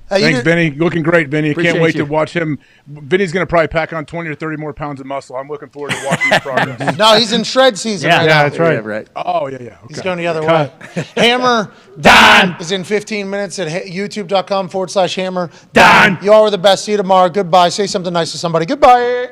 Hey, Thanks, Vinny. Looking great, Vinny. I Appreciate can't wait you. to watch him. Vinny's going to probably pack on 20 or 30 more pounds of muscle. I'm looking forward to watching his progress. No, he's in shred season right now. Yeah, that's right. Yeah, right. Oh, yeah. Okay. He's going the other way. Hammer Dahn is in 15 minutes at youtube.com/Hammer Dahn. You all are the best. See you tomorrow. Goodbye. Say something nice to somebody. Goodbye.